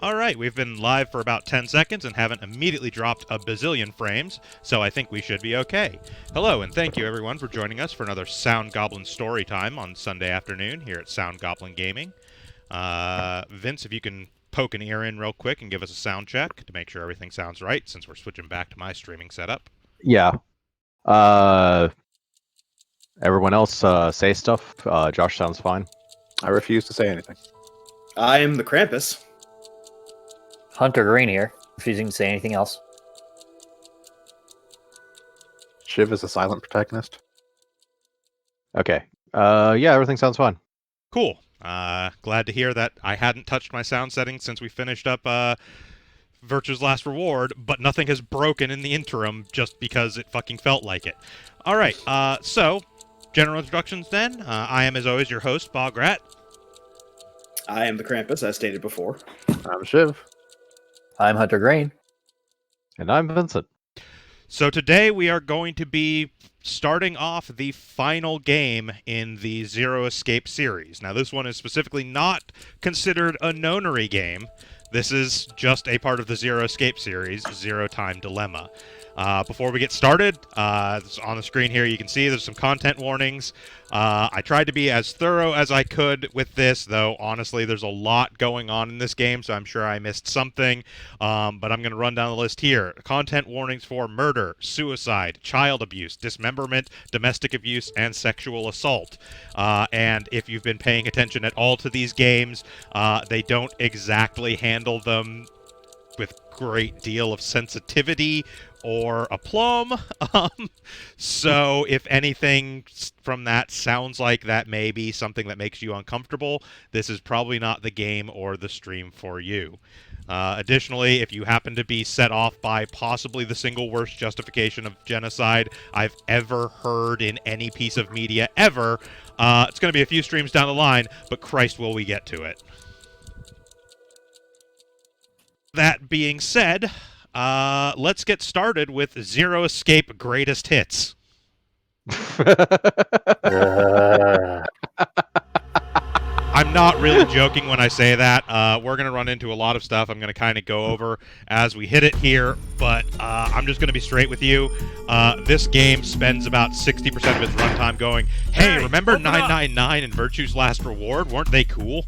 All right, we've been live for about 10 seconds and haven't immediately dropped a bazillion frames, so I think we should be okay. Hello, and thank you everyone for joining us for another SoundGobling Storytime on Sunday afternoon here at SoundGobling Gaming. Vince, if you can poke an ear in real quick and give us a sound check to make sure everything sounds right, since we're switching back to my streaming setup. Yeah. Everyone else say stuff. Josh sounds fine. I refuse to say anything. I am the Krampus. Hunter Green here, refusing to say anything else. Shiv is a silent protagonist. Okay. Yeah, everything sounds fine. Cool. Glad to hear that I hadn't touched my sound settings since we finished up Virtue's Last Reward, but nothing has broken in the interim just because it fucking felt like it. All right, so, general introductions then. I am, as always, your host, Bograt. I am the Krampus, as stated before. I'm Shiv. I'm Hunter Green. And I'm Vincent. So today we are going to be starting off the final game in the Zero Escape series. Now, this one is specifically not considered a nonary game. This is just a part of the Zero Escape series, Zero Time Dilemma. Before we get started, on the screen here you can see there's some content warnings. I tried to be as thorough as I could with this, though honestly there's a lot going on in this game, so I'm sure I missed something. But I'm going to run down the list here. Content warnings for murder, suicide, child abuse, dismemberment, domestic abuse, and sexual assault. And if you've been paying attention at all to these games, they don't exactly handle them with great deal of sensitivity or aplomb. So if anything from that sounds like that may be something that makes you uncomfortable, this is probably not the game or the stream for you. Additionally, if you happen to be set off by possibly the single worst justification of genocide I've ever heard in any piece of media ever, it's going to be a few streams down the line, but Christ will we get to it. That being said, let's get started with Zero Escape Greatest Hits. I'm not really joking when I say that. We're going to run into a lot of stuff I'm going to kind of go over as we hit it here, but I'm just going to be straight with you. This game spends about 60% of its runtime going, hey, remember 999 and Virtue's Last Reward? Weren't they cool?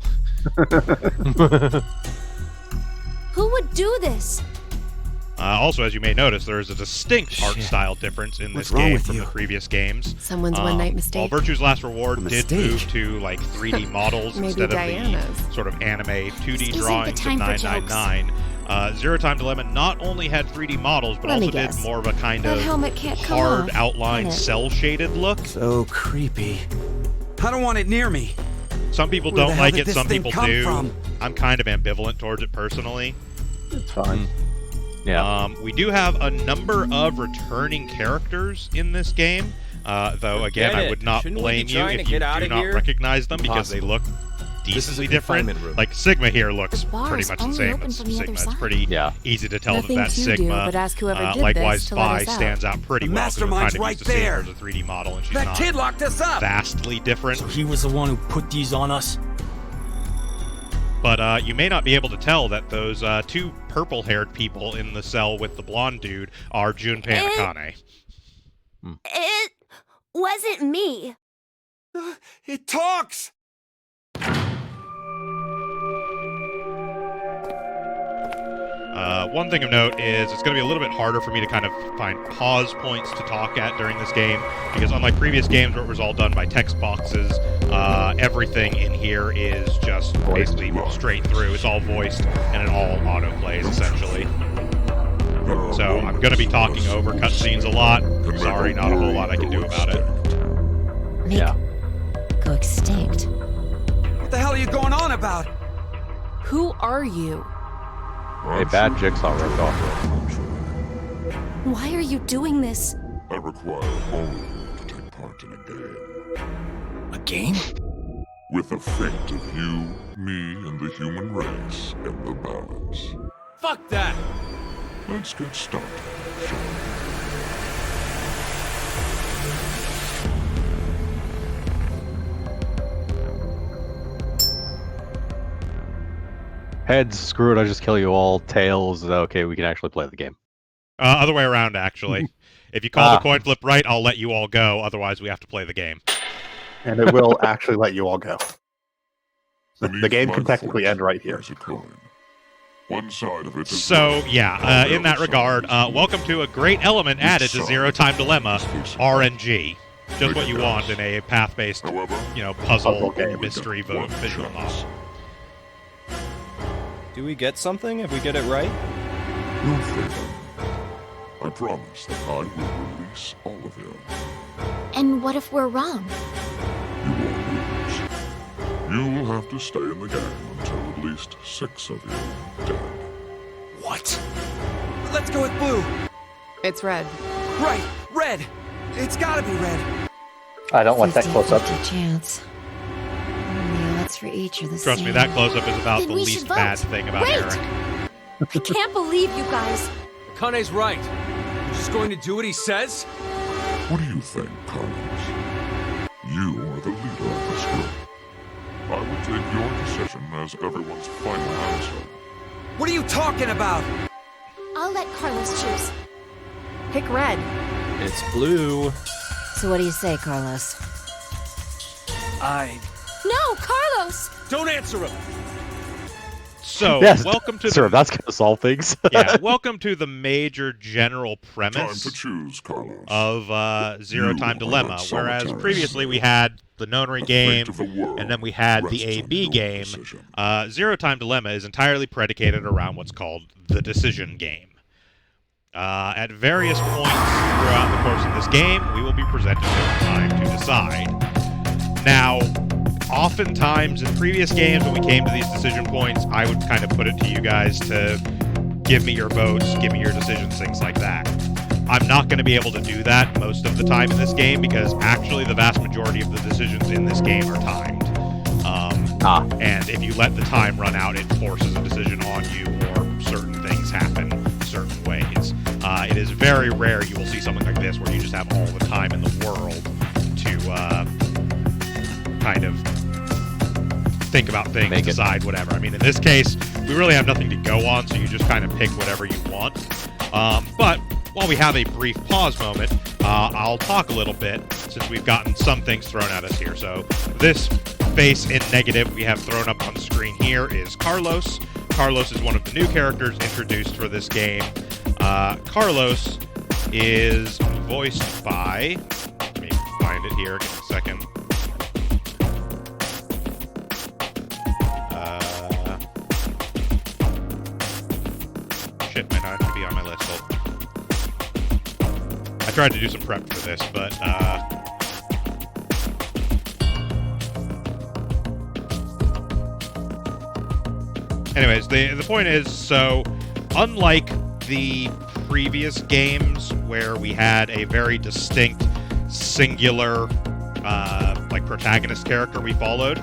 Who would do this? Also, as you may notice, there is a distinct art style difference in this game from the previous games. Someone's one-night mistake. While Virtue's Last Reward did move to like 3D models instead of the sort of anime 2D drawings of 999, Zero Time Dilemma not only had 3D models, but also did more of a kind of hard outline, cel-shaded look. So creepy. I don't want it near me. Some people don't like it, some people do. I'm kind of ambivalent towards it personally. It's fine. Yeah. We do have a number of returning characters in this game, though again I would not blame you if you do not recognize them because they look decently different. Like Sigma here looks pretty much the same as Sigma. It's pretty easy to tell that that's Sigma. Likewise, Vi stands out pretty well because we're kind of used to seeing her as a 3D model, and she's not vastly different. So he was the one who put these on us? But you may not be able to tell that those two purple-haired people in the cell with the blonde dude are Junpei and Akane. It wasn't me. It talks! One thing of note is it's going to be a little bit harder for me to kind of find pause points to talk at during this game, because unlike previous games where it was all done by text boxes, everything in here is just basically straight through. It's all voiced, and it all auto-plays, essentially. So I'm going to be talking over cutscenes a lot. Sorry, not a whole lot I can do about it. Go extinct. What the hell are you going on about? Who are you? A bad jigsaw ripped off. Why are you doing this? I require all of you to take part in a game. A game? With the fate of you, me, and the human race in the balance. Fuck that! Let's get started, shall we? Heads, screw it, I just kill you all. Tails, okay, we can actually play the game. Other way around, actually. If you call the coin flip right, I'll let you all go. Otherwise, we have to play the game. And it will actually let you all go. The Beneath game my can technically foot, end right here. there's a coin. One side of it is So, red, yeah, while the in that other regard, side is blue. welcome to a great element added to Zero Time Dilemma, RNG. Just Take what a you guess. want in a path-based, However, puzzle Puzzle game. mystery one visual chance. novel. Do we get something if we get it right? You'll fail. I promise that I will release all of you. And what if we're wrong? You won't lose. You will have to stay in the game until at least 6 of you are dead. What? Let's go with blue. It's red. Right, red. It's gotta be red. I don't want that close up. 50-50 chance. The odds for each are the Trust same. me, that close-up is about Then the we least should vote. bad thing about Wait! Eric. I can't believe you guys. Kane's right. You're just going to do what he says? What do you think, Carlos? You are the leader of this group. I will take your decision as everyone's final answer. What are you talking about? I'll let Carlos choose. Pick red. It's blue. So what do you say, Carlos? No, Carlos! Don't answer him. So, Yes, welcome to sir, the... that's gonna solve things. yeah, welcome to the major general Time premise to choose, Carlos. of Zero You Time are Dilemma, not whereas solitary. previously we had the Nonary The game, fate of the world and then we had the rests on AB your game. decision. Zero Time Dilemma is entirely predicated around what's called the decision game. At various points throughout the course of this game, we will be presented with time to decide. Now, oftentimes in previous games when we came to these decision points, I would kind of put it to you guys to give me your votes, give me your decisions, things like that. I'm not going to be able to do that most of the time in this game because actually the vast majority of the decisions in this game are timed. And if you let the time run out, it forces a decision on you or certain things happen certain ways. It is very rare you will see something like this where you just have all the time in the world to kind of think about things, Make it. decide whatever. I mean, in this case, we really have nothing to go on, so you just kind of pick whatever you want. But while we have a brief pause moment, I'll talk a little bit since we've gotten some things thrown at us here. So this face in negative we have thrown up on the screen here is Carlos. Carlos is one of the new characters introduced for this game. Carlos is voiced by... Let me find it here. Give me a second. Shit, might not actually be on my list. Hold. I tried to do some prep for this, but anyways, the point is, so unlike the previous games where we had a very distinct, singular, protagonist character we followed,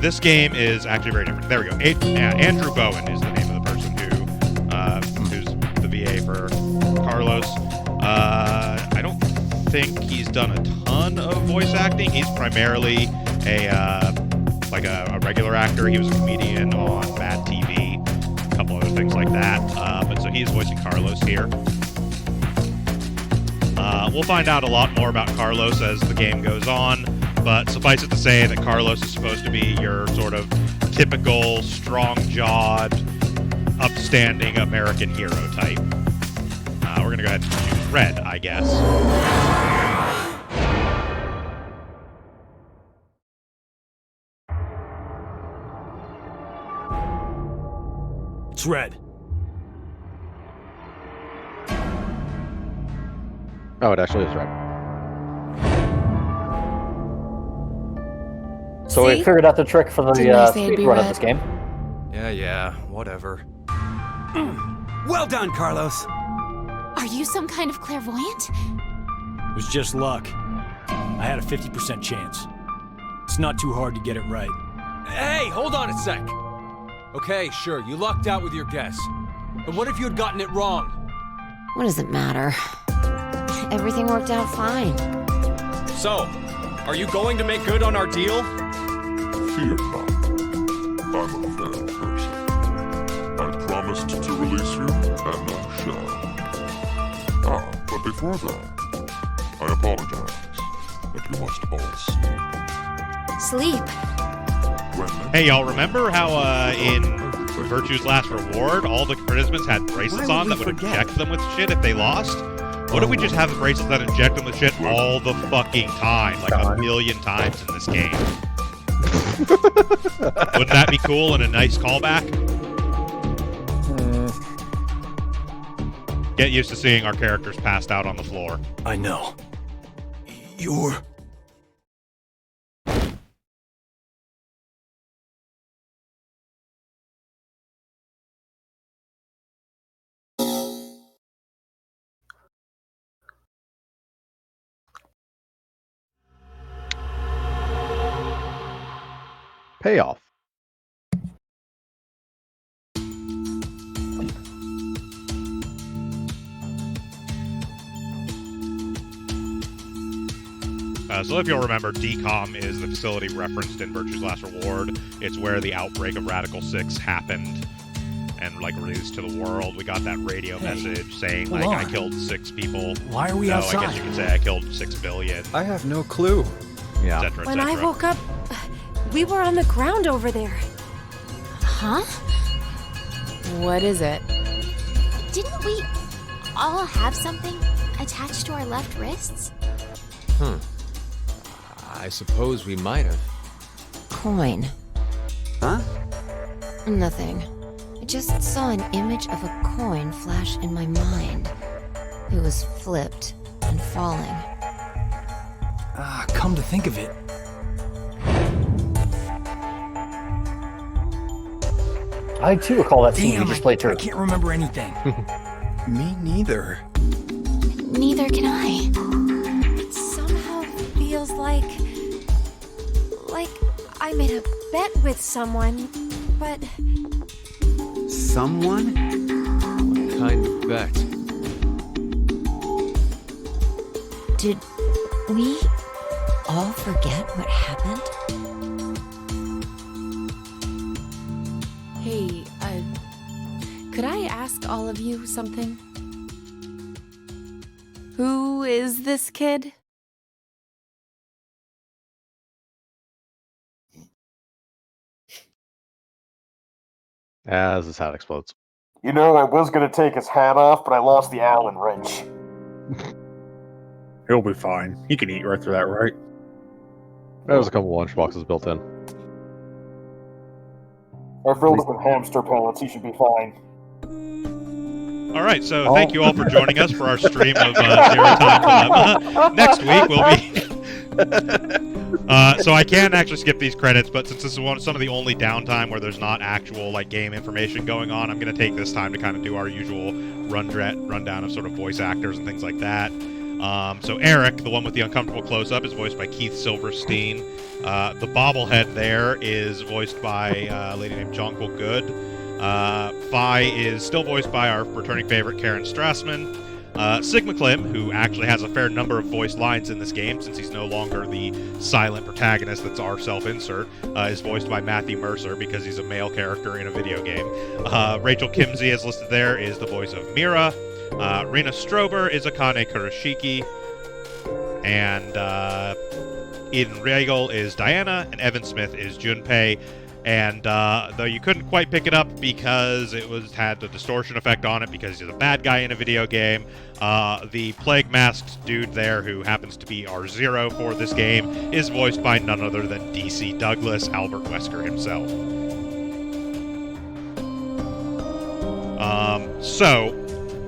this game is actually very different. There we go. Andrew Bowen is the name of the person who's the VA for Carlos. I don't think he's done a ton of voice acting. He's primarily a regular actor. He was a comedian on Mad TV, a couple other things like that. But so he's voicing Carlos here. We'll find out a lot more about Carlos as the game goes on, but suffice it to say that Carlos is supposed to be your sort of typical strong-jawed, upstanding American hero type. We're going to go ahead and choose red, I guess. It's red. Oh, it actually is red. So we See? figured out the trick for the Didn't I say it'd speed be run of red? this game. Yeah, whatever. Well done, Carlos. Are you some kind of clairvoyant? It was just luck. I had a 50% chance. It's not too hard to get it right. Hey, hold on a sec. Okay, sure, you lucked out with your guess. But what if you had gotten it wrong? What does it matter? Everything worked out fine. So, are you going to make good on our deal? Fear not. I'm a fair person. promised to release you, and I shall. But before that, I apologize, but you must all sleep. Sleep? Hey, y'all remember how in Virtue's Last Reward, all the participants had bracelets on that would inject them with shit if they lost? What if we just have the bracelets that inject them with shit all the fucking time, like a million times in this game? Wouldn't that be cool and a nice callback? Get used to seeing our characters passed out on the floor. I know. You're... Payoff. So if you'll remember, DCOM is the facility referenced in Virtue's Last Reward. It's where the outbreak of Radical 6 happened and, like, released to the world. We got that radio message saying, like, I killed 6 people. Why are we outside? I guess you could say I killed 6 billion. I have no clue. Yeah. Et cetera, et When I cetera. woke up, we were on the ground over there. Huh? What is it? Didn't we all have something attached to our left wrists? I suppose we might have. Coin. Huh? Nothing. I just saw an image of a coin flash in my mind. It was flipped and falling. Come to think of it. I too recall that scene Damn, you just played I through. can't remember anything. Me neither. Neither can I. It somehow feels like I made a bet with someone, but Someone? What kind of bet? Did we all forget what happened? hey, could I ask all of you something? Who is this kid? As his hat explodes. You know, I was gonna take his hat off, but I lost the Allen wrench. He'll be fine. He can eat right through that, right? There was a couple lunch boxes built in. I filled it with hamster pellets. He should be fine. All right, so thank you all for joining us for our stream of Zero Time Dilemma. Next week we'll be... so I can actually skip these credits, but since this is some of the only downtime where there's not actual like game information going on, I'm going to take this time to kind of do our usual rundown of sort of voice actors and things like that. So Eric, the one with the uncomfortable close-up, is voiced by Keith Silverstein. The bobblehead there is voiced by a lady named Jonquil Good. Fi is still voiced by our returning favorite, Karen Strassman. Sigma Klim, who actually has a fair number of voiced lines in this game, since he's no longer the silent protagonist that's our self-insert, is voiced by Matthew Mercer because he's a male character in a video game. Rachel Kimsey, as listed there, is the voice of Mira. Rena Strober is Akane Kurashiki. And Eden Regal is Diana, and Evan Smith is Junpei. And though you couldn't quite pick it up because it had the distortion effect on it because he's a bad guy in a video game, the plague-masked dude there, who happens to be our Zero for this game, is voiced by none other than DC Douglas, Albert Wesker himself. So,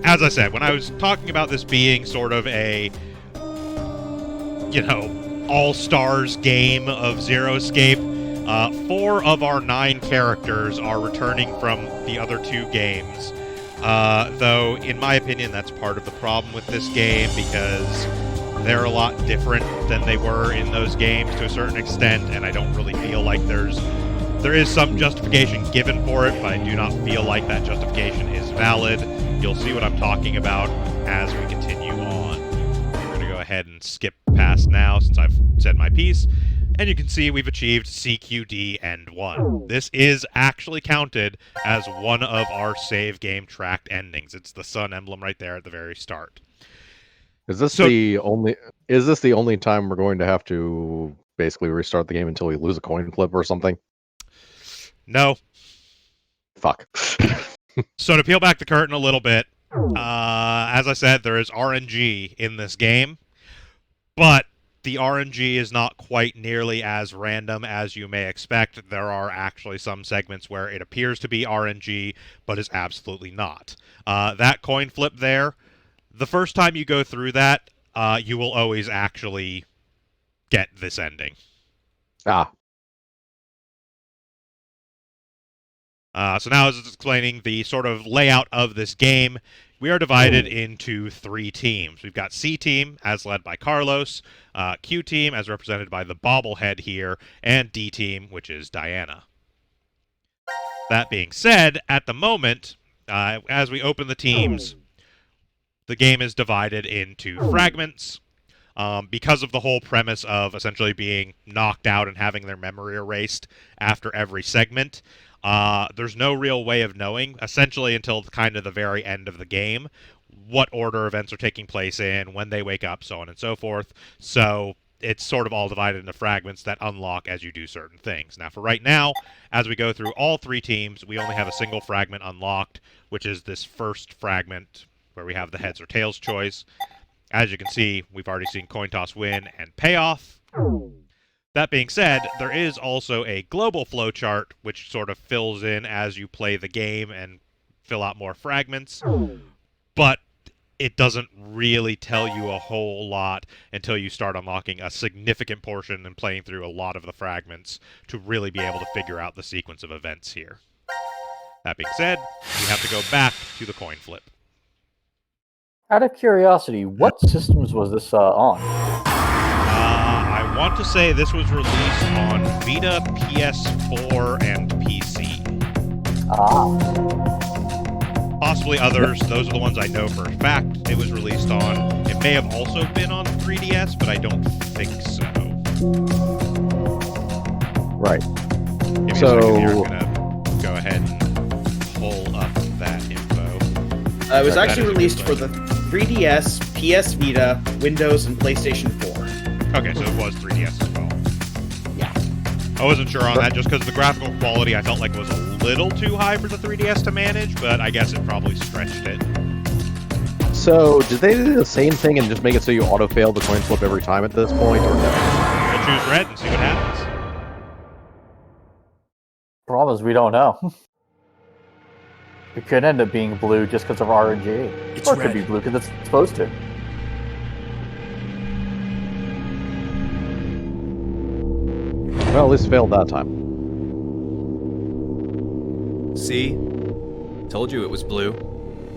as I said, when I was talking about this being sort of a, all-stars game of Zero Escape, 4 of our 9 characters are returning from the other 2 games. Though, in my opinion, that's part of the problem with this game, because they're a lot different than they were in those games to a certain extent, and I don't really feel like there is some justification given for it, but I do not feel like that justification is valid. You'll see what I'm talking about as we continue on. We're going to go ahead and skip past now, since I've said my piece. And you can see we've achieved CQD End 1. This is actually counted as one of our save game tracked endings. It's the sun emblem right there at the very start. Is this the only time we're going to have to basically restart the game until we lose a coin flip or something? No. Fuck. So to peel back the curtain a little bit, as I said, there is RNG in this game, but the RNG is not quite nearly as random as you may expect. There are actually some segments where it appears to be RNG, but is absolutely not. That coin flip there, the first time you go through that, you will always actually get this ending. So now, as it's explaining the sort of layout of this game, we are divided into 3 teams. We've got C Team, as led by Carlos, Q Team, as represented by the bobblehead here, and D Team, which is Diana. That being said, at the moment, as we open the teams, the game is divided into fragments. Because of the whole premise of essentially being knocked out and having their memory erased after every segment, there's no real way of knowing, essentially until kind of the very end of the game, what order events are taking place in, when they wake up, so on and so forth. So it's sort of all divided into fragments that unlock as you do certain things. Now, for right now, as we go through all 3 teams, we only have a single fragment unlocked, which is this first fragment where we have the heads or tails choice. As you can see, we've already seen coin toss win and payoff. That being said, there is also a global flowchart, which sort of fills in as you play the game and fill out more fragments, but it doesn't really tell you a whole lot until you start unlocking a significant portion and playing through a lot of the fragments to really be able to figure out the sequence of events here. That being said, we have to go back to the coin flip. Out of curiosity, what systems was this on? I want to say this was released on Vita, PS4, and PC. Possibly others. Those are the ones I know for a fact it was released on. It may have also been on 3DS, but I don't think so. Right. Give me a second here. I'm going to go ahead and pull up that info. It was actually released for the 3DS, PS Vita, Windows, and PlayStation 4. Okay, so it was 3DS as well. Yeah. I wasn't sure on that just because the graphical quality I felt like was a little too high for the 3DS to manage, but I guess it probably stretched it. So, did they do the same thing and just make it so you auto-fail the coin flip every time at this point, or no? We'll choose red and see what happens. Problem is, we don't know. It could end up being blue just because of RNG. Or it could be blue because it's supposed to. Well, at least failed that time. See? Told you it was blue.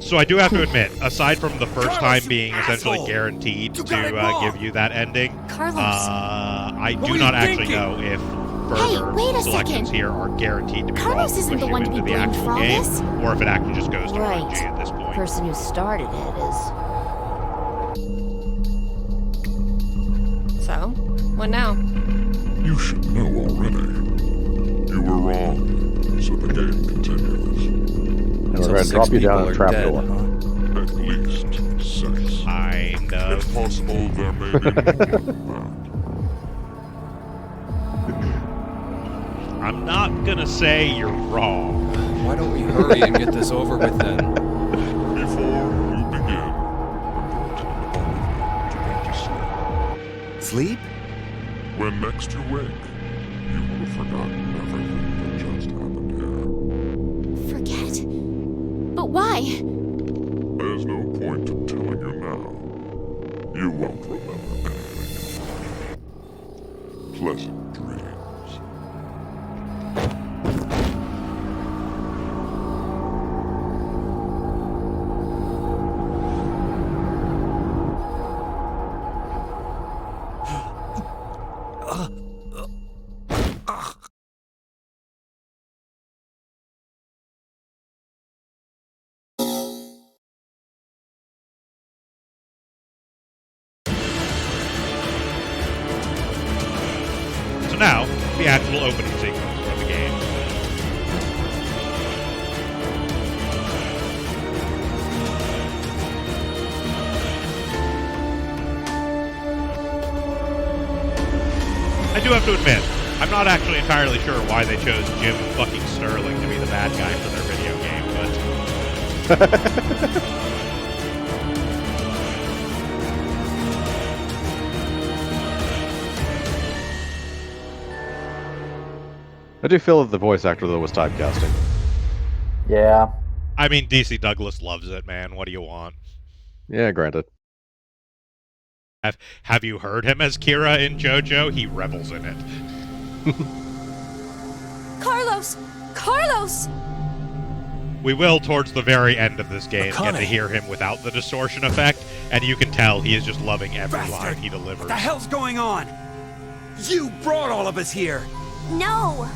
So I do have to admit, aside from the first time being essentially guaranteed to give you that ending, I do not actually know if further selections here are guaranteed to be wrong to push you into the actual game, or if it actually just goes to RNG at this point. The person who started it is... So, what now? You should know already. You were wrong, so the game continues. And we're going to drop you down a trapdoor. At least 6. Kind of. It's possible there may be more than that. I'm not gonna say you're wrong. Why don't we hurry and get this over with then? Before you begin, I'm going to tell you to sleep. Sleep? When next you wake, you will have forgotten everything that just happened here. Forget? But why? There's no point in telling you now. You won't remember anything. Pleasant dreams. actual opening sequence for the game. I do have to admit, I'm not actually entirely sure why they chose Jim fucking Sterling to be the bad guy for their video game, but... I do feel that the voice actor, though, was typecasting. Yeah. I mean, DC Douglas loves it, man. What do you want? Yeah, granted. Have you heard him as Kira in JoJo? He revels in it. Carlos! Carlos! We will, towards the very end of this game, get to hear him without the distortion effect, and you can tell he is just loving every line he delivers. What the hell's going on? You brought all of us here! No!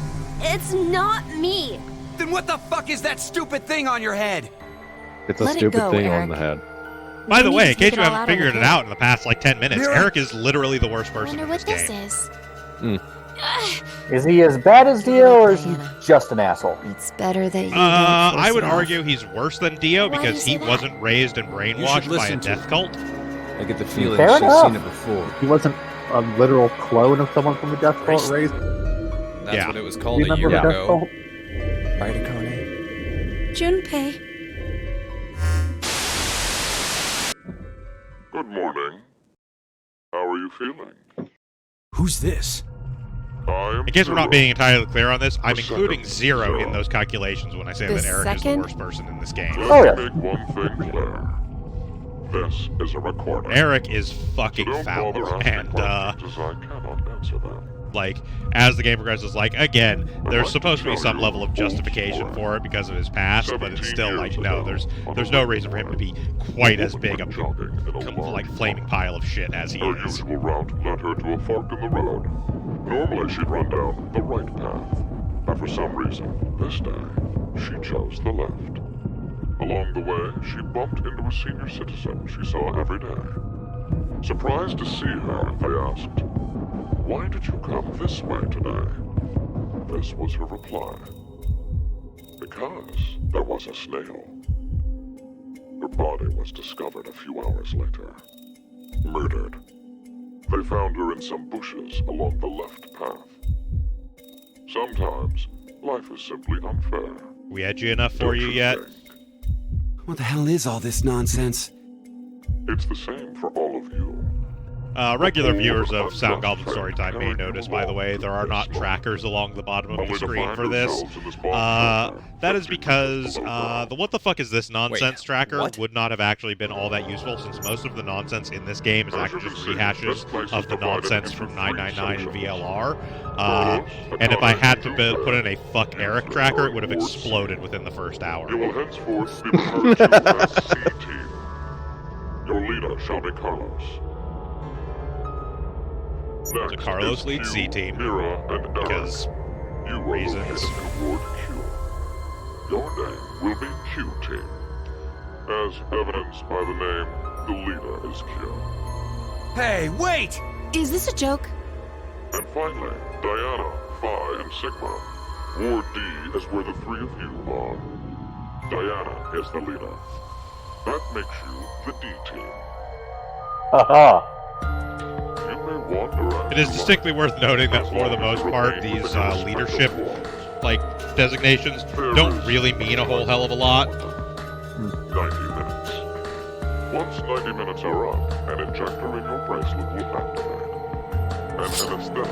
It's not me! Then what the fuck is that stupid thing on your head? It's a stupid thing on the head. By the way, in case you haven't figured it out in the past, 10 minutes, Eric is literally the worst person in this game. I wonder what this is. Is he as bad as Dio, or is he just an asshole? It's better that you I would argue he's worse than Dio because he wasn't raised and brainwashed by a death cult. I get the feeling Fair she's enough. seen it before. He wasn't a literal clone of someone from the Death Cult raised. That's what it was Do called you a year remember the Death ago. Cult? Right, Akane? Junpei. Good morning. How are you feeling? Who's this? I In case we're not being entirely clear on this, I'm The including second zero zero. in those calculations when I say The that Eric is the second? worst person in this game. Oh, yeah. Make one thing clear. This is a recording. Eric is So fucking don't foul, bother asking and questions as I cannot answer them. as the game progresses, again, there's supposed to be some level of justification for it because of his past, but it's still no, there's no reason for him to be quite as big a flaming pile of shit as he Her is. usual route led her to a fork in the road. Normally she'd run down the right path, but for some reason, this day, she chose the left. Along the way, she bumped into a senior citizen she saw every day. Surprised to see her, they asked, "Why did you come this way today?" This was her reply. "Because there was a snail." Her body was discovered a few hours later. Murdered. They found her in some bushes along the left path. Sometimes, life is simply unfair. We edgy enough for you yet? What the hell is all this nonsense? It's the same for all of you. Regular viewers of SoundGobling Storytime may notice, by the way, there are not trackers along the bottom of the screen for this. That is because the what the fuck is this nonsense tracker would not have actually been all that useful, since most of the nonsense in this game is actually just rehashes of the nonsense from 999 and VLR. And if I had to put in a fuck Eric tracker, it would have exploded within the first hour. You will henceforth be referred to as C-Team. Your leader shall be Carlos. So Carlos leads C-Team because reasons. Toward Q. Your name will be Q-Team. As evidenced by the name, the leader is Q. Hey, wait! Is this a joke? And finally, Diana, Phi, and Sigma. Ward D is where the three of you are. Diana is the leader. That makes you the D-Team. Haha. It is distinctly worth noting that for the most part, these leadership designations don't really mean a whole hell of a lot. 90 minutes. Once 90 minutes are up, an injector in your bracelet will activate. An anesthetic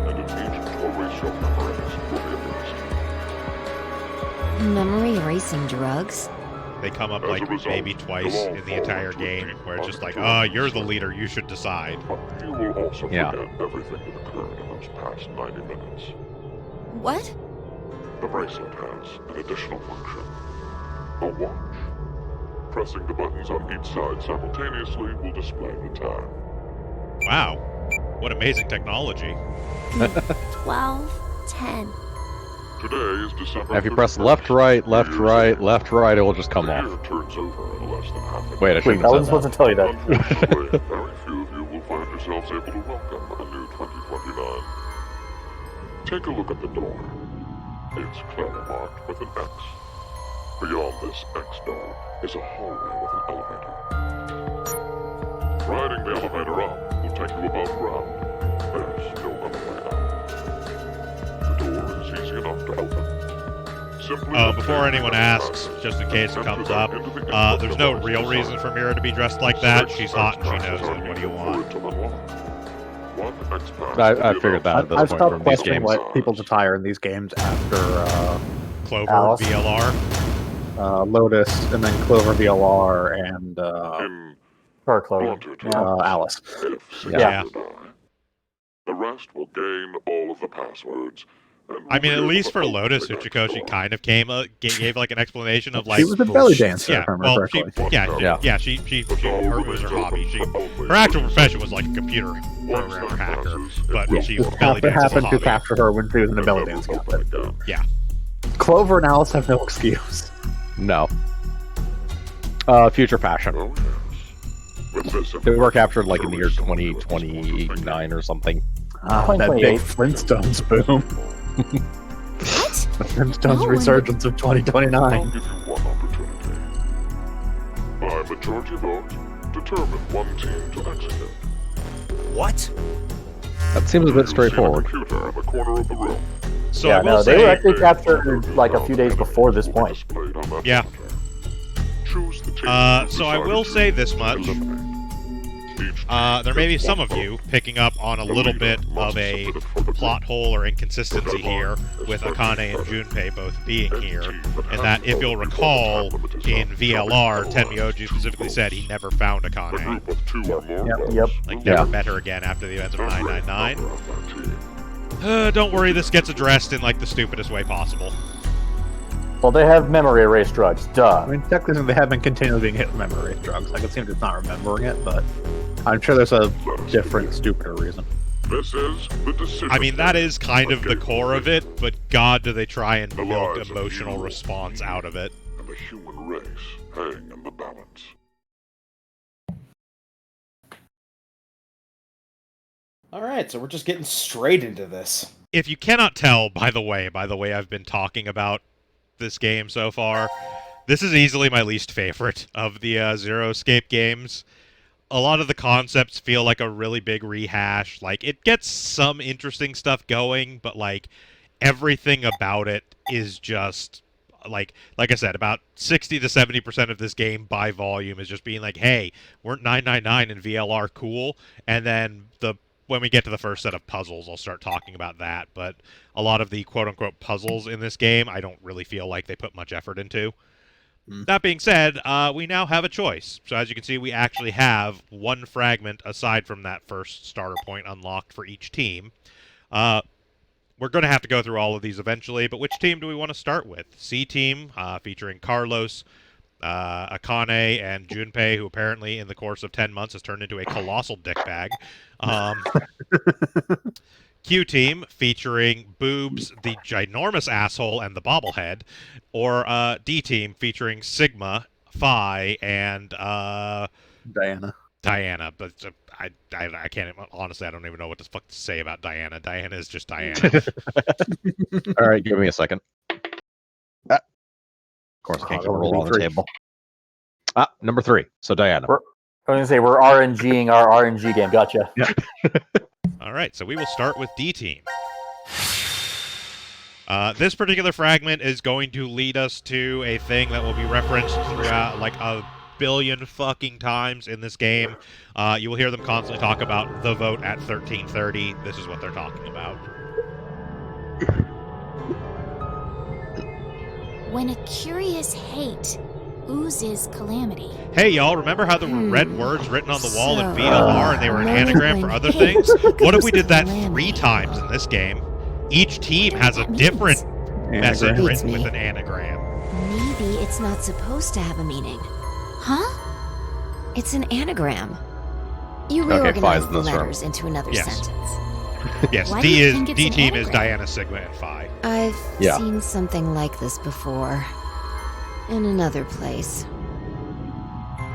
and an agent to erase your memories will be administered. Memory erasing drugs? They come up maybe twice in the entire game, where it's just you're the leader, you should decide. You will also forget everything that occurred in those past 90 minutes. What? The bracelet has an additional function. A watch. Pressing the buttons on each side simultaneously will display the time. Wow. What amazing technology. 12, 10. Today is December. If you press left, right, left, right, left, right, it will just come off. Turns over in less than half an Wait, I Wait, shouldn't I have was said supposed to tell you that. Unfortunately, very few of you will find yourselves able to welcome a new 2029. Take a look at the door. It's clearly marked with an X. Beyond this X door is a hallway with an elevator. Riding the elevator up will take you above ground. There's no other way out. The door is easy enough to open. Before anyone asks, just in case it comes up, there's no real reason for Mira to be dressed like that. She's hot and she knows it. What do you want? I figured that at this I've point stopped from these questioning games. what people's attire in these games after Clover, Alice. VLR. Lotus, and then Clover, VLR, and Or Clover. Alice. Yeah. The rest will gain all of the passwords. I mean, at least for Lotus, Uchikoshi kind of gave like an explanation of like She was a belly dancer, yeah, if I remember well, correctly. She her was her hobby. Her actual profession was like a computer programmer hacker, but she belly What danced as a happened to hobby. capture her when she was in a belly dance outfit. Yeah. Clover and Alice have no excuse. No. Future fashion. Oh, They were captured like in the year 2029 or something. That big Flintstones boom. What? The Flintstones No, resurgence of 2029. I'll give you one opportunity. By majority vote, determine one team to execute. What? That seems a bit straightforward. Computer in the corner of the room. So Yeah, I will no, say, they were actually captured like a few days before this point. yeah. Choose the team So I will say this much. There may be some of you picking up on a little bit of a plot hole or inconsistency here with Akane and Junpei both being here, and that if you'll recall, in VLR, Tenmyoji specifically said he never found Akane. Yep. Like, never met her again after the events of 999. Don't worry, this gets addressed in, like, the stupidest way possible. Well, they have memory erase drugs. Duh. I mean, technically they have been continually being hit with memory drugs. I can seem to not remembering it, but I'm sure there's a different, stupider reason. This is the decision. I mean, that is kind of the core of it, but God, do they try and milk emotional response out of it. And the human race hang in the balance. Alright, so we're just getting straight into this. If you cannot tell by the way I've been talking about this game so far, this is easily my least favorite of the Zero Escape games. A lot of the concepts feel like a really big rehash. Like, it gets some interesting stuff going, but, like, everything about it is just, like I said, about 60 to 70% of this game by volume is just being like, hey, weren't 999 and VLR cool? And then when we get to the first set of puzzles, I'll start talking about that. But a lot of the quote-unquote puzzles in this game, I don't really feel like they put much effort into. That being said, we now have a choice. So as you can see, we actually have one fragment aside from that first starter point unlocked for each team. We're going to have to go through all of these eventually, but which team do we want to start with? C Team, featuring Carlos, Akane, and Junpei, who apparently in the course of 10 months has turned into a colossal dickbag. Q Team, featuring Boobs, the ginormous asshole, and the bobblehead. Or D Team, featuring Sigma, Phi, and Diana. But I can't, honestly, I don't even know what the fuck to say about Diana. Diana is just Diana. All right, give me a second. Of course, I can't keep a roll on the table. Number 3. So Diana. I was going to say, we're RNGing our RNG game. Gotcha. Yeah. All right, so we will start with D Team. This particular fragment is going to lead us to a thing that will be referenced throughout, like, a billion fucking times in this game. You will hear them constantly talk about the vote at 1330. This is what they're talking about. When a curious hate oozes calamity. Hey, y'all, remember how there were red words written on the wall in So, VLR and they were an anagram for other things? What if we did that 3 times in this game? Each team has a different message written with an anagram. Maybe it's not supposed to have a meaning. Huh? It's an anagram. You Okay, reorganize Phi's the in this room. letters into another Yes. sentence. Yes, Why do you think D it's an Team is anagram? Diana, Sigma, and Phi. I've Yeah. seen something like this before. In another place.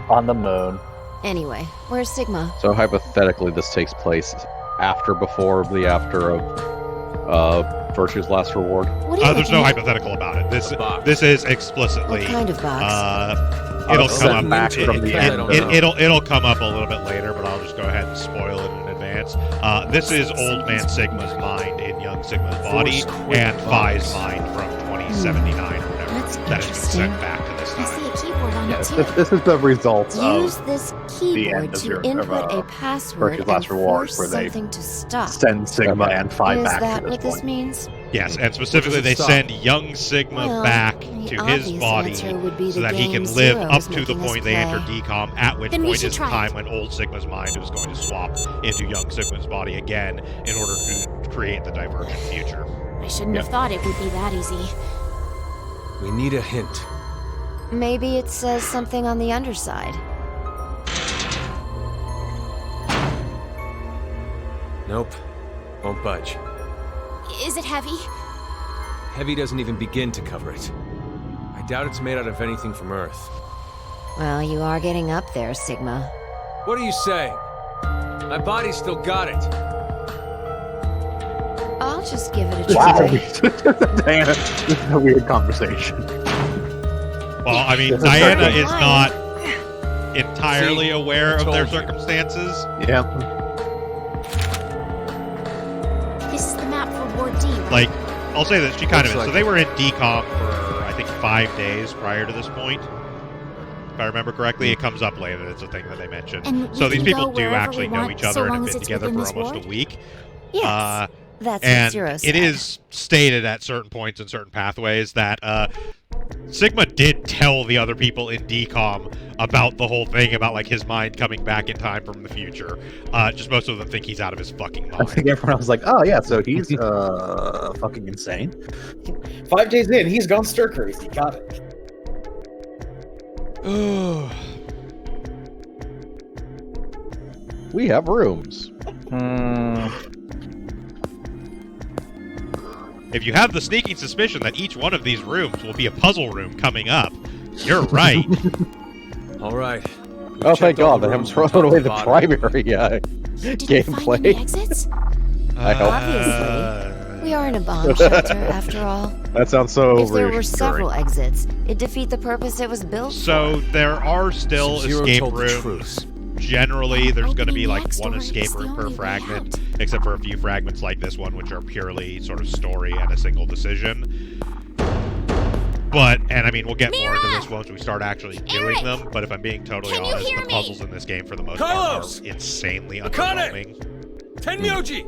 On the moon. Anyway, where's Sigma? So hypothetically, this takes place after, before the after of Virtue's last reward. There's no hypothetical about it. This is explicitly. What kind of box? It'll come up. It'll come up a little bit later, but I'll just go ahead and spoil it in advance. This is Old Man Sigma's mind in Young Sigma's body, and Phi's mind from 2079 or whatever. That has been sent back to this I time. see a keyboard on it too. This is the results Use of this the end keyboard of to your input a password Virtue's and last reward, force where they something to stop. send Sigma and Phi Is back that to this what this point. means? Yes, and specifically they Stop. send Young Sigma Well, back the to his obvious body answer would be so the that he can game live Zero up is to the making us point they play. enter decom, at which Then we point should is the try time it. when Old Sigma's mind is going to swap into Young Sigma's body again in order to create the divergent future. I shouldn't have thought it would be that easy. We need a hint. Maybe it says something on the underside. Nope. Won't budge. Is it heavy? Heavy doesn't even begin to cover it. I doubt it's made out of anything from Earth. Well, you are getting up there, Sigma. What are you saying? My body still got it. I'll just give it a Wow. try. Diana, this is a weird conversation. Well, I mean, This is Diana certainly- is not entirely aware of their told you. circumstances. Yeah. This is the map for Ward D, right? Like, I'll say that she kind of is. Looks So like they it. were in decom for, I think, 5 days prior to this point. If I remember correctly, it comes up later. It's a thing that they mentioned. And So we these can people go do wherever actually we know want, each so other and long have as been it's together for within this almost ward? a week. Yes, that's what And Zero it said. is stated at certain points in certain pathways that Sigma did tell the other people in decom about the whole thing about like his mind coming back in time from the future. Just most of them think he's out of his fucking I mind. think everyone was like, oh yeah, so he's fucking insane. 5 days in, he's gone stir crazy. Got it. We have rooms. If you have the sneaking suspicion that each one of these rooms will be a puzzle room coming up, you're right. All right. Oh, thank checked all God, the they haven't rooms thrown from top away to the bottom. primary Did you find any gameplay. exits? I hope. Obviously. We are in a bomb shelter, after all. That sounds so If there were reassuring. several exits, it'd defeat the purpose it was built So there are still So Zero escape told the rooms. truth. Generally, there's going to be Opening like next one door escape is the room per only way fragment, out. except for a few fragments like this one, which are purely sort of story and a single decision. But, and I mean, we'll get more into this once we start actually doing them, but if I'm being totally Can you honest, hear the me? puzzles in this game, for the most Carlos! part, are insanely Akane! underwhelming. Tenmyoji!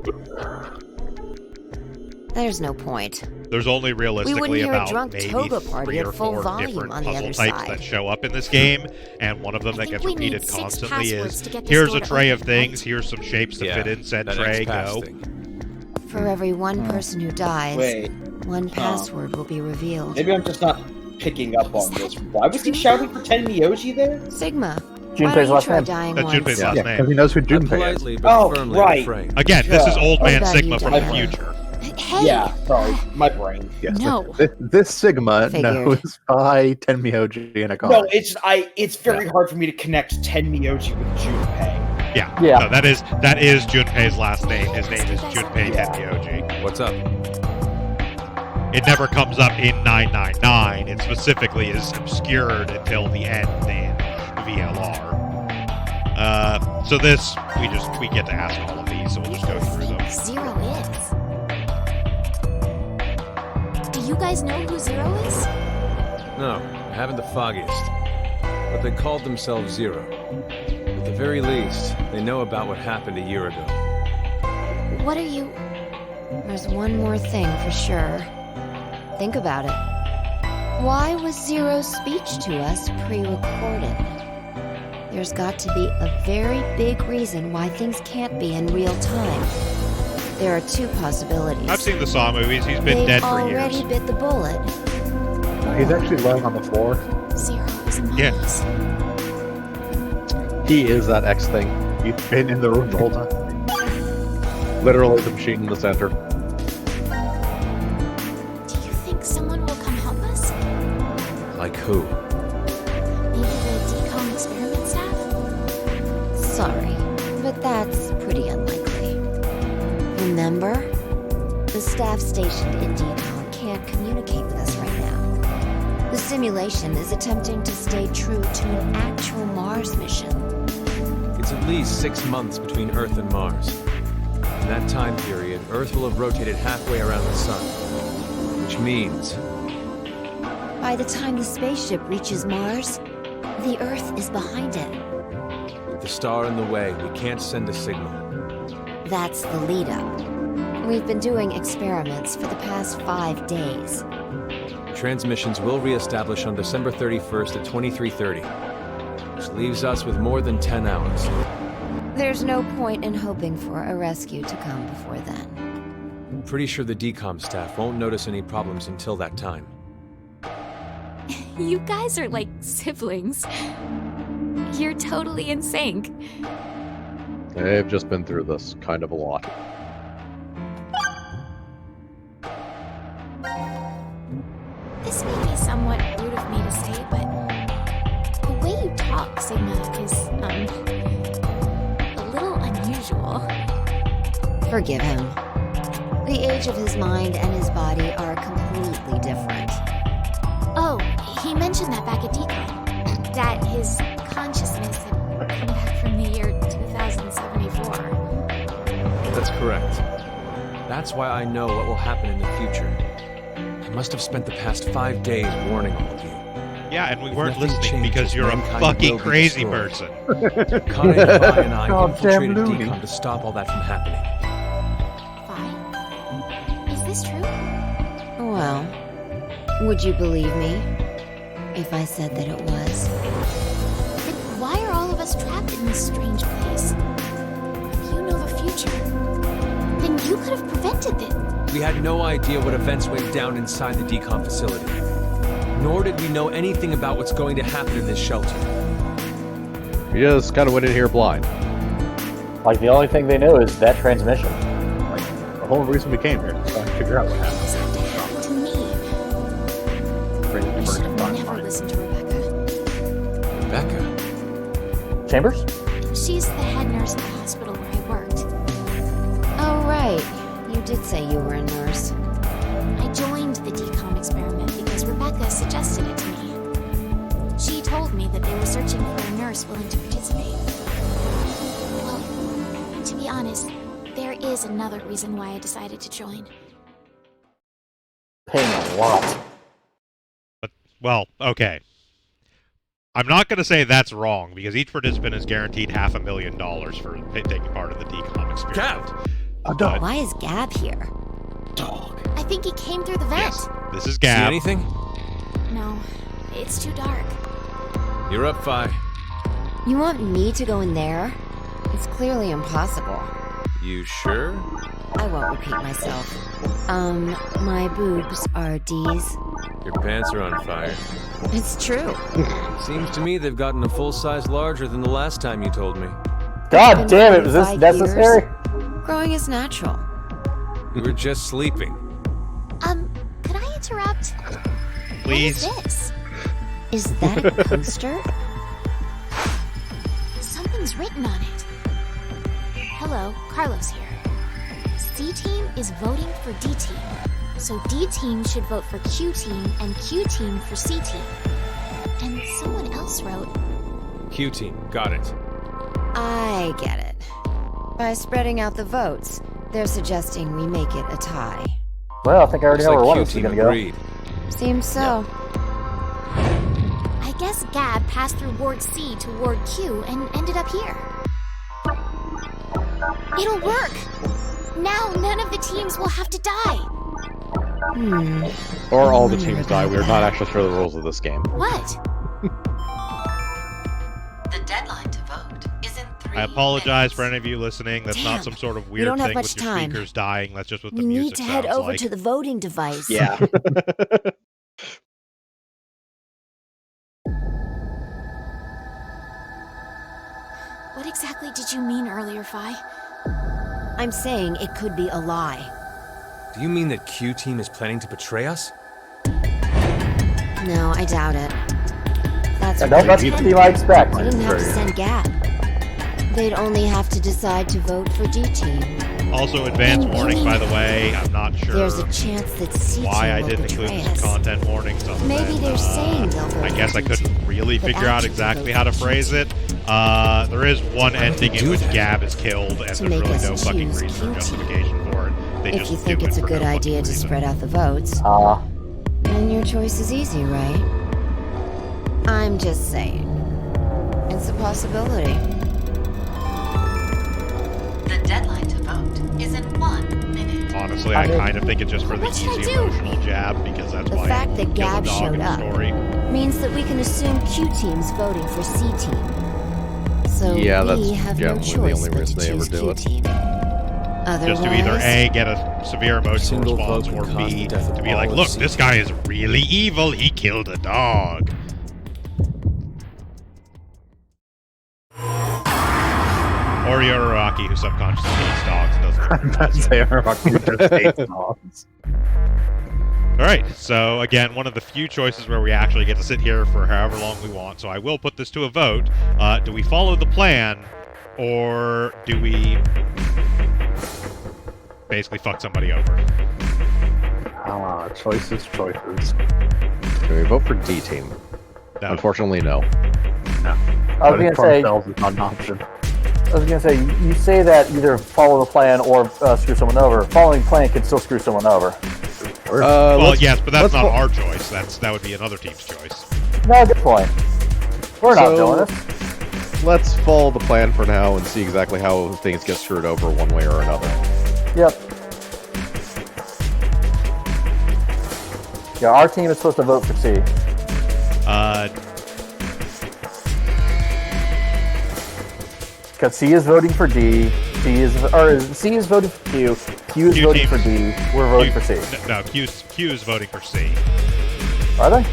There's no point. There's only realistically hear a about drunk maybe toga party 3 at or full 4 volume different on the puzzle other types side. that show up in this game, and one of them that think gets we need repeated 6 constantly passwords is, to get this here's door a to tray of open, things, right? here's some shapes to Yeah, fit in said that tray, X-Pass go. thing. For every one person who dies, Wait. one password will be revealed. Maybe I'm just not picking up on this. Why was he shouting for Tenmyoji there? Sigma, why Junpei's don't you last try name. dying That's once? Junpei's last Yeah, name. because he knows who I Junpei is. politely but Oh, firmly right. refrain. Again, this is Old What Man about Sigma you, from the Diana? future. Hey! Yeah, sorry. My brain. Yes, No. This Sigma Figured. knows by Tenmyoji and Akane. No, it's very hard for me to connect Tenmyoji with Junpei. Yeah. No, that is Junpei's last name. His name is Junpei Tenmyoji. What's up? It never comes up in 999. It specifically is obscured until the end in VLR. So this, we get to ask all of these, so we'll just go through them. Zero is. Do you guys know who Zero is? No, I haven't the foggiest. But they called themselves Zero. At the very least, they know about what happened a year ago. What are you... There's one more thing for sure. Think about it. Why was Zero's speech to us pre-recorded? There's got to be a very big reason why things can't be in real time. There are 2 possibilities. I've seen the Saw movies. He's been They've dead for already years. bit the bullet. He's actually laying on the floor. Zero is among Yeah. us. He is that X thing. He's been in the room the whole time. Literally the machine in the center. Do you think someone will come help us? Like who? Maybe the decom experiment staff? Sorry, but that's pretty unlikely. Remember? The staff have stationed in DCOM can't communicate with us right now. The simulation is attempting to stay true to an actual Mars mission. It's at least 6 months between Earth and Mars. In that time period, Earth will have rotated halfway around the Sun. Which means... By the time the spaceship reaches Mars, the Earth is behind it. with the star in the way, we can't send a signal. That's the lead-up. We've been doing experiments for the past 5 days. Transmissions will reestablish on December 31st at 23:30, which leaves us with more than 10 hours. There's no point in hoping for a rescue to come before then. I'm pretty sure the DCOM staff won't notice any problems until that time. You guys are like siblings. You're totally in sync. They've just been through this kind of a lot. This may be somewhat rude of me to say, but the way you talk, Sigma, is, a little unusual. Forgive him. The age of his mind and his body are completely different. Oh, he mentioned that back at DCOM. That his consciousness had come back from the year 2074. That's correct. That's why I know what will happen in the future. I must have spent the past 5 days warning all of you. Yeah, and we If weren't nothing listening changes, because you're a mankind fucking will be crazy destroyed. person. Connie, Vi, and I Goddamn infiltrated loony. DCOM to stop all that from happening. Is this true? Well, would you believe me if I said that it was? Then why are all of us trapped in this strange place? If you know the future, then you could have prevented it. We had no idea what events went down inside the DCOM facility. Nor did we know anything about what's going to happen in this shelter. We just kind of went in here blind. Like, the only thing they know is that transmission. Like, the whole reason we came here, trying to figure out what happened. This had to happen to me. I should have never listened to Rebecca. Rebecca? Chambers? She's the head nurse at the hospital where I worked. Oh, right. You did say you were a nurse. I joined the DCOM experiment because Rebecca suggested it to me. She told me that they were searching for a nurse willing to participate. Well, to be honest, there is another reason why I decided to join. Paying a lot. Well, okay. I'm not going to say that's wrong, because each participant is guaranteed $500,000 for taking part in the DCOM experiment. Gab! A dog. Why is Gab here? Dog. I think he came through the vent. Yes, this is See Gab. anything? No, it's too dark. You're up, Vi. You want me to go in there? It's clearly impossible. You sure? I won't repeat myself. My boobs are D's. Your pants are on fire. It's true. Seems to me they've gotten a full size larger than the last time you told me. God damn it, was this 45 necessary? Growing is natural. We were just sleeping. Could I interrupt? Please. What is this? Is that a poster? Something's written on it. Hello, Carlos here. C-Team is voting for D-Team. So D-Team should vote for Q-Team and Q-Team for C-Team. And someone else wrote... Q-Team, got it. I get it. By spreading out the votes, they're suggesting we make it a tie. Well, I think I already know Looks where like one of us is Q-Team going to go. agreed. Seems so. I guess Gab passed through Ward C to Ward Q and ended up here. It'll work! Now none of the teams will have to die. Or all the teams die. We're not actually sure the rules of this game. What? The deadline to vote is in 3 I apologize for any of you listening. That's Damn, not some sort of we weird don't have thing much with your time. speakers dying. That's just what the We music need to head sounds over like. to the voting device. Yeah. What exactly did you mean earlier, Fi? I'm saying it could be a lie. Do you mean that Q-Team is planning to betray us? No, I doubt it. That's No, that's the team I expect. They didn't have to send Gab. They'd only have to decide to vote for D-Team. Also, advance warning, by the way. I'm not sure There's a chance that C why I will didn't betray include us. content warnings. Maybe they're saying they'll vote I guess for I couldn't D-Team, really but figure out actually exactly vote how to for phrase it. There is one ending in which Gab is killed, and there's make really us no fucking choose reason or Q-Team. justification for it. They If just you do think it it's a for good no idea fucking to reason. spread out the votes, then your choice is easy, right? I'm just saying. It's a possibility. The deadline to vote is in 1 minute. Honestly, I kind of think it's just for the easy emotional jab, because that's The why fact that kill a Gab dog showed in the up story. means that we can assume Q-Team's voting for C-Team. So Yeah, we that's have no generally the choice only but reason to they ever choose do it. Q-Team. Just to either Otherwise, A, get a severe emotional Single response, vote or can cause B, the death of to be all like, of look, C this guy is really evil, he killed a dog. Or you're Iraqi who subconsciously hates dogs and doesn't I'm about to say Iraqi just hates dogs. Alright, so again, one of the few choices where we actually get to sit here for however long we want, so I will put this to a vote. Do we follow the plan, or do we basically fuck somebody over? Choices. Can we vote for D team? No. Unfortunately, no. I was gonna say. Themselves is not an option. I was gonna say you say that either follow the plan or screw someone over. Following plan can still screw someone over. Well, yes, but that's not our choice. That would be another team's choice. No, good point. We're not doing this. Let's follow the plan for now and see exactly how things get screwed over one way or another. Yep. Yeah, our team is supposed to vote for C. Because C is voting for D, C is voting for Q, Q is voting for D, we're voting for C. No, Q is voting for C. Are they?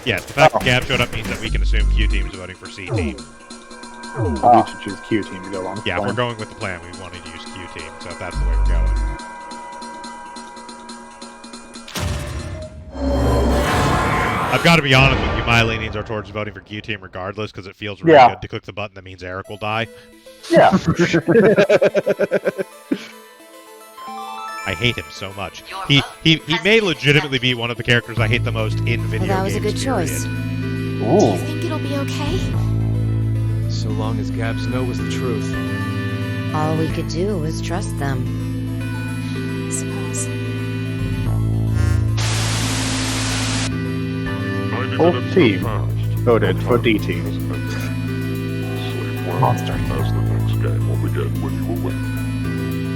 Yes, the fact that Gab showed up means that we can assume Q team is voting for C team. We should choose Q team to go along with Yeah, the if we're plan. going with the plan, we wanted to use Q team, so if that's the way we're going. I've got to be honest with you, my leanings are towards voting for Q team regardless, because it feels really good to click the button that means Eric will die. Yeah. I hate him so much. He may legitimately be one of the characters I hate the most in video games. Well, that was a good choice. Do you think it'll be okay? So long as Gab's no was the truth. All we could do was trust them. I suppose. Both team voted for D team. Monster. As the next game will begin when you will win.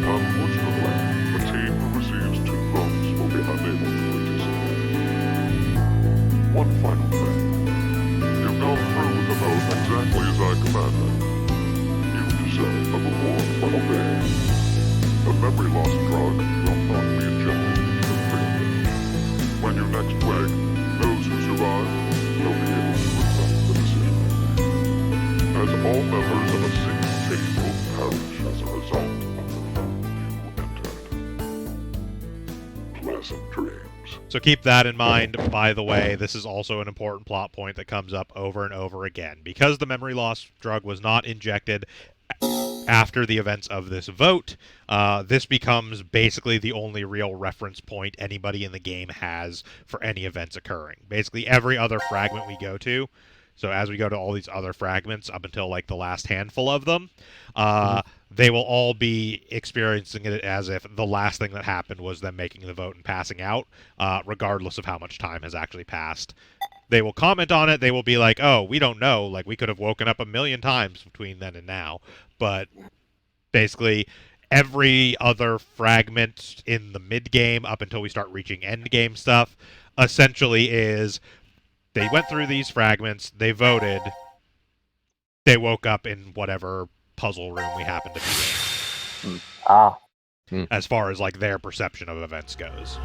Unfortunately, the team who receives 2 votes will be unable to participate. One final thing. You've gone through with the vote exactly as I commanded. You deserve a reward for obeying. The memory loss drug will not be injected into the brain. When you next wake, those who survive will be able to reflect the decision. As all members of a single team will perish as a result of the vote you entered. Pleasant dreams. So keep that in mind. By the way, this is also an important plot point that comes up over and over again. Because the memory loss drug was not injected after the events of this vote, this becomes basically the only real reference point anybody in the game has for any events occurring. Basically, every other fragment we go to, so as we go to all these other fragments up until like the last handful of them, they will all be experiencing it as if the last thing that happened was them making the vote and passing out, regardless of how much time has actually passed. They will comment on it. They will be like, oh, we don't know. Like, we could have woken up 1,000,000 times between then and now. But basically, every other fragment in the mid-game up until we start reaching end-game stuff essentially is they went through these fragments, they voted, they woke up in whatever puzzle room we happen to be in. As far as, like, their perception of events goes.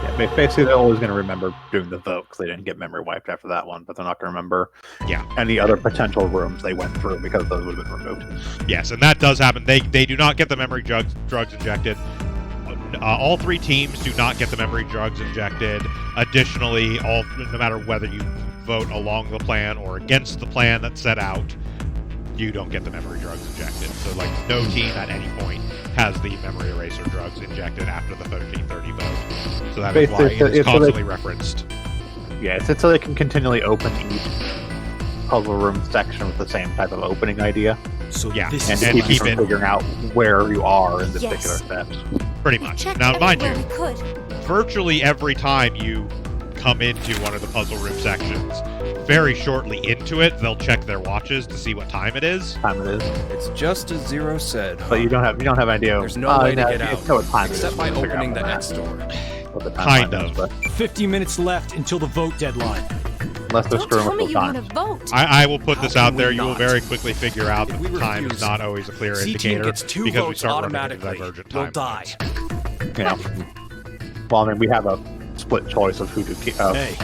Yeah, basically they're always going to remember doing the vote because they didn't get memory wiped after that one, but they're not going to remember any other potential rooms they went through because those would have been removed. Yes, and that does happen. They do not get the memory drugs injected. All 3 teams do not get the memory drugs injected. Additionally, no matter whether you vote along the plan or against the plan that's set out, you don't get the memory drugs injected. So, like, no team at any point has the memory eraser drugs injected after the 1330 vote. So that is why it is constantly referenced. Yeah, it's so they can continually open each puzzle room section with the same type of opening idea. So yeah, this and is to keep you figuring out where you are in the particular steps. Pretty much. Now, mind you, virtually every time you come into one of the puzzle room sections, very shortly into it, they'll check their watches to see what time it is. It's just as Zero said. But you don't have an idea. There's no way to get out. You know what time except it is. by opening the next door. Kind of. 50 minutes left until the vote deadline. Unless they're screwing with the time. I will put this out there. You will very quickly figure out that time is not always a clear indicator because we start running into divergent timelines. Yeah. Well, I mean, we have a split choice of who to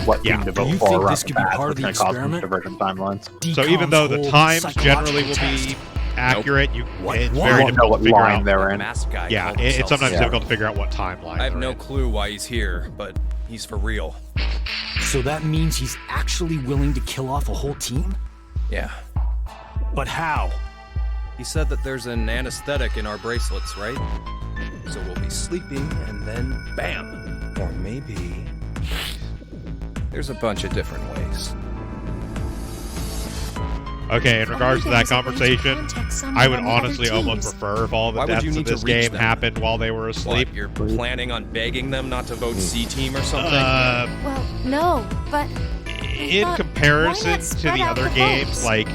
what team to vote for. This could be part of the experiment? Divergent timelines. So even though the times generally will be accurate, it's very difficult to figure out. Yeah, it's sometimes difficult to figure out what timeline. I have no clue why he's here, but he's for real. So that means he's actually willing to kill off a whole team? Yeah. But how? He said that there's an anesthetic in our bracelets, right? So we'll be sleeping, and then bam! Or maybe... There's a bunch of different ways. Okay, in regards to that conversation, I would honestly almost prefer if all the deaths of this game happened while they were asleep. What, you're planning on begging them not to vote C-Team or something? Well, no, but... In comparison to the other games, like...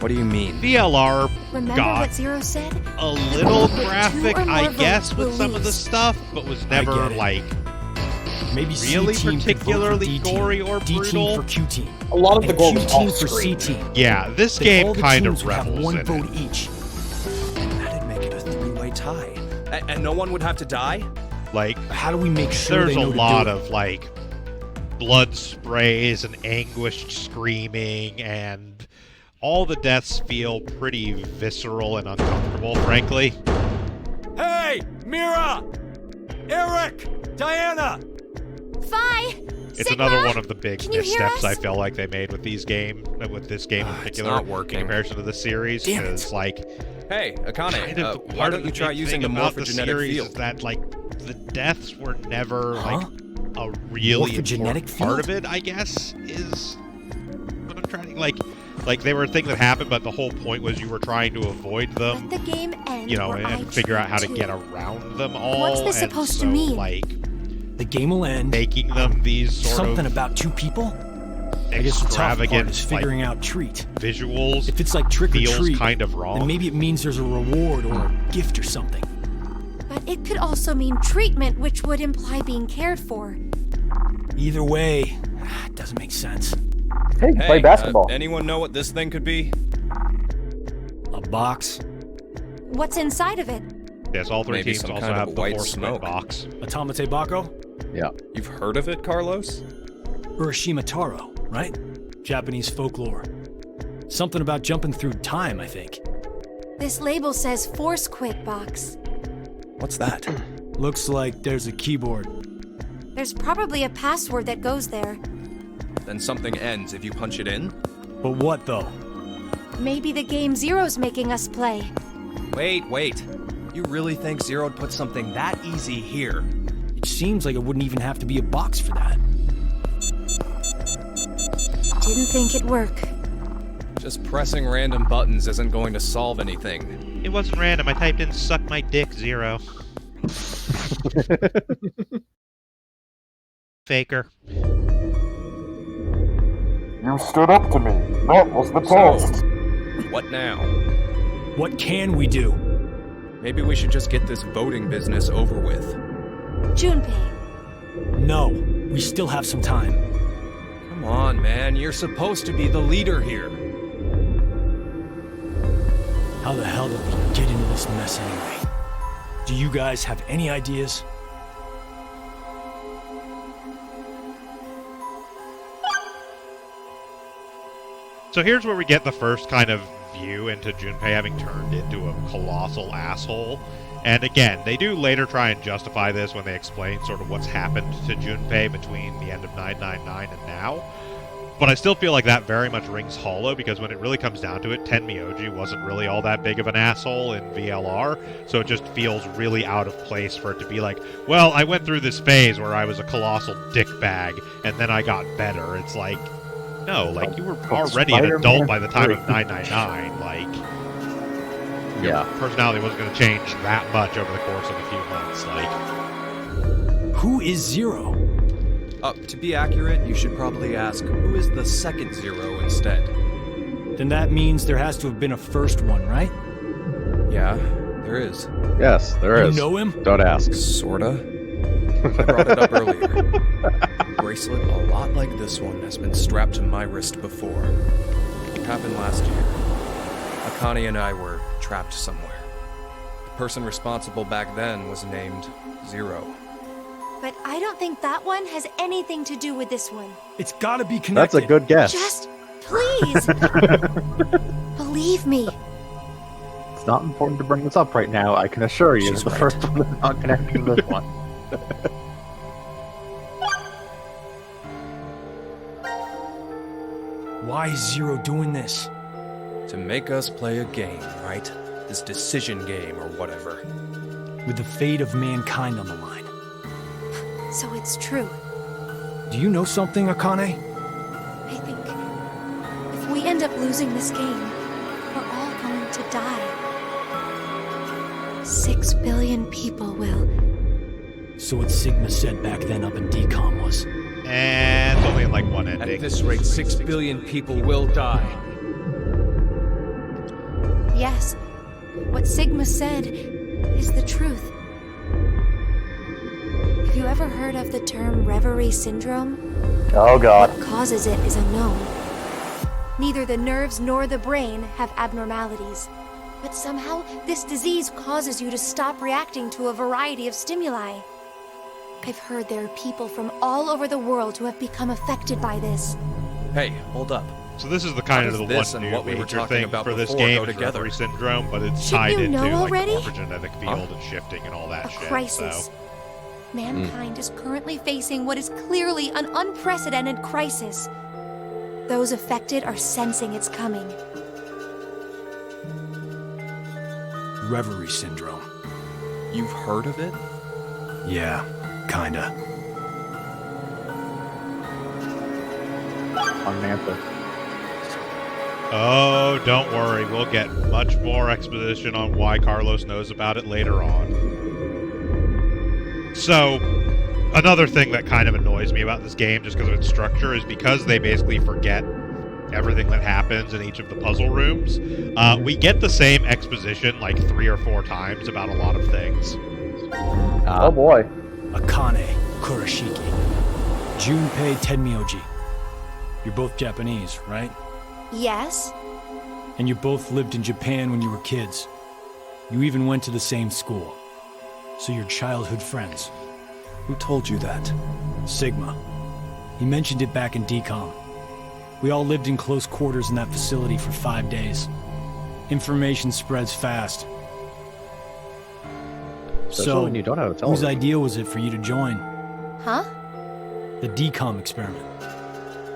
What do you mean? VLR got what Zero said? a little graphic, I guess, with some of the stuff, but was never, like... Maybe really C-team particularly gory or brutal. For Q team. A lot of the gore was Q-team off for screen. C-team. Yeah, this game kind of revels have one in vote it. each. That'd make it a three-way tie. And no one would have to die? Like, how do we make sure there's they a know to lot do it? of, like, blood sprays and anguished screaming, and all the deaths feel pretty visceral and uncomfortable, frankly. Hey! Mira! Eric! Diana! Fi! It's another one of the big missteps I feel like they made with this game in particular, not working. in comparison to the series, because like, hey, Akane, why don't you try using the morphogenetic series field? is that like the deaths were never like a really important Morphogenetic part field? of it. I guess is what I'm trying to like they were a thing that happened, but the whole point was you were trying to avoid them. Let the game end. You know, and figure out how to get around them all. What's this and supposed so, to mean? Like, the game will end. Making them these sort something of about two people? I guess the tough part extravagant is figuring out treat. Visuals. If it's like trick or feels treat, kind of wrong. then maybe it means there's a reward or a gift or something. But it could also mean treatment, which would imply being cared for. Either way, it doesn't make sense. Hey, play basketball. Anyone know what this thing could be? A box? What's inside of it? Yes, all three Maybe teams some also kind of have the white horseman smoke. box. Atamate Bako? Yeah. You've heard of it, Carlos? Urashima Taro, right? Japanese folklore. Something about jumping through time, I think. This label says Force Quit Box. What's that? Looks like there's a keyboard. There's probably a password that goes there. Then something ends if you punch it in? But what, though? Maybe the game Zero's making us play. Wait. You really think Zero'd put something that easy here? It seems like it wouldn't even have to be a box for that. Didn't think it'd work. Just pressing random buttons isn't going to solve anything. It wasn't random. I typed in "suck my dick" 0. Faker. You stood up to me. That was the test. What now? What can we do? Maybe we should just get this voting business over with. Junpei. No, we still have some time. Come on, man. You're supposed to be the leader here. How the hell did we get into this mess anyway? Do you guys have any ideas? So here's where we get the first kind of view into Junpei having turned into a colossal asshole. And again, they do later try and justify this when they explain sort of what's happened to Junpei between the end of 999 and now. But I still feel like that very much rings hollow, because when it really comes down to it, Tenmyoji wasn't really all that big of an asshole in VLR, so it just feels really out of place for it to be like, well, I went through this phase where I was a colossal dickbag, and then I got better. It's like, no, like, you were already an adult by the time of 999, like, your personality wasn't going to change that much over the course of a few months, like. Who is Zero? To be accurate, you should probably ask, who is the second Zero instead? Then that means there has to have been a first one, right? Yeah, there is. Yes, there is. You know him? Don't ask. Sorta. I brought it up earlier. A bracelet a lot like this one has been strapped to my wrist before. It happened last year. Akane and I were trapped somewhere. The person responsible back then was named Zero. But I don't think that one has anything to do with this one. It's gotta be connected. That's a good guess. Just please. Believe me. It's not important to bring this up right now. I can assure you, the first one is not connected to this one. Why is Zero doing this? To make us play a game, right? This decision game or whatever. With the fate of mankind on the line. So it's true. Do you know something, Akane? I think if we end up losing this game, we're all going to die. 6 billion people will. So what Sigma said back then up in DCOM was. And it's only in like one ending. At this rate, 6 billion people will die. Yes, what Sigma said is the truth. Have you ever heard of the term reverie syndrome? Oh god. What causes it is unknown. Neither the nerves nor the brain have abnormalities. But somehow, this disease causes you to stop reacting to a variety of stimuli. I've heard there are people from all over the world who have become affected by this. Hey, hold up. So this is the kind of the this one and new what we were major talking thing about for this before game go is together? reverie syndrome, but it's Should tied you into know like already? the morphogenetic field and shifting and all that shit. Crisis. So. Mankind is currently facing what is clearly an unprecedented crisis. Those affected are sensing it's coming. Reverie syndrome. You've heard of it? Yeah, kinda. On Mantha. Oh, don't worry. We'll get much more exposition on why Carlos knows about it later on. So, another thing that kind of annoys me about this game, just because of its structure, is because they basically forget everything that happens in each of the puzzle rooms. We get the same exposition like 3 or 4 times about a lot of things. Oh boy. Akane Kurashiki. Junpei Tenmyoji. You're both Japanese, right? Yes? And you both lived in Japan when you were kids. You even went to the same school. So you're childhood friends. Who told you that? Sigma. He mentioned it back in DCOM. We all lived in close quarters in that facility for 5 days. Information spreads fast. So when you don't have a whose television. idea was it for you to join? Huh? The DCOM experiment.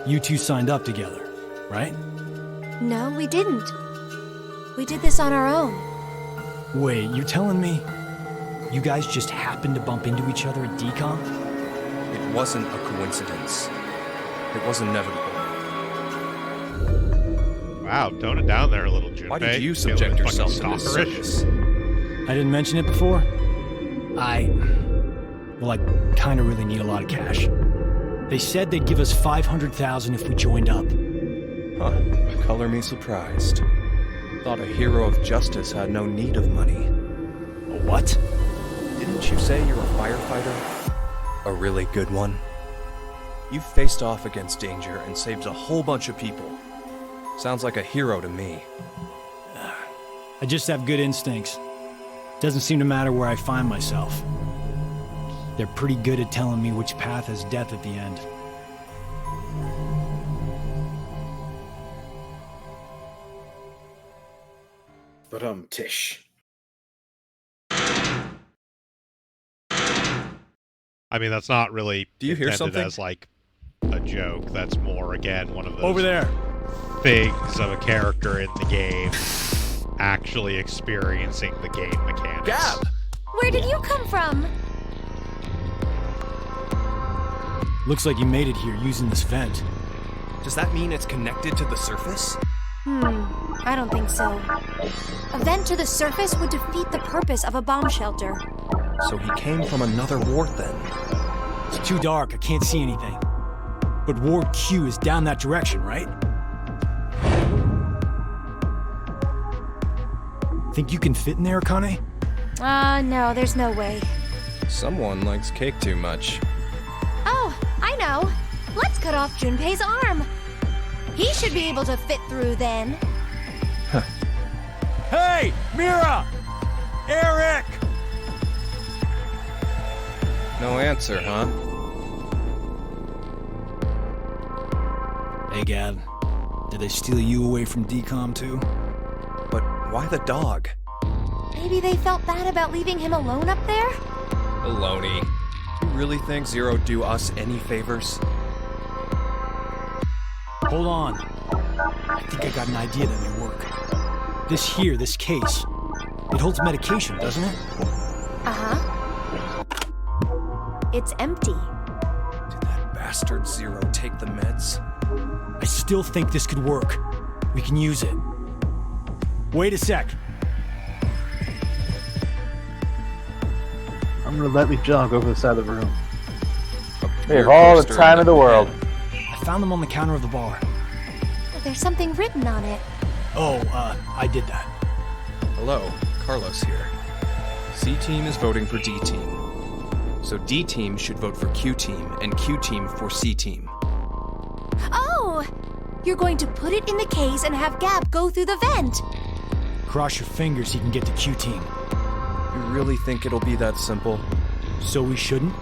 You two signed up together, right? No, we didn't. We did this on our own. Wait, you're telling me you guys just happened to bump into each other at DCOM? It wasn't a coincidence. It was inevitable. Wow, tone it down there a little, Junpei. Why did you Feeling subject fucking yourself to this stalkerish. circus? I didn't mention it before? I kind of really need a lot of cash. They said they'd give us $500,000 if we joined up. Huh. Color me surprised. Thought a hero of justice had no need of money. A what? Didn't you say you're a firefighter? A really good one? You faced off against danger and saved a whole bunch of people. Sounds like a hero to me. I just have good instincts. Doesn't seem to matter where I find myself. They're pretty good at telling me which path has death at the end. But Tish. I mean, that's not really Do you hear intended something? as like a joke. That's more, again, one of those Over there. things of a character in the game actually experiencing the game mechanics. Gab! Where did you come from? Looks like you made it here using this vent. Does that mean it's connected to the surface? I don't think so. A vent to the surface would defeat the purpose of a bomb shelter. So he came from another ward then? It's too dark, I can't see anything. But Ward Q is down that direction, right? Think you can fit in there, Akane? No, there's no way. Someone likes cake too much. Oh, I know. Let's cut off Junpei's arm. He should be able to fit through then. Hey, Mira! Eric! No answer, huh? Hey, Gab. Did they steal you away from DCOM too? But why the dog? Maybe they felt bad about leaving him alone up there? Baloney. Do you really think Zero do us any favors? Hold on. I think I got an idea that may work. This case, it holds medication, doesn't it? Uh-huh. It's empty. Did that bastard Zero take the meds? I still think this could work. We can use it. Wait a sec. I'm gonna let me jog over the side of the room. We have all the time in the world. I found them on the counter of the bar. There's something written on it. Oh, I did that. Hello, Carlos here. C-Team is voting for D-Team. So D-Team should vote for Q-Team, and Q-Team for C-Team. Oh! You're going to put it in the case and have Gab go through the vent. Cross your fingers he can get to Q-Team. You really think it'll be that simple? So we shouldn't?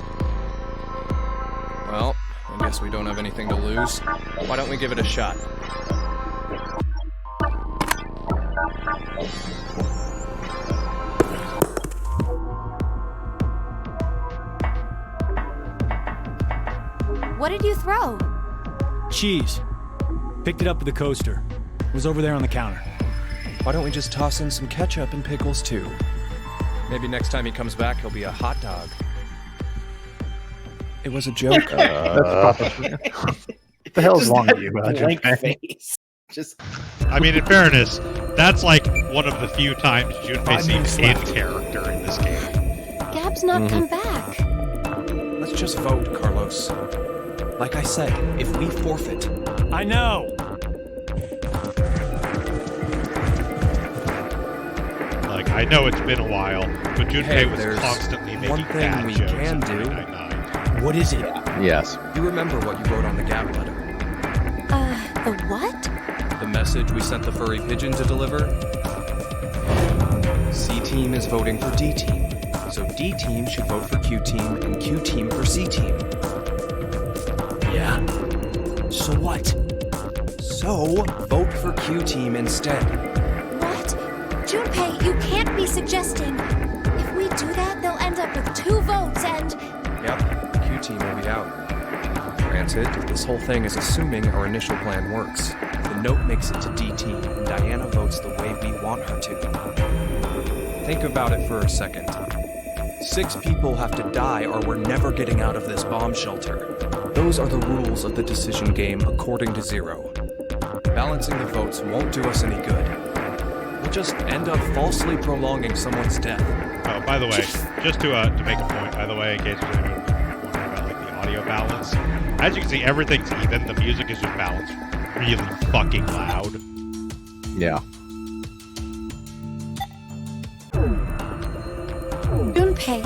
Well, I guess we don't have anything to lose. Why don't we give it a shot? What did you throw? Cheese. Picked it up at the coaster. It was over there on the counter. Why don't we just toss in some ketchup and pickles too? Maybe next time he comes back, he'll be a hot dog. It was a joke. What the hell is wrong with you, blank face. Just. I mean, in fairness, that's like one of the few times Junpei seems in character in this game. Gab's not come back. Let's just vote, Carlos. Like I said, if we forfeit... I know! Like, I know it's been a while, but Junpei was constantly making one thing bad we jokes can in do. 999. What is it? Yes. You remember what you wrote on the Gab letter? The what? The message we sent the furry pigeon to deliver? C-Team is voting for D-Team. So D-Team should vote for Q-Team, and Q-Team for C-Team. Yeah. So what? So, vote for Q-Team instead. What? Junpei, you can't be suggesting. If we do that, they'll end up with 2 votes and... Yep, Q-Team will be out. Granted, this whole thing is assuming our initial plan works. The note makes it to D-Team, and Diana votes the way we want her to. Think about it for a second. 6 people have to die or we're never getting out of this bomb shelter. Those are the rules of the decision game according to Zero. Balancing the votes won't do us any good. We'll just end up falsely prolonging someone's death. Oh, by the way, just to make a point, by the way, in case there's anyone wondering about like the audio balance, as you can see, everything's even. The music is just balanced really fucking loud. Yeah. Junpei.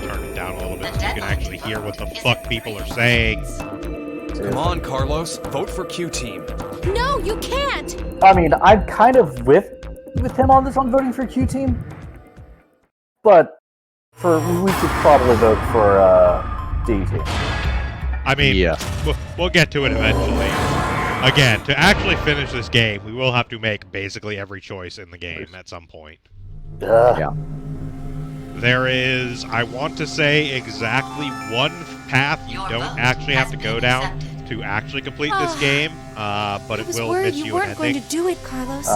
Turn it down a little bit so you can actually hear what the fuck people are saying. Come on, Carlos. Vote for Q-Team. No, you can't! I mean, I'm kind of with him on this on voting for Q-Team. But we should probably vote for D-Team. I mean, we'll get to it eventually. Again, to actually finish this game, we will have to make basically every choice in the game at some point. Yeah. There is, I want to say, exactly one path you don't actually have to go down to actually complete this game, but it will miss you an ending. You weren't going to do it, Carlos.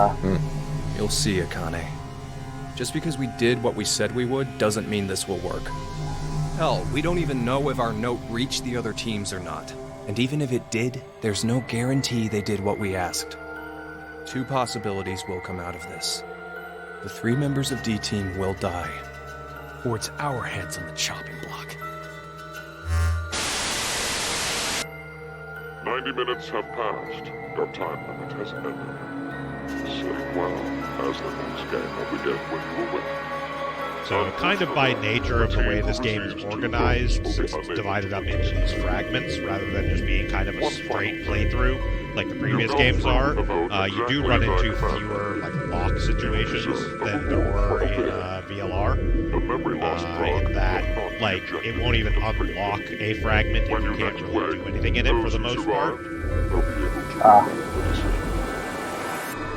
You'll see, Akane. Just because we did what we said we would doesn't mean this will work. Hell, we don't even know if our note reached the other teams or not. And even if it did, there's no guarantee they did what we asked. 2 possibilities will come out of this. The 3 members of D-Team will die. Or it's our heads on the chopping block. 90 minutes have passed. Your time limit has ended. Sleep well, as the next game will begin when you awake. So, kind of by nature of the way this game is organized, since it's divided up into these fragments, rather than just being kind of a straight playthrough, like the previous games are, you do run into fewer, like, lock situations than there were in VLR. In that, like, it won't even unlock a fragment if you can't really do anything in it for the most part.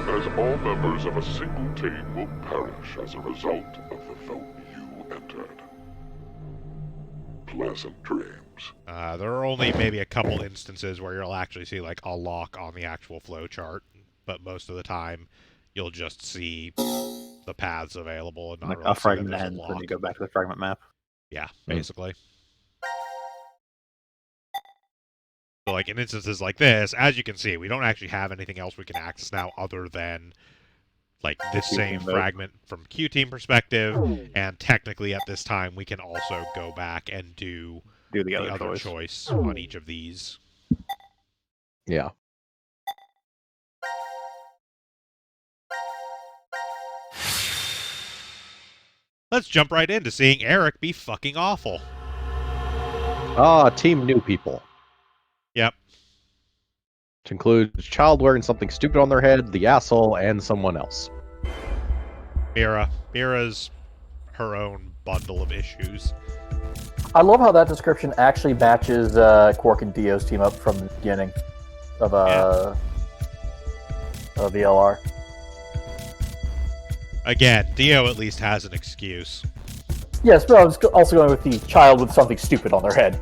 As all members of a single team will perish as a result of the vote you entered. Pleasant dreams. There are only maybe a couple instances where you'll actually see, like, a lock on the actual flow chart, but most of the time, you'll just see the paths available and not like really a fragment see that ends there's a when lock. you go back to the fragment map. Yeah, basically. So, like, in instances like this, as you can see, we don't actually have anything else we can access now other than, like, this same fragment from Q-Team perspective, and technically at this time we can also go back and do the other choice on each of these. Yeah. Let's jump right into seeing Eric be fucking awful. Team new people. Yep. Which includes a child wearing something stupid on their head, the asshole, and someone else. Mira. Mira's her own bundle of issues. I love how that description actually matches Quark and Dio's team up from the beginning of VLR. Again, Dio at least has an excuse. Yes, but I was also going with the child with something stupid on their head.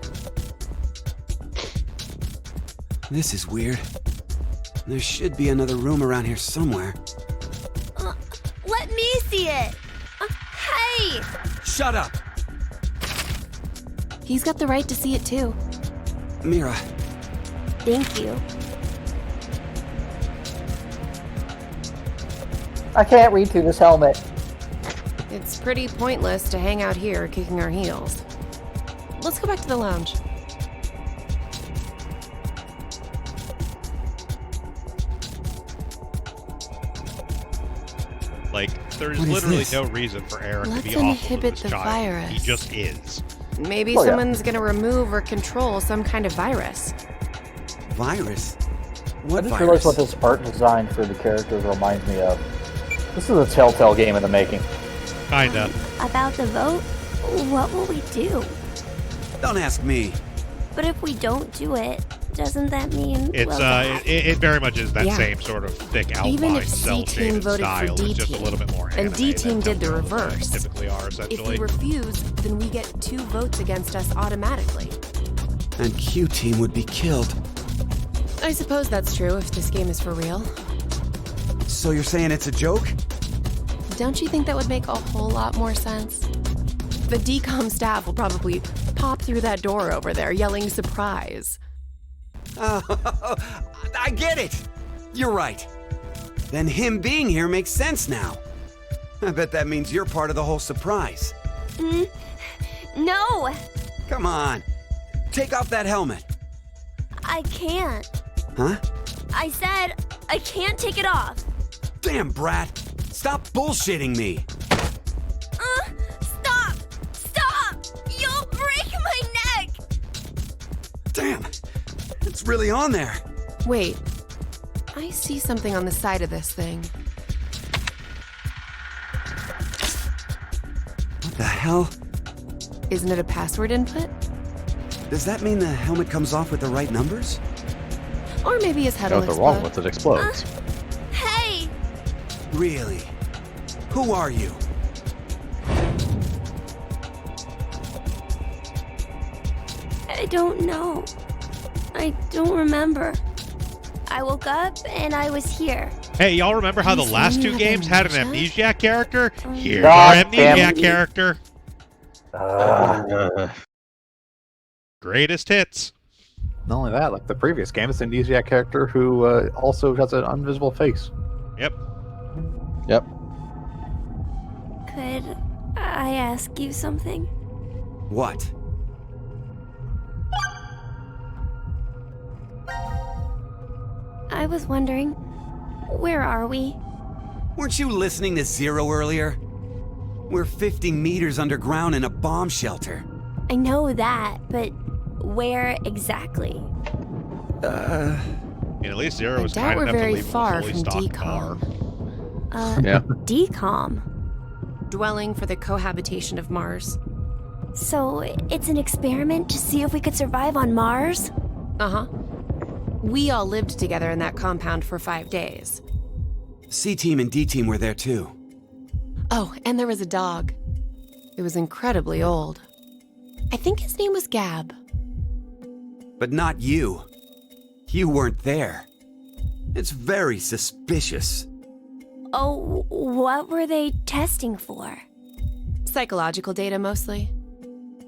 This is weird. There should be another room around here somewhere. Let me see it! Hey! Shut up! He's got the right to see it too. Mira. Thank you. I can't read through this helmet. It's pretty pointless to hang out here kicking our heels. Let's go back to the lounge. Like, there's literally no reason for Eric to be Let's awful to inhibit this the child. virus. He just is. Maybe Oh, yeah. someone's gonna remove or control some kind of virus. Virus? I What just virus? realized what this art design for the characters reminds me of. This is a Telltale game in the making. Kinda. About the vote? What will we do? Don't ask me. But if we don't do it, doesn't that mean... It's it very much is that Yeah. same sort of thick outline, Even if cell C-Team shaded voted style. for It's just a D-Team, little bit more and anime D-Team than did the Telltale games reverse. typically are, If essentially. we refuse, then we get 2 votes against us automatically. And Q-Team would be killed. I suppose that's true if this game is for real. So you're saying it's a joke? Don't you think that would make a whole lot more sense? The DCOM staff will probably pop through that door over there yelling surprise. Oh, I get it! You're right. Then him being here makes sense now. I bet that means you're part of the whole surprise. No! Come on. Take off that helmet. I can't. Huh? I said I can't take it off. Damn, Brat. Stop bullshitting me. Stop! Stop! You'll break my neck! Damn. It's really on there. Wait, I see something on the side of this thing. What the hell? Isn't it a password input? Does that mean the helmet comes off with the right numbers? Or maybe his head will If they're explode. wrong with it, explodes. Hey! Really? Who are you? I don't know. I don't remember. I woke up and I was here. Hey, y'all remember how the last two games had an Amnesiac character? Here's God our damn Amnesiac it. character. Greatest hits. Not only that, like the previous game, it's an Amnesiac character who also has an invisible face. Yep. Yep. Could I ask you something? What? I was wondering, where are we? Weren't you listening to Zero earlier? We're 50 meters underground in a bomb shelter. I know that, but where exactly? At least Zero was I doubt kind we're enough to very leave a far fully from stocked bar. decom. Yeah. Decom. Dwelling for the cohabitation of Mars. So it's an experiment to see if we could survive on Mars? Uh-huh. We all lived together in that compound for 5 days. C-Team and D-Team were there too. Oh, and there was a dog. It was incredibly old. I think his name was Gab. But not you. You weren't there. It's very suspicious. Oh, what were they testing for? Psychological data, mostly.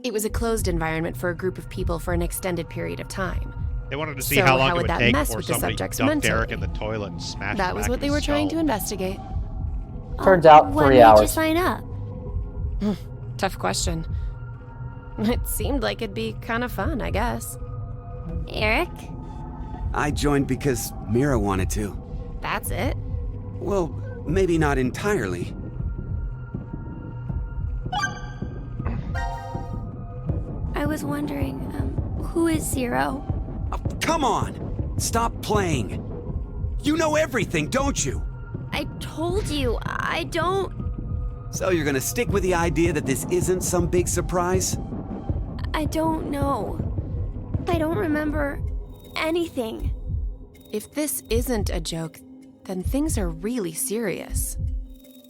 It was a closed environment for a group of people for an extended period of time. They wanted to see So how long how it would would that take mess before with the somebody subjects dumped Eric in mentally? the toilet and smashed That him was back what in they his were trying to skull. investigate. Turns out What 3 made you hours. sign up? Tough question. It seemed like it'd be kind of fun, I guess. Eric? I joined because Mira wanted to. That's it. Well, maybe not entirely. I was wondering, who is Zero? Come on! Stop playing! You know everything, don't you? I told you, I don't... So you're gonna stick with the idea that this isn't some big surprise? I don't know. I don't remember anything. If this isn't a joke, then things are really serious.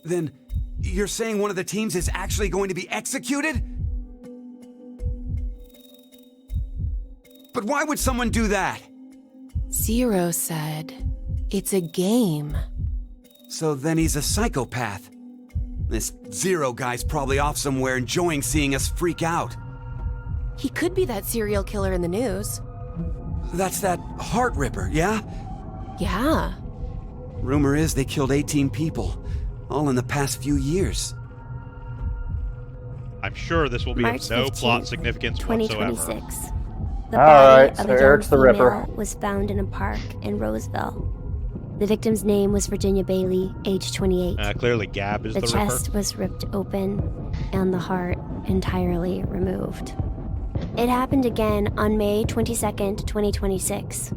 Then you're saying one of the teams is actually going to be executed? But why would someone do that? Zero said, it's a game. So then he's a psychopath. This Zero guy's probably off somewhere enjoying seeing us freak out. He could be that serial killer in the news. That's that Heart Ripper, yeah? Yeah. Rumor is they killed 18 people, all in the past few years. I'm sure this will be March of no 15th, plot significance whatsoever. 2026. The All body right, of so a Eric's the young Ripper. female was found in a park in Roseville. The victim's name was Virginia Bailey, age 28. Clearly Gab is The the chest Ripper. was ripped open and the heart entirely removed. It happened again on May 22nd, 2026.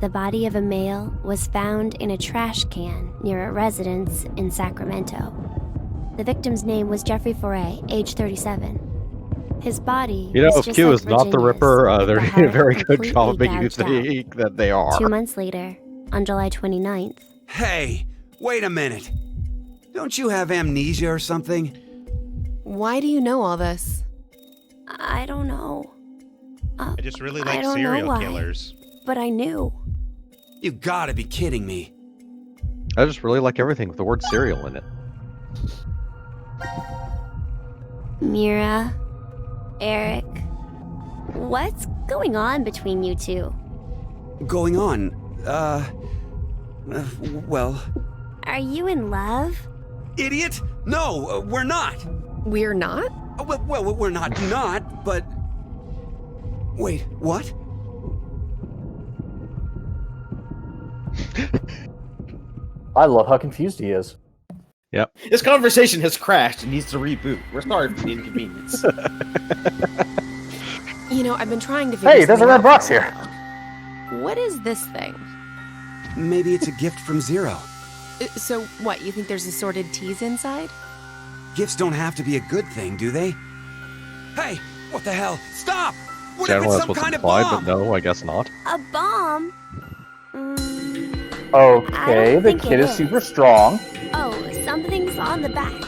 The body of a male was found in a trash can near a residence in Sacramento. The victim's name was Jeffrey Foray, age 37. His body You know, was if just Q like is not the Virginia's, Ripper, with they're the doing a heart very good completely job making you gouged out. think that they are. 2 months later, on July 29th, Hey, wait a minute. Don't you have amnesia or something? Why do you know all this? I don't know. I just really I like don't know serial why. killers. But I knew. You gotta be kidding me. I just really like everything with the word cereal in it. Mira, Eric, what's going on between you two? Going on? Well... Are you in love? Idiot! No, we're not! We're not? Well, we're not, but... Wait, what? I love how confused he is. Yep. This conversation has crashed and needs to reboot. We're sorry for the inconvenience. You know, I've been trying to figure Hey, there's a something red out box for a here. while. What is this thing? Maybe it's a gift from Zero. So, what, you think there's assorted teas inside? Gifts don't have to be a good thing, do they? Hey, what the hell? Stop! What if Generally, it's that's some what's kind of implied, bomb? but no, I guess not. A bomb? I Okay, don't the think kid it is is. super strong. Oh, something's on the back.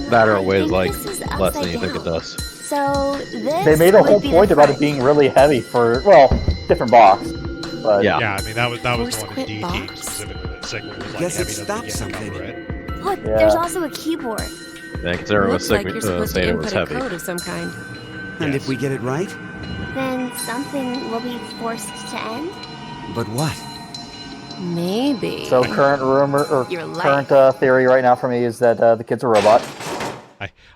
That or I it weighs think like this is less than upside you think it down. does. So this They made a whole would be the point about front. it being really heavy for, well, different box. But Yeah, I mean that was the Force one in quit D box? team specifically that Sigma was like Guess it heavy doesn't stopped get something. cover it. Look, Yeah. there's also a keyboard. Then consider it was Looks like Sigma you're supposed to saying it was input a heavy. code of some kind. And Yes. if we get it right? Then something will be forced to end? But what? Maybe. So current rumor or Your life. current theory right now for me is that the kid's a robot.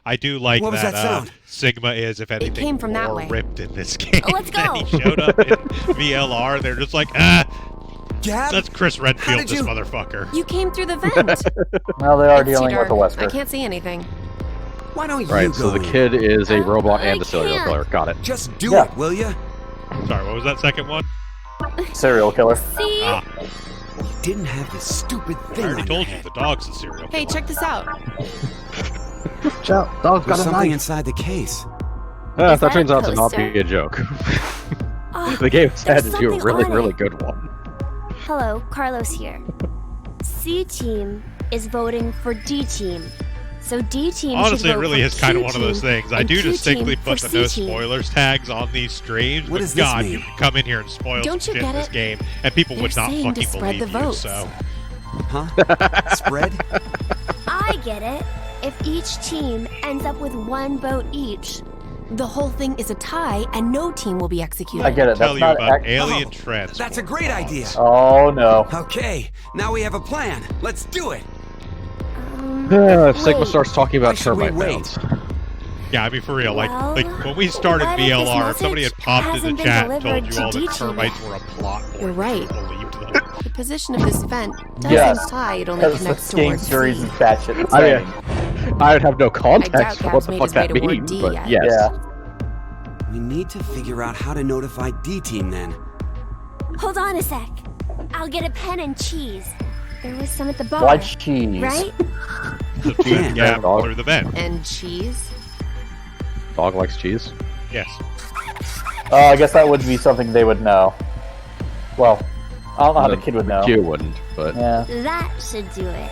I do like What was that sound? Sigma is, if anything, came from that more way. ripped in this game. Let's than go. He showed up in VLR. They're just like, Gab? that's Chris How Redfield, did this you- Oh, motherfucker. You came through the vent. Well, they are It's too dealing with the dark. I Wesker. can't see anything. Why don't you Right, go so the in? kid is a robot and a I serial can't. killer. Got it. Just do Yeah. it, will ya? Sorry, what was that second one? Serial killer. See? Ah, You didn't have this stupid I thing already on told your you, head. the dog's the serial Hey, killer. check this out. Dog's got There's a something knife. inside the case. Is That turns that a out to not poster? be a joke. Oh, The game had to there's do a something really, on really it. good one. Hello, Carlos here. C team is voting for D team. So D team Honestly, should it vote really for is kind of Q one of those team, things. I and do Q distinctly team put for the no C team. spoilers tags on these streams, What but does this God, mean? you could come in here and spoil Don't some you shit in get this it? game, and people would They're not saying to fucking spread believe the you, votes. so... Huh? Spread? I get it. If each team ends up with one vote each. The whole thing is a tie, and no team will be executed. I get it. Tell That's you not about ac- alien Oh, transport. that's a great idea. Oh no. Okay, now we have a plan. Let's do it. If Sigma Wait. starts talking Why about should we termite wait? mounds. Yeah, I mean, for real, Well, like when we started what if this VLR, if somebody had message popped in hasn't the been chat and told delivered you all to that DT termites yet? were a plot point, You're right. you believed them. The position of this vent doesn't Yes. imply it only Because the connects game towards series C. is batshit insane. I mean, I would have no I doubt context for Gab's what the made fuck his way that to Ward means, D but yet. yes. Yeah. We need to figure out how to notify D team then. Hold on a sec. I'll get a pen and cheese. There was some at the bar. Why cheese? Right? The vent, yeah, dog. through the vent. And cheese? Dog likes cheese. Yes. I guess that would be something they would know. Well, I don't know how the kid would know. Q wouldn't, but Yeah. That should do it.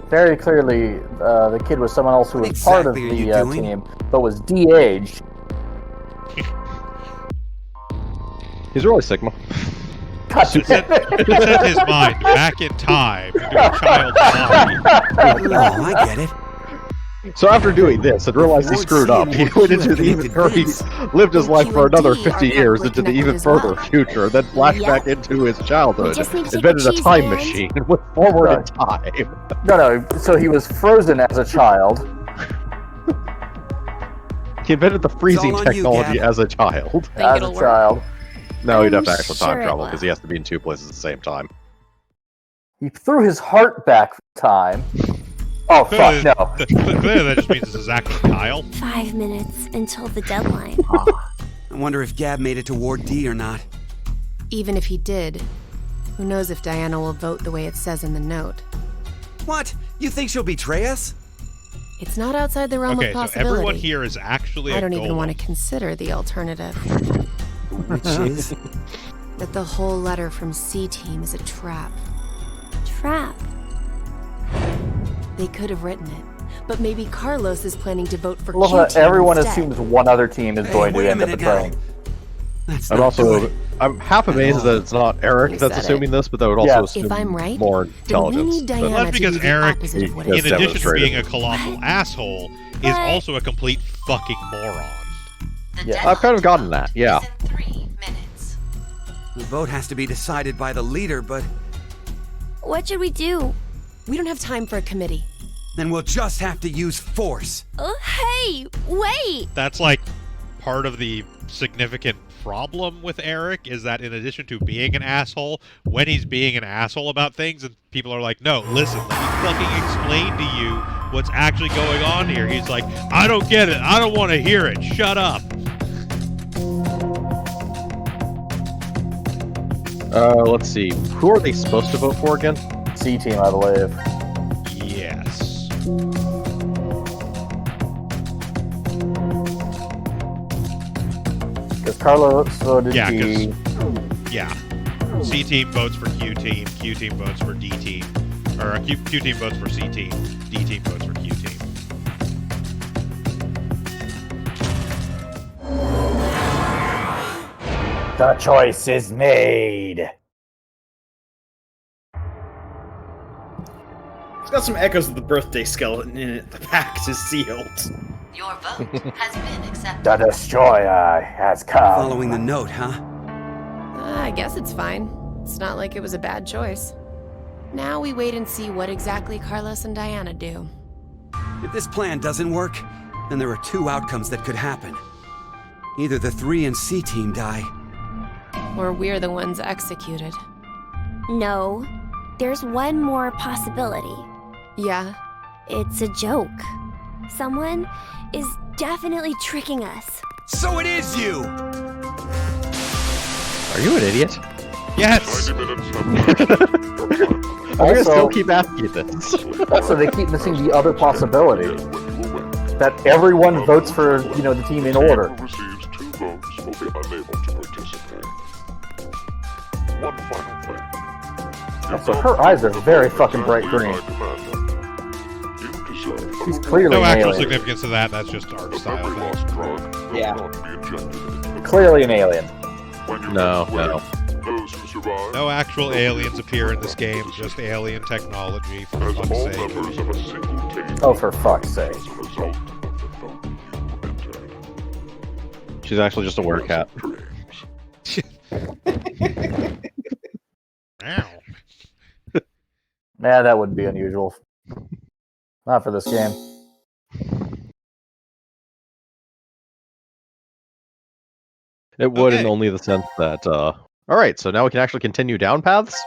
Very clearly, the kid was someone else who was part of exactly are you the doing? team, but was de-aged. he's really Sigma. God It set, it set his mind back in time into a child's body. Oh, I get it. So after doing this and realized he Ward screwed C up, and he Ward went Q into have the even connected or he vents. lived his Ward life Q for and another D 50 are years probably into the connected even as further well. future, then flashed Yep. back into his childhood, just need to take invented the a cheese time band. machine, and went forward in Right. time. No, so he was frozen as a child. He invented the freezing all on you, technology Gab. as a child. Think As it'll a work? child. No, he'd have I'm to actually time sure it travel because will. he has to be in two places at the same time. He threw his heart back time. Oh, fuck, no. Clearly, that just means this is actually Kyle. 5 minutes until the deadline. I wonder if Gab made it to Ward D or not. Even if he did, who knows if Diana will vote the way it says in the note. What? You think she'll betray us? It's not outside the realm Okay, of so possibility. everyone here is actually I a don't even golem. want to consider the alternative. Which is? That the whole letter from C Team is a trap. Trap. They could have written it, but maybe Carlos is planning to vote for Love Q that Team everyone instead. assumes one other team is Hey, going wait to a end up minute betraying. now. Let's And not do also, it. I'm half amazed that it's not Eric You that's said assuming it. this, but that would also Yeah. assume If I'm right, more then we intelligence. need but- Diana Well, that's to because do the Eric, opposite of what he it in has says. addition to demonstrated. being a colossal asshole, is But- also a complete fucking moron. The Yeah. deadline I've kind of to gotten vote that, yeah. is in 3 minutes. The vote has to be decided by the leader, but What should we do? We don't have time for a committee. then we'll just have to use force. Hey, wait! That's like part of the significant problem with Eric is that in addition to being an asshole, when he's being an asshole about things and people are like, no, listen, let me fucking explain to you what's actually going on here. He's like, I don't get it. I don't want to hear it. Shut up. Let's see. Who are they supposed to vote for again? C team, I believe. Yes. Because Carlos voted Yeah, D. Yeah. C team votes for Q team votes for D team. Or Q team votes for C team, D team votes for Q team. The choice is made. It's got some echoes of the birthday skeleton in it. The pact is sealed. Your vote has been accepted. The destroyer has come. Following the note, huh? I guess it's fine. It's not like it was a bad choice. Now we wait and see what exactly Carlos and Diana do. If this plan doesn't work, then there are two outcomes that could happen. Either the 3 and C team die, Or we're the ones executed. No, there's one more possibility. Yeah? It's a joke. Someone is definitely tricking us. So it is you! Are you an idiot? Yes! 90 minutes have I'm gonna still keep asking you this. Also, they keep missing the other possibility. That everyone votes for, the team in order. Whoever receives 2 votes will be unable to participate. One final thing. Also, her eyes are very fucking bright green. You deserve She's clearly No an actual alien. significance to that. That's just art style. every lost drug will Yeah. not be injected. Clearly an alien. When you No. those who survive No actual aliens appear in this game. Just alien technology. For as fuck's all sake. members of a single team Oh, for fuck's sake. as a result of the vote you entered. She's actually just a werecat. Ow. Nah, that wouldn't be unusual. Not for this game. It would in Okay. only the sense that, alright, so now we can actually continue down paths?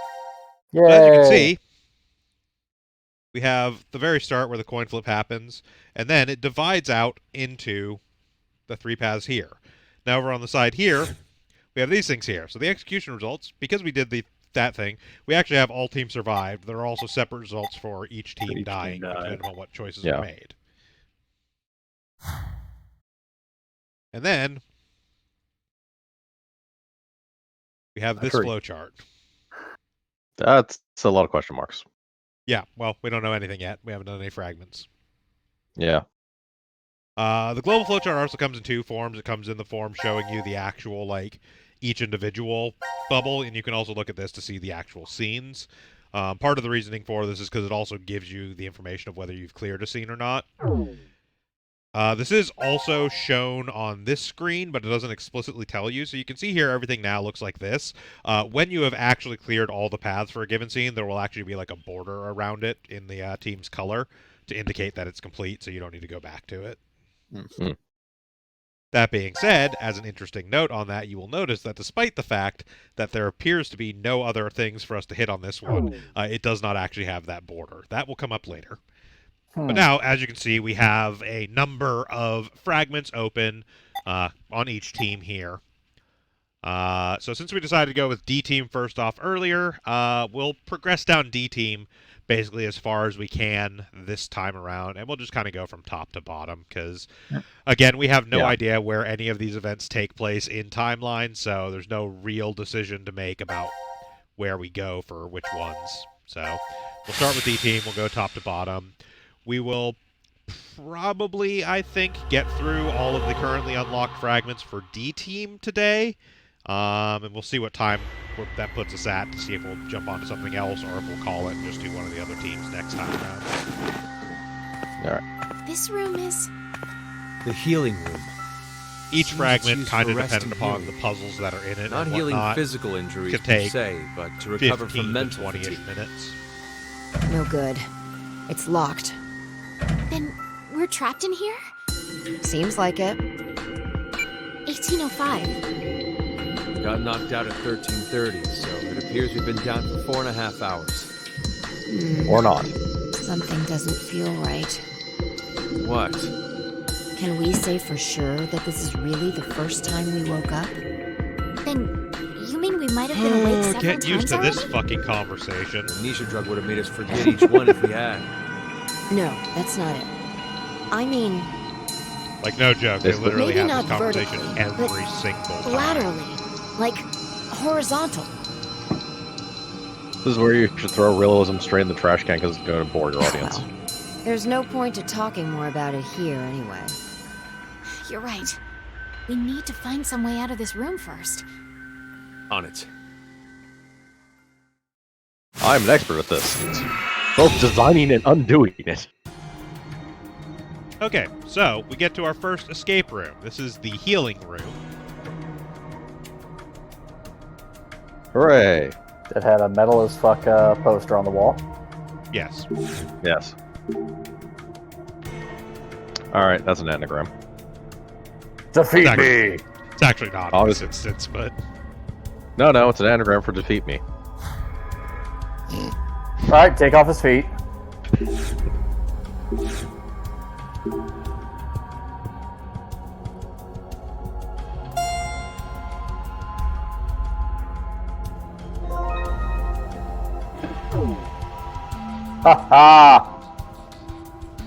Yay! Well, as you can see, we have the very start where the coin flip happens, and then it divides out into the 3 paths here. Now over on the side here, we have these things here. So the execution results, because we did that thing, we actually have all teams survived. There are also separate results for each team dying, depending on what choices are made. And then we have this flowchart. That's a lot of question marks. Yeah, well, we don't know anything yet. We haven't done any fragments. Yeah. The global flowchart also comes in 2 forms. It comes in the form showing you the actual, each individual bubble, and you can also look at this to see the actual scenes. Part of the reasoning for this is because it also gives you the information of whether you've cleared a scene or not. This is also shown on this screen, but it doesn't explicitly tell you. So you can see here everything now looks like this. When you have actually cleared all the paths for a given scene, there will actually be a border around it in the team's color to indicate that it's complete, so you don't need to go back to it. Mm-hmm. That being said, as an interesting note on that, you will notice that despite the fact that there appears to be no other things for us to hit on this one, it does not actually have that border. That will come up later. But now, as you can see, we have a number of fragments open on each team here. So since we decided to go with D team first off earlier, we'll progress down D team basically as far as we can this time around, and we'll just kind of go from top to bottom because, again, we have no idea where any of these events take place in timeline, so there's no real decision to make about where we go for which ones. So we'll start with D team, we'll go top to bottom. We will probably, I think, get through all of the currently unlocked fragments for D team today. And we'll see what time that puts us at to see if we'll jump onto something else or if we'll call it and just do one of the other teams next time around. Alright. This room is... The healing room. Each Seems fragment used kind for of resting dependent upon healing. the puzzles that are in it. Not and healing whatnot, physical injuries could per take se, but to recover 15 from mental to 20-ish fatigue. minutes. No good. It's locked. Then we're trapped in here? Seems like it. 1805. We got knocked out at 13:30, so it appears we've been down for 4.5 hours. Or not. Something doesn't feel right. What? Can we say for sure that this is really the first time we woke up? Then you mean we might have been awake several Get used times to this already? fucking conversation. The amnesia drug would have made us forget each one if we had. No, that's not it. I mean, Like, no joke, they literally maybe have not this conversation vertically, every but single time. laterally. Like, horizontal. This is where you should throw realism straight in the trash can because it's going to bore your audience. There's no point to talking more about it here anyway. You're right. We need to find some way out of this room first. On it. I'm an expert at this. Both designing and undoing it. Okay, so we get to our first escape room. This is the healing room. Hooray. It had a metal as fuck poster on the wall. Yes. Yes. Alright, that's an anagram. Defeat me! It's actually not in this instance, but... No, it's an anagram for defeat me. Alright, take off his feet. Ha ha!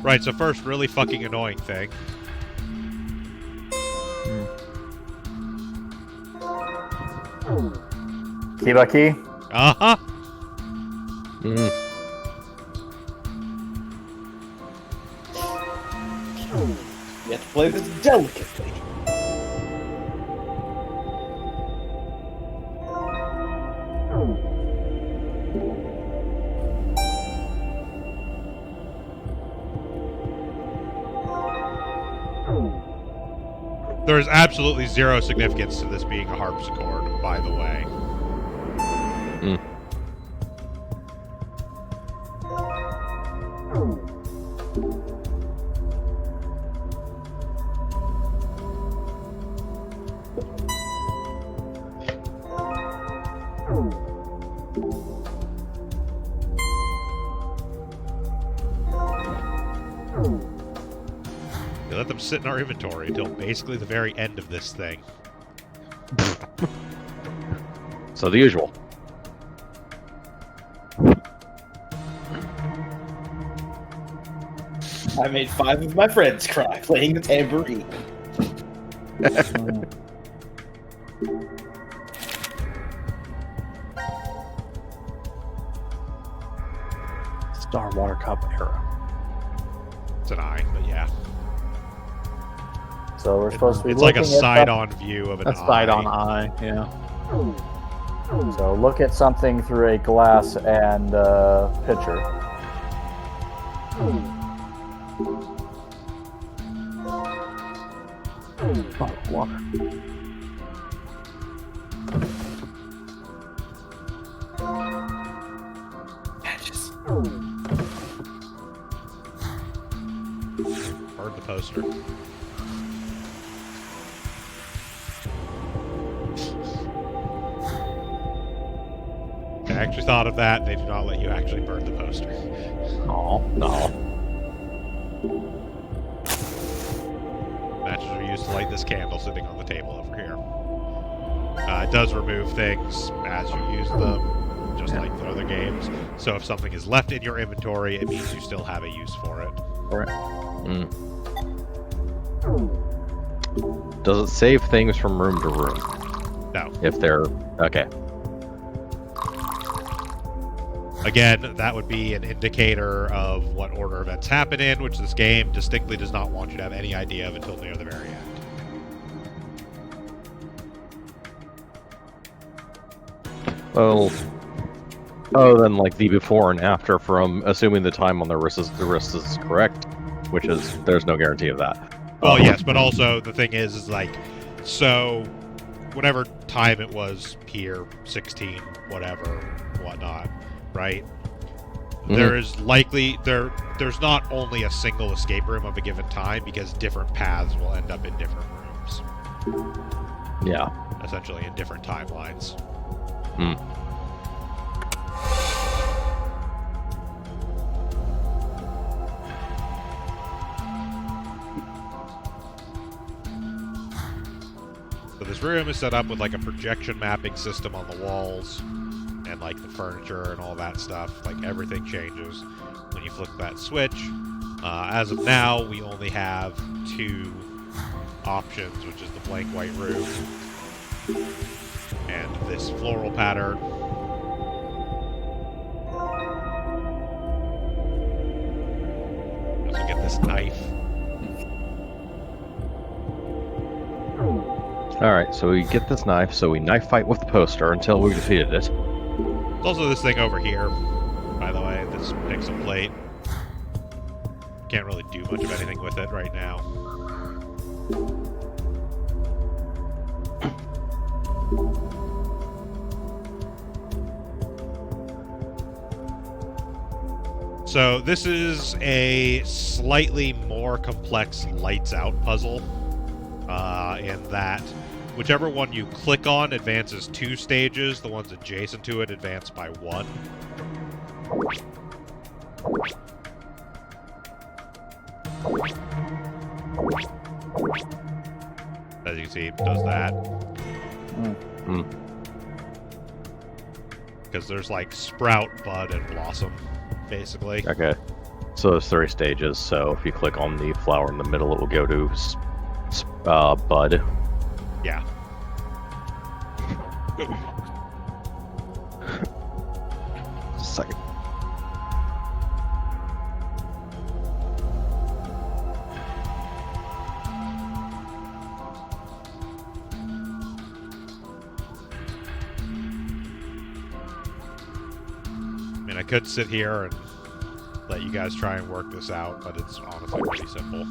Right, so first, really fucking annoying thing. Key by key? Uh-huh. Mm. You have to play this delicately. There is absolutely zero significance to this being a harpsichord, by the way. We let them sit in our inventory until basically the very end of this thing. So the usual. I made 5 of my friends cry playing the tambourine. Star Water Cup era. It's an eye, but yeah. So we're supposed to be It's like a looking at side-on view of an eye. A side-on eye, yeah. So look at something through a glass and pitcher. Oh, water. Patches. Burn the poster. I actually thought of that. They do not let you actually burn the poster. Oh, no. Matches are used to light this candle sitting on the table over here. It does remove things as you use them, just like the other games. So if something is left in your inventory, it means you still have a use for it. Right. Does it save things from room to room? No. If they're... Okay. Again, that would be an indicator of what order events happen in, which this game distinctly does not want you to have any idea of until near the very end. Well, other than like the before and after from assuming the time on the wrist is correct, which is, there's no guarantee of that. Well, yes, but also the thing is like, so whatever time it was here, 16, whatever, whatnot, right? Mm-hmm. There is likely there's not only a single escape room of a given time, because different paths will end up in different rooms. Yeah. Essentially in different timelines. Hmm. So this room is set up with like a projection mapping system on the walls, and like the furniture and all that stuff. Like everything changes when you flip that switch. As of now, we only have 2 options, which is the blank white room and this floral pattern. Also get this knife. Alright, so we get this knife, so we knife fight with the poster until we defeated it. There's also this thing over here, by the way, this pixel plate. Can't really do much of anything with it right now. So this is a slightly more complex lights out puzzle, in that whichever one you click on advances 2 stages, the ones adjacent to it advance by 1. As you can see, it does that. Because there's like Sprout, Bud, and Blossom, basically. Okay. So there's 3 stages, so if you click on the flower in the middle, it will go to Bud. Yeah. Second. I mean, I could sit here and let you guys try and work this out, but it's honestly pretty simple.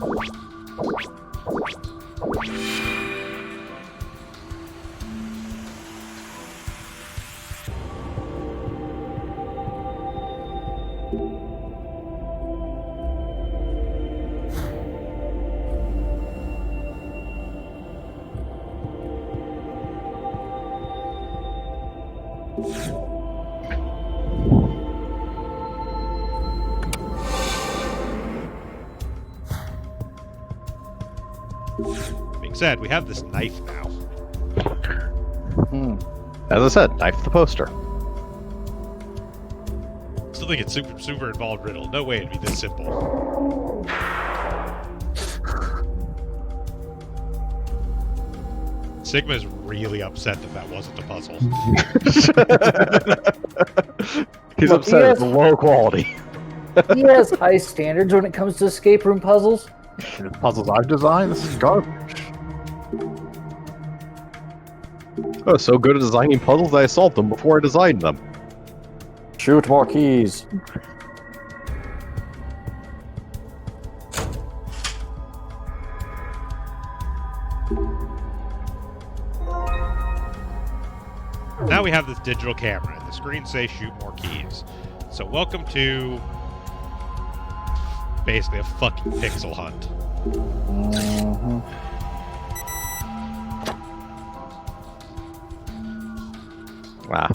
Being said, we have this knife now. As I said, knife the poster. Still think it's super involved riddle. No way it'd be this simple. Sigma's really upset that wasn't a puzzle. He's upset it's low quality. He has high standards when it comes to escape room puzzles. The puzzles I've designed, this is garbage. I was so good at designing puzzles that I solved them before I designed them. Shoot more keys. Now we have this digital camera, and the screen says shoot more keys. So welcome to basically a fucking pixel hunt. Ah.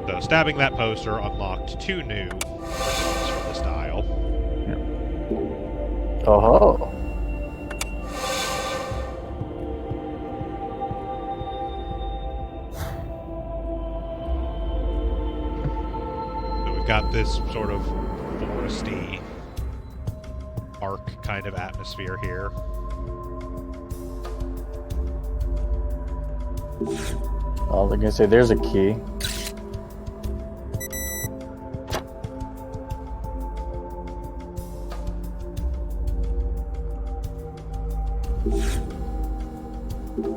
So stabbing that poster unlocked 2 new results for this dial. Oh. So we've got this sort of foresty arc kind of atmosphere here. Oh, they're gonna say there's a key.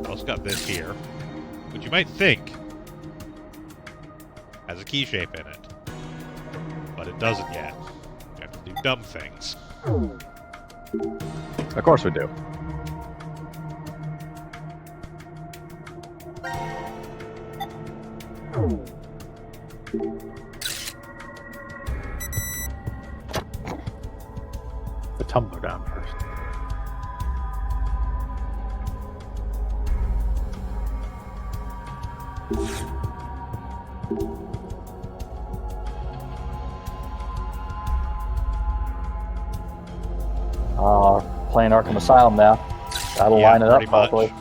Also got this here, which you might think has a key shape in it, but it doesn't yet. You have to do dumb things. Of course we do. The tumbler down first. Playing Arkham Asylum now. Gotta line it up properly.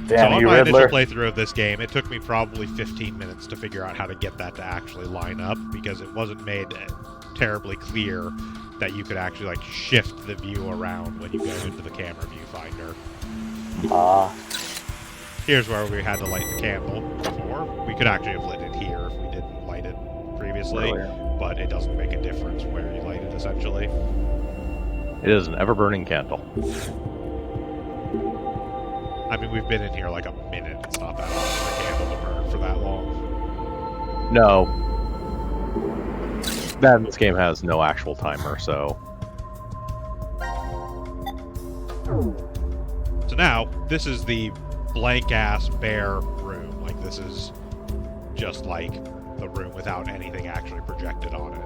Damn, so on you my Riddler. initial playthrough of this game, it took me probably 15 minutes to figure out how to get that to actually line up, because it wasn't made terribly clear that you could actually like shift the view around when you go into the camera viewfinder. Here's where we had to light the candle before. We could actually have lit it here if we didn't light it previously, but it doesn't make a difference where you light it, essentially. It is an ever-burning candle. I mean, we've been in here like a minute. It's not that long for a candle to burn for that long. No. This game has no actual timer, so... So now, this is the blank-ass, bare room. Like, this is just like the room without anything actually projected on it.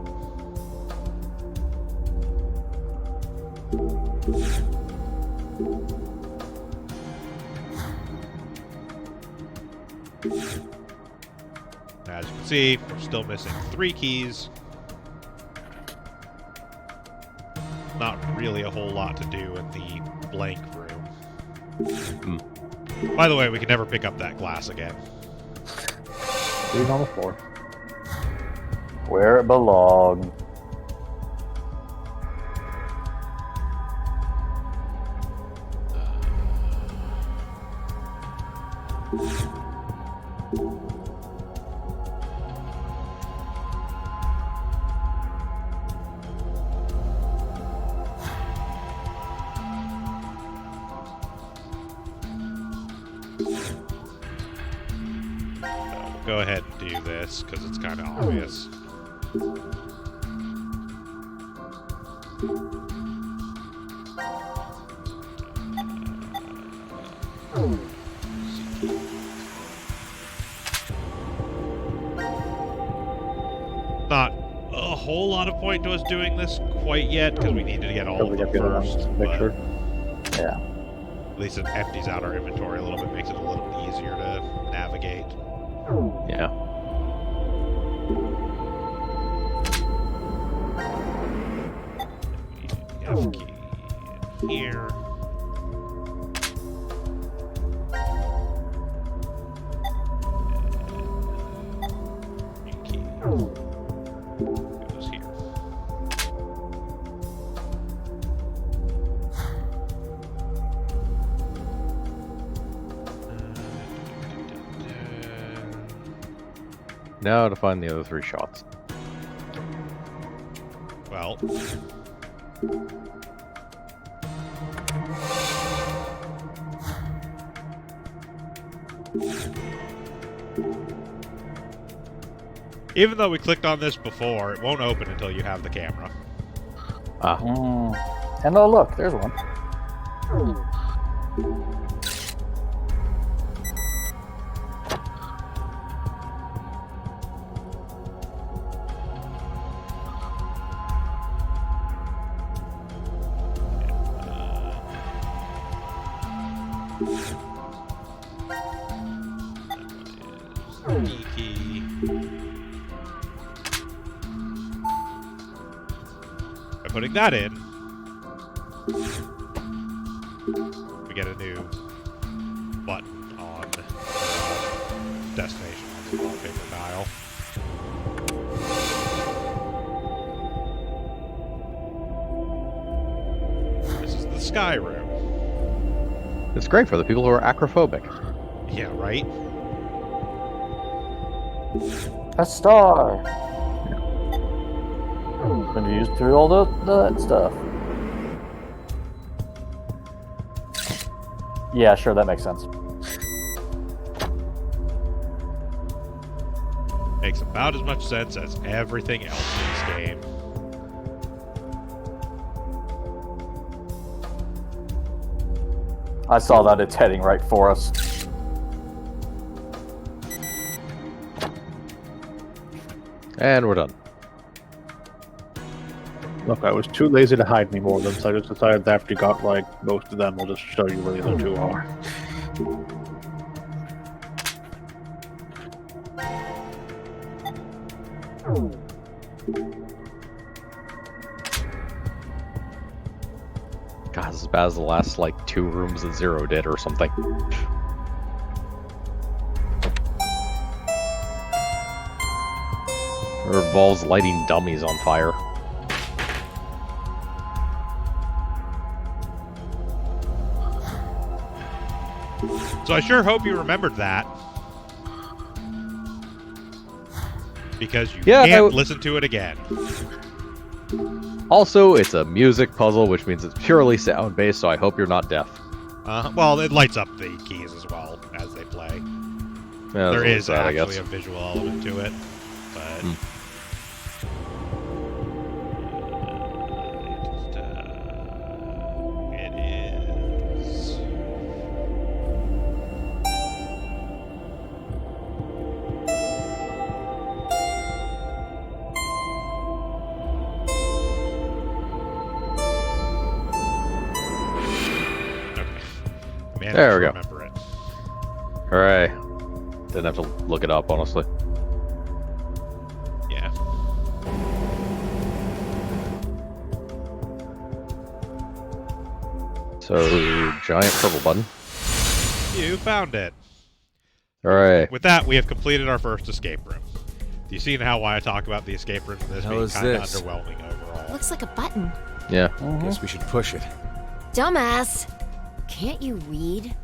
As you can see, we're still missing 3 keys. Not really a whole lot to do in the blank room. By the way, we can never pick up that glass again. Leave it on the floor. Where it belongs. Go ahead and do this, because it's kind of obvious. Not a whole lot of point to us doing this quite yet, because we needed to get all of them first. Picture. Yeah. At least it empties out our inventory a little bit, makes it a little bit easier to navigate. Yeah. F key in here. Key goes here. Now to find the other 3 shots. Well. Even though we clicked on this before, it won't open until you have the camera. And oh look, there's one. Key. By putting that in, we get a new button on destination on the wallpaper dial. This is the sky room. It's great for the people who are acrophobic. Yeah, right? A star. Been used through all that stuff. Yeah, sure, that makes sense. Makes about as much sense as everything else in this game. I saw that it's heading right for us. And we're done. Look, I was too lazy to hide any more of them, so I just decided that after you got, like, most of them, we'll just show you where the other 2 are. God, it's as bad as the last, like, 2 rooms that Zero did or something. It involves lighting dummies on fire. So I sure hope you remembered that. Because you can't listen to it again. Also, it's a music puzzle, which means it's purely sound-based, so I hope you're not deaf. Well, it lights up the keys as well as they play. Yeah, there is sad, actually a visual element to it, but... It is... Okay. There we go. Remember it. Hooray. Didn't have to look it up, honestly. Yeah. So, giant purple button. You found it. Hooray. With that, we have completed our first escape room. Do you see now why I talk about the escape room as being kind of underwhelming overall? Looks like a button. Yeah. Guess we should push it. Dumbass! Can't you read?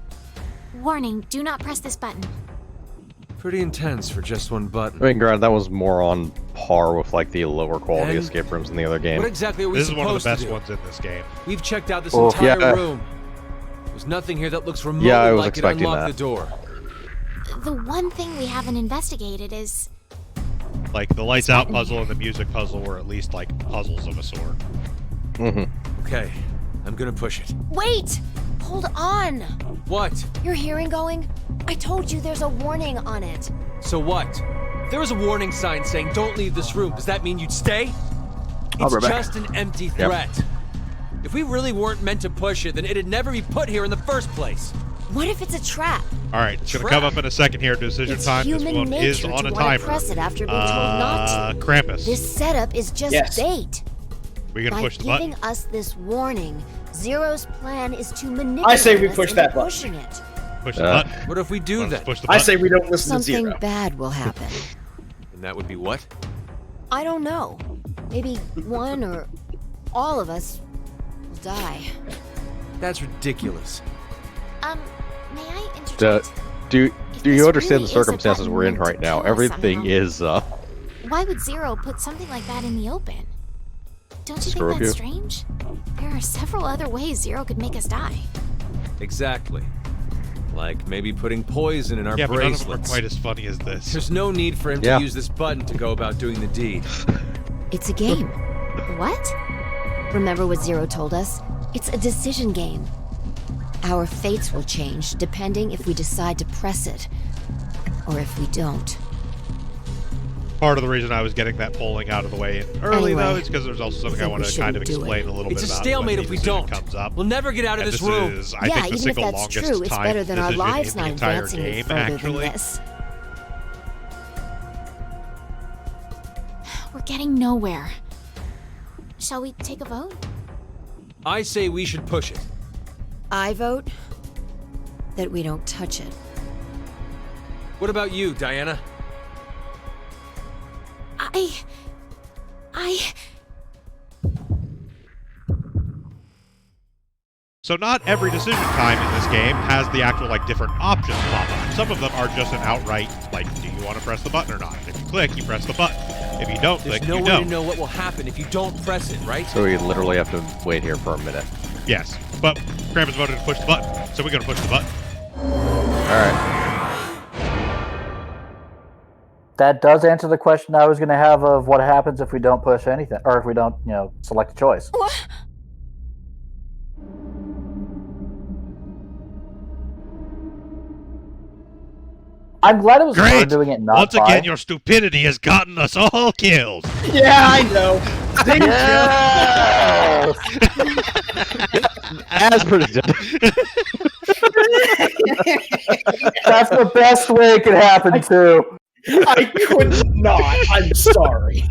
Warning, do not press this button. Pretty intense for just one button. I mean, granted, that was more on par with, like, the lower quality And escape rooms in the other game. What exactly are we This is supposed one of the best to do? ones in this game. We've checked out this Oh, entire yeah. room. There's nothing here that looks remotely Yeah, I was like it expecting unlocked that. the door. The one thing we haven't investigated is... Like, the lights out puzzle and the music puzzle were at least, like, puzzles of a sort. Okay, I'm gonna push it. Wait! Hold on! What? Your hearing going? I told you there's a warning on it. So what? If there was a warning sign saying don't leave this room, does that mean you'd stay? It's just an empty threat. If we really weren't meant to push it, then it'd never be put here in the first place. What if it's a trap? Alright, it's gonna come up in a second here. Decision It's time. This human one is nature on to a wanna timer. press it after being told not to. Krampus. This setup is just bait. We're gonna By push the button. giving us this warning, Zero's plan is to manipulate I say we us push into that button. pushing it. Push the button. What if we do that? Push the I button. say we don't listen Something to Zero. bad will happen. And that would be what? I don't know. Maybe one or all of us will die. That's ridiculous. May I interject? Do If you this understand really the is a circumstances button we're in meant to right now? kill us Everything somehow. is, Why would Zero put something like that in the open? Don't you Screw think you. that's strange? There are several other ways Zero could make us die. Exactly. Like maybe putting poison in our Yeah, but none of them are bracelets. quite as funny as this. There's no need for him Yeah. to use this button to go about doing the deed. It's a game. What? Remember what Zero told us? It's a decision game. Our fates will change depending if we decide to press it, or if we don't. Part of the reason I was getting that polling out of the way early, Anyway, though, is because there's also something I think want we to kind of shouldn't do explain it. a little It's bit a about stalemate when if we the decision don't. comes up. We'll never get out of And this this room. is, I Yeah, think, the even if single that's longest true, it's time better than our decision lives in the not entire advancing game, further actually. than this. We're getting nowhere. Shall we take a vote? I say we should push it. I vote that we don't touch it. What about you, Diana? So not every decision time in this game has the actual, like, different options pop up. Some of them are just an outright, like, do you want to press the button or not? If you click, you press the button. If you don't There's click, no you way to don't. know what will happen if you don't press it, right? so we literally have to wait here for a minute. Yes, but Krampus voted to push the button, so we're going to push the button. Alright. That does answer the question I was going to have of what happens if we don't push anything, or if we don't, select a choice. I'm glad it was her Great! doing it, not Once Vi. again, your stupidity has gotten us all killed. Yeah, I know. Thank As predicted. That's the best way it could happen, too. I could not. I'm sorry.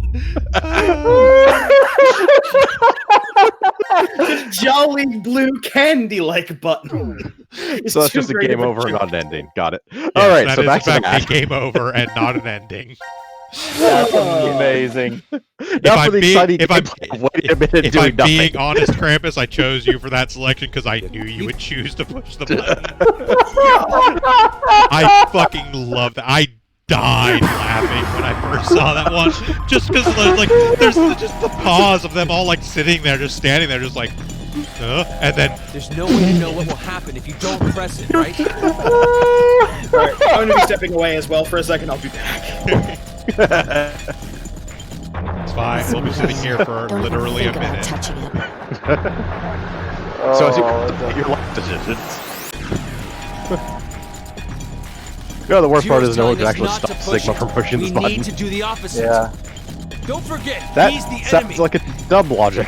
The jolly blue candy-like button. So that's just a game over and not an ending. Got it. Yes, Alright, that so is back in to fact that. a game over and not an ending. That's amazing. If I'm being honest, Krampus, I chose you for that selection because I knew you would choose to push the button. I fucking love that. I died laughing when I first saw that one, just because there's just the pause of them all like sitting there, just standing there, just like, and then there's no way to know what will happen if you don't press it, right? Alright, I'm going to be stepping away as well for a second. I'll be back. It's fine. We'll be sitting here for literally a minute. Touching it. So your life decisions. No, the worst part is no one can actually stop Sigma from pushing this button. We need to do the opposite. Yeah. Don't forget, he's the sounds enemy. like a dumb logic.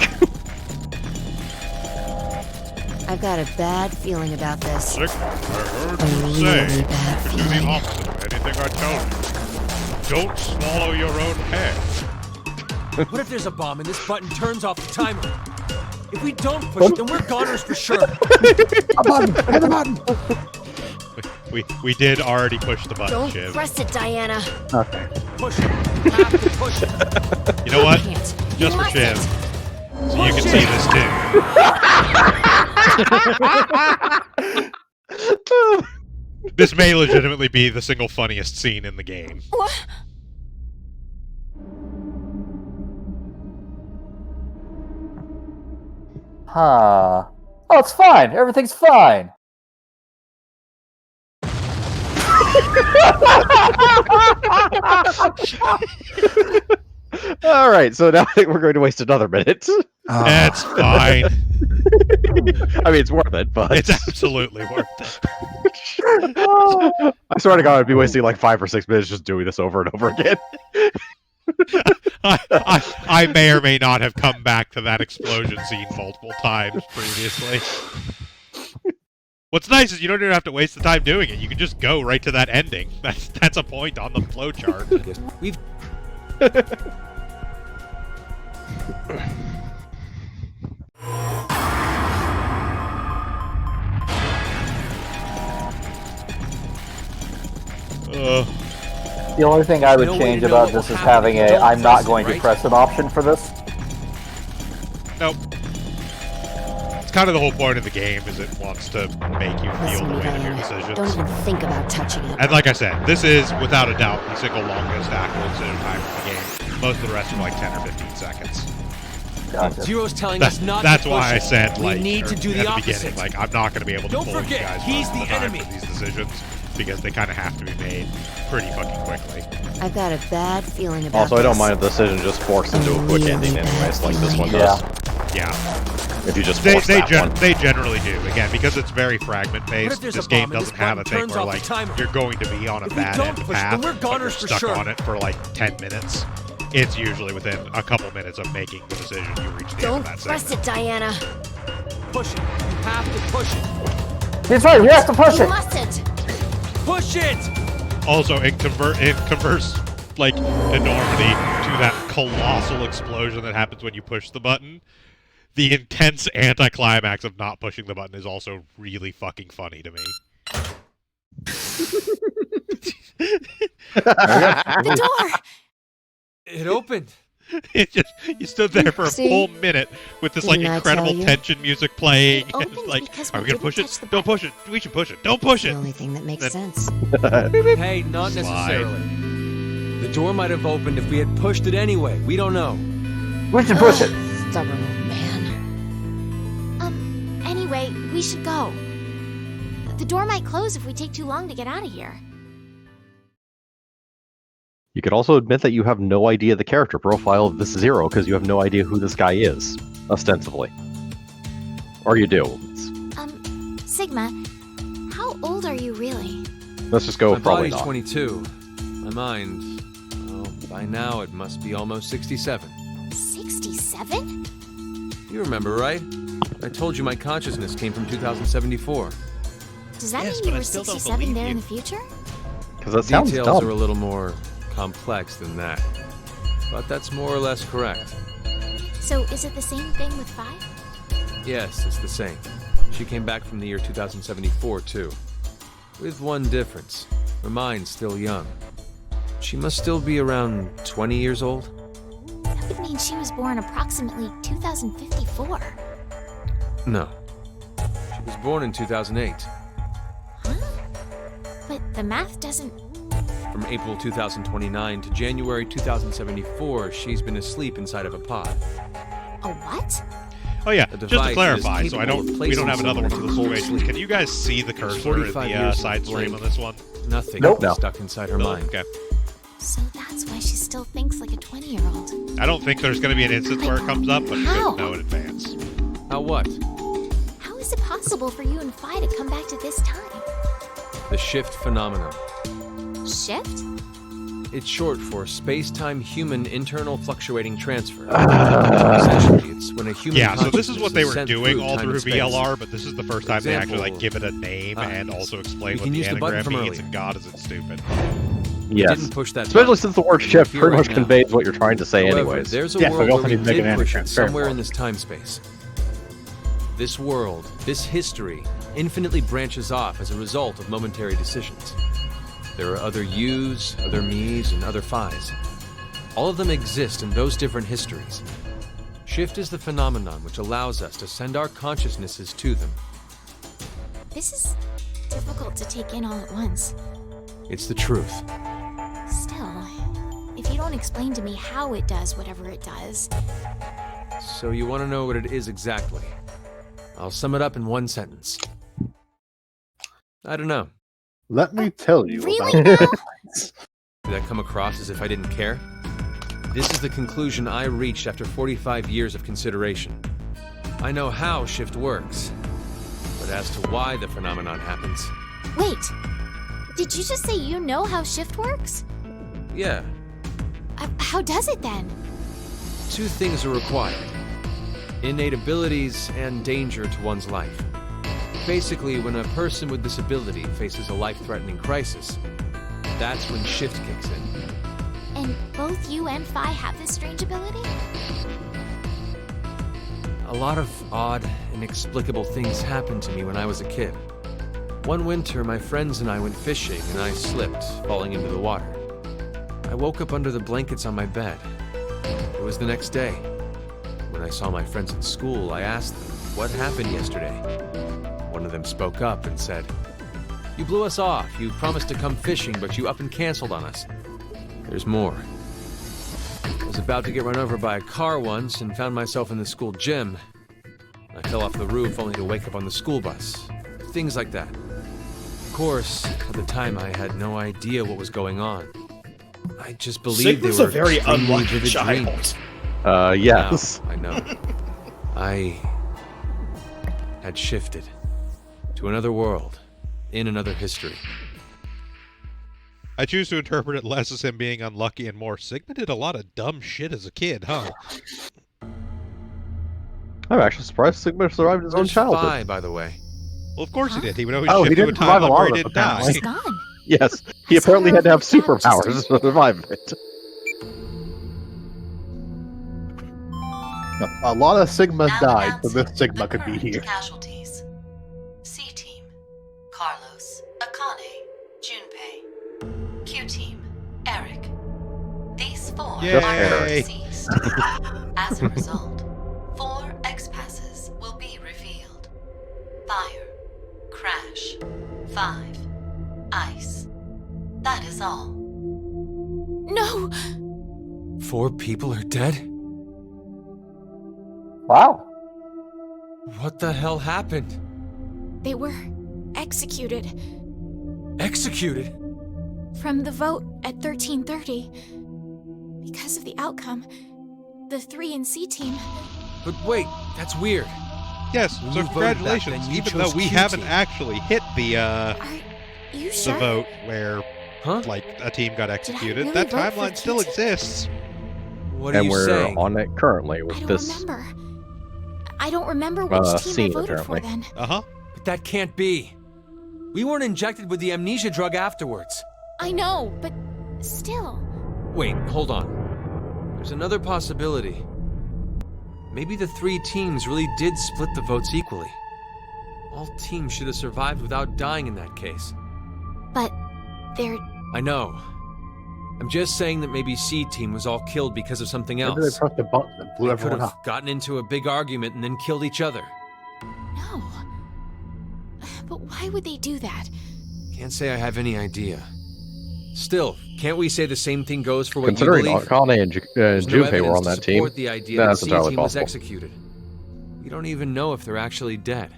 I've got a bad feeling about this. I heard you say you can do the opposite of anything I tell you. Don't swallow your own head. What if there's a bomb and this button turns off the timer? If we don't push it, then we're goners for sure. A button! Hit the button! We did already push the button, Don't Shiv. press it, Diana. Okay. Push it. You have to push it. You know what? Can't. Just for Shiv. So you can see this too. This may legitimately be the single funniest scene in the game. What? Huh. Oh, it's fine. Everything's fine. All right, so now I think we're going to waste another minute. That's fine. I mean, it's worth it, but it's absolutely worth it. I swear to God, I'd be wasting like 5 or 6 minutes just doing this over and over again. I may or may not have come back to that explosion scene multiple times previously. What's nice is you don't even have to waste the time doing it. You can just go right to that ending. That's a point on the flowchart. We've. The only thing I would change about this is having a I'm not going to press it option for this. Nope. It's kind of the whole point of the game, is it wants to make you feel the weight of your decisions. Don't even think about touching it. And like I said, this is, without a doubt, the single longest actual decision time in the game. Most of the rest are like 10 or 15 seconds. Gotcha. Zero's telling us not That's to push why I it. said, like, we need to do at the the opposite. beginning, like, I'm not going to be able to Don't pull forget, you guys he's most of the time enemy. for these decisions, because they kind of have to be made pretty fucking quickly. I've got a bad feeling about Also, I don't mind if the decision just forks into a quick ending anyways, like this one does. Yeah. If you just force that one. They generally do. Again, because it's very fragment-based, there's this a game bomb and doesn't this have a button thing turns where, off the like, timer? you're going to be on a If we bad don't end push it, path, then we're but you're goners for stuck sure. on it for, like, 10 minutes. It's usually within a couple minutes of making the decision you reach the end of that press segment. it, Diana. Push it. You have to push it. That's right, we have to push You it! mustn't. Push it! Also, in converse, like, enormity to that colossal explosion that happens when you push the button, the intense anticlimax of not pushing the button is also really fucking funny to me. The door! It opened. It just, you stood there for a See? full minute with this, like, Didn't I incredible tell you? tension music playing, It and opened like, because are we we gonna didn't push it? touch the Don't push it. We should push it. Don't push The it. only thing that makes Then- sense. Hey, not necessarily. The door might have opened if we had pushed it anyway. We don't know. We should push it! Stubborn old man. Anyway, we should go. The door might close if we take too long to get out of here. You could also admit that you have no idea the character profile of this Zero because you have no idea who this guy is, ostensibly. Or you do. Sigma, how old are you really? Let's just go My probably body's not. 22. My mind, well, by now it must be almost 67. 67? You remember, right? I told you my consciousness came from 2074. Does that Yes, mean but you I were still don't 67 believe there in you. the future? Because that sounds Details dumb. are a little more complex than that. But that's more or less correct. So is it the same thing with 5? Yes, it's the same. She came back from the year 2074, too. With one difference. Her mind's still young. She must still be around 20 years old? That would mean she was born approximately 2054. No. She was born in 2008. Huh? But the math doesn't... From April 2029 to January 2074, she's been asleep inside of a pod. A what? Oh yeah, A just to device clarify, that so is we don't have another one for the capable of situation. Can you guys see the cursor in 45 the years side of stream blink. on this one? Nothing Nope. is stuck inside her mind. Okay. So that's why she still thinks like a 20-year-old. I don't think there's going to be an instance where it comes up, but you How? should know in advance. How what? How is it possible for you and Phi to come back to this time? The shift phenomenon. Shift? It's short for space-time human internal fluctuating transfer. Essentially, it's when a human Yeah, so this is consciousness what they were sent doing through all time through and space. VLR, but this is the first time they actually Example, give it a name and also explain we what can the use the button anagram from means, earlier. and God, is it stupid. Yes. Didn't push that Especially button. since the word We're shift here pretty right much now. conveys what you're trying to say However, anyways. there's a Yeah, so world we also where we need to make did an push it anagram somewhere for in this time space. This world, this history, infinitely branches off as a result of momentary decisions. There are other yous, other me's, and other phi's. All of them exist in those different histories. Shift is the phenomenon which allows us to send our consciousnesses to them. This is difficult to take in all at once. It's the truth. Still, if you don't explain to me how it does whatever it does... So you want to know what it is exactly? I'll sum it up in one sentence. I don't know. Let me tell you Really about now? Did that come across as if I didn't care? This is the conclusion I reached after 45 years of consideration. I know how shift works, but as to why the phenomenon happens... Wait! Did you just say you know how shift works? Yeah, How does it then? two things are required. Innate abilities and danger to one's life. Basically, when a person with this ability faces a life-threatening crisis, that's when shift kicks in. And both you and Phi have this strange ability? A lot of odd, inexplicable things happened to me when I was a kid. One winter, my friends and I went fishing, and I slipped, falling into the water. I woke up under the blankets on my bed. It was the next day. When I saw my friends at school, I asked them, what happened yesterday? One of them spoke up and said, "You blew us off. You promised to come fishing, but you up and canceled on us." There's more. I was about to get run over by a car once and found myself in the school gym. I fell off the roof only to wake up on the school bus. Things like that. Of course, at the time I had no idea what was going on. I just believed Sigma's they were a very extremely unlucky vivid child. dreams. Yes. Now, I know. I had shifted to another world, in another history. I choose to interpret it less as him being unlucky and more Sigma did a lot of dumb shit as a kid, huh? I'm actually surprised Sigma survived his own Where's childhood. Phi, by the way? Well, of course he did. He would always Oh, shift he to a didn't survive a timeline lot where of he it, didn't die. He's gone. Yes, he I saw apparently her had to have over the back just superpowers to survive it. A lot of Sigmas Now died, so announcing this Sigma the could be current here. Casualties. C-Team, Carlos, Akane, Junpei. Q-Team, Eric. These four Yay. are deceased. As a result, 4 X-Passes will be revealed. Fire, Crash, 5, Ice. That is all. No! 4 people are dead? Wow. What the hell happened? They were executed Executed? from the vote at 1330. Because of the outcome, the 3 and C team... But wait, that's weird. Yes, When so you voted back congratulations. then, you Even though chose we Q haven't team. actually hit the Are you the sure? vote where Huh? like a team got executed, really that vote for timeline still Q-Team? exists. What are And you we're saying? on it currently I with don't this. remember. I don't remember which team I scene, voted for apparently. then. Uh-huh. But that can't be. We weren't injected with the amnesia drug afterwards. I know, but still. Wait, hold on. There's another possibility. Maybe the 3 teams really did split the votes equally. All teams should have survived without dying in that case. But they're... I know. I'm just saying that maybe C Team was all killed because of something else. Maybe they pressed a button that blew They could everyone have up. gotten into a big argument and then killed each other. No. But why would they do that? Can't say I have any idea. Still, can't we say the same thing goes for what you Considering believe? Akane and There's no Junpei were evidence on to that team, support the idea that that's C entirely Team was possible. executed. We don't even know if they're actually dead.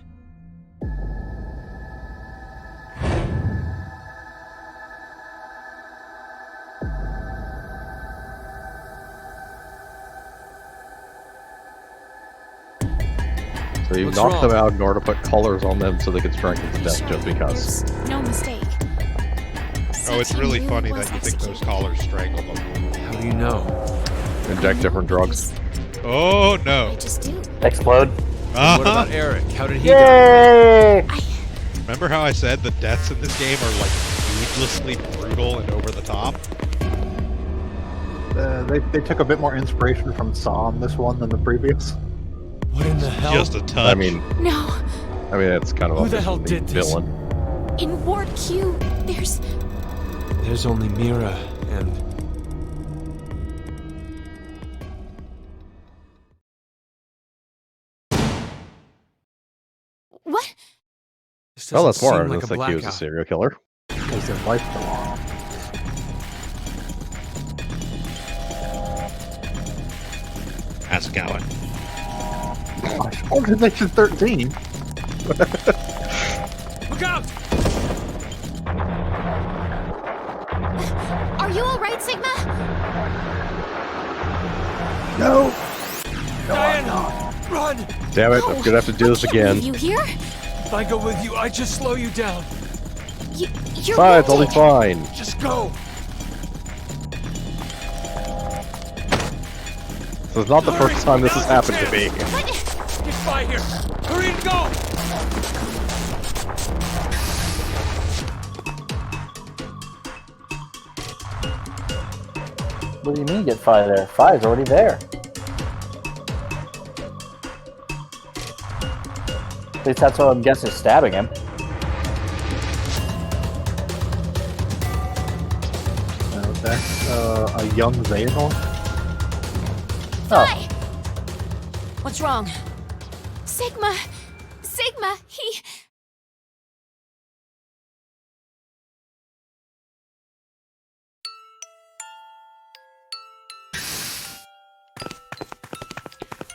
So you What's knocked them wrong? out in order to put colors on them so they could strangle to death just because. No mistake. Oh, it's really funny that you think those collars strangled them. How do you know? Inject different drugs. Oh, no. Just do. Explode. And what about Eric? How did he Yay! die? Remember how I said the deaths in this game are like needlessly brutal and over the top? They took a bit more inspiration from Saw on this one than the previous. What in the hell? Just a touch. I mean, No. it's kind of Who the obvious hell from did this? villain. In Ward Q, There's only Mira and... what? This Well, doesn't that's more seem like evidence a that he was a blackout. serial killer. Because their life belonged. How's it going? Gosh, Organization 13. Look out! Are you alright, Sigma? No. Diana, run! Damn it, I'm gonna have to do this again. You here? If I go with you, I just slow you down. You're Fine, it's only wounded. fine. Just go! This is not the first time this has happened to me. Get by here! Hurry and go! What do you mean get Fi there? Fi's already there. At least that's what I'm guessing is stabbing him. That's a young Xehanort. Oh. What's wrong? Sigma! Sigma! He...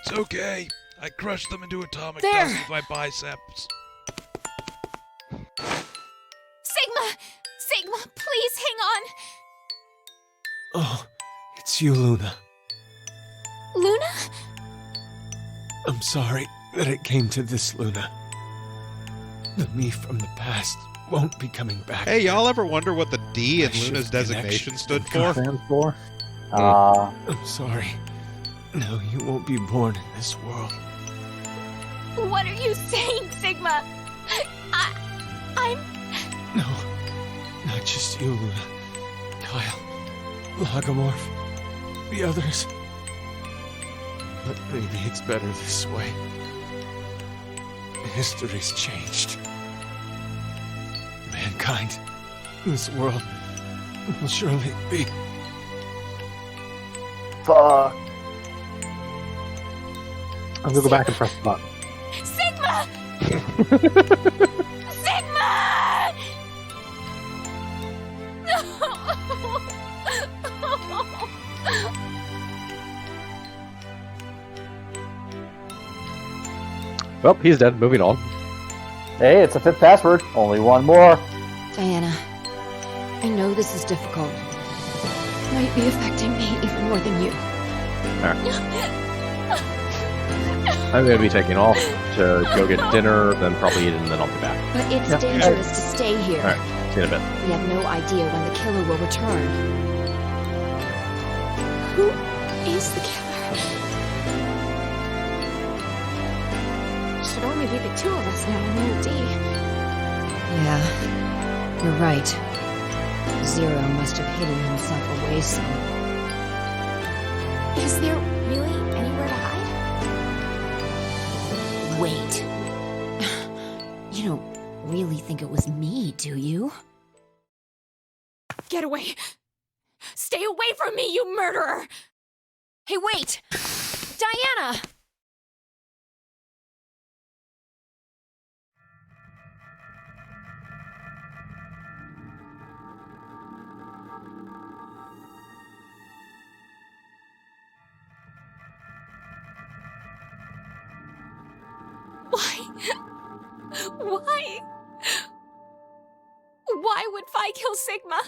It's okay. I crushed them into atomic There. dust with my biceps. Sigma! Sigma, please hang on! Oh, it's you, Luna. Luna? I'm sorry that it came to this, Luna. The me from the past won't be coming back. Hey, y'all ever wonder what the D in I should Luna's have designation stood connection. for? Stands for? I'm sorry. No, you won't be born in this world. What are you saying, Sigma? I'm... No, not just you, Luna. Kyle, Lagomorph, the others. But maybe it's better this way. History's changed. Mankind, this world, will surely be... Fuck. I'm gonna go back and press the button. Sigma! Sigma! Well, he's dead. Moving on. Hey, it's a fifth password. Only one more. Diana, I know this is difficult. Might be affecting me even more than you. I'm gonna be taking off to go get dinner, then probably eat, and then I'll be back. But it's dangerous to stay here. Alright, see you in a bit. We have no idea when the killer will return. Who is the killer? Should only be the two of us now in Ward D. Yeah, you're right. Zero must have hidden himself away some. Is there really anywhere to hide? Wait. You don't really think it was me, do you? Get away! Stay Stay away from me, you murderer! Hey, wait! Diana! Why? Why? Why would Phi kill Sigma?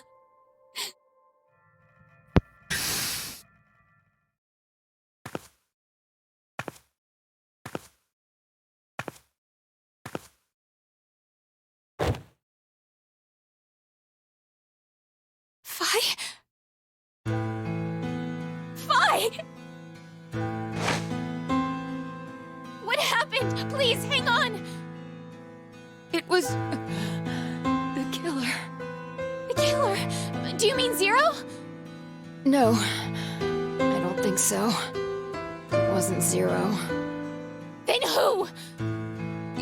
Phi? Phi! What happened? Please, hang on! It was... the killer. The killer? Do you mean Zero? No, I don't think so. It wasn't Zero. Then who?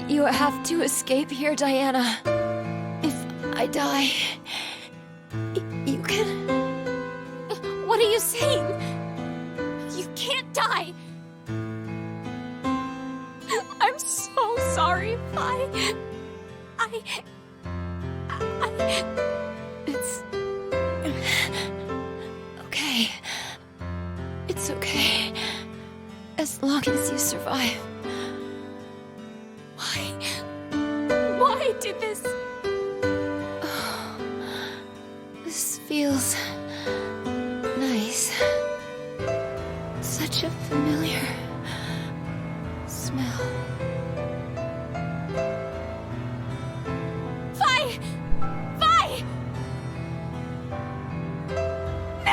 You have to escape here, Diana. If I die, you can... What are you saying? You can't die! I'm so sorry, Phi. It's... okay. It's okay. As long as you survive. Why did this? Oh, this feels... nice. Such a familiar... smell. Phi! Phi! No!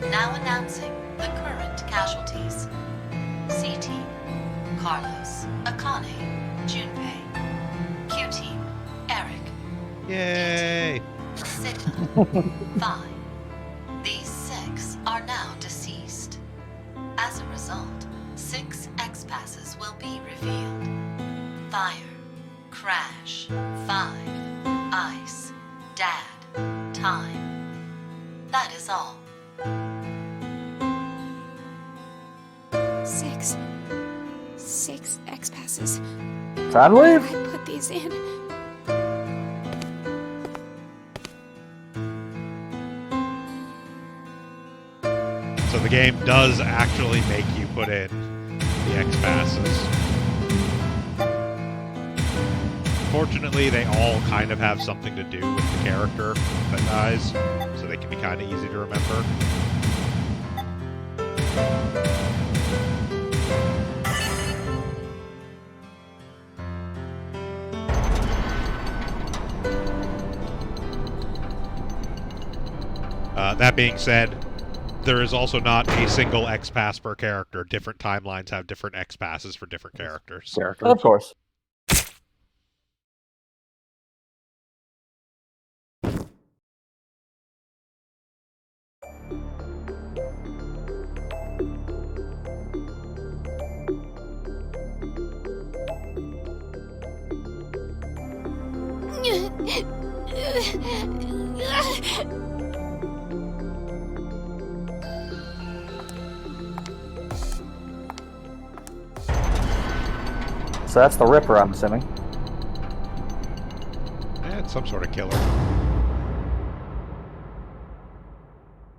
Now announcing the current casualties. C-Team, Carlos, Akane, Junpei. Q-Team, Eric. Yay! Sigma, Phi. These 6 are now deceased. As a result, 6 X-Passes will be revealed. Fire, Crash, 5, Ice, Dad, Time. That is all. 6 X-Passes. Time to leave. I put these in. So the game does actually make you put in the X-Passes. Fortunately, they all kind of have something to do with the character that dies, so they can be kind of easy to remember. That being said, there is also not a single X-Pass per character. Different timelines have different X-Passes for different characters. Of course. So that's the Ripper, I'm assuming. It's some sort of killer.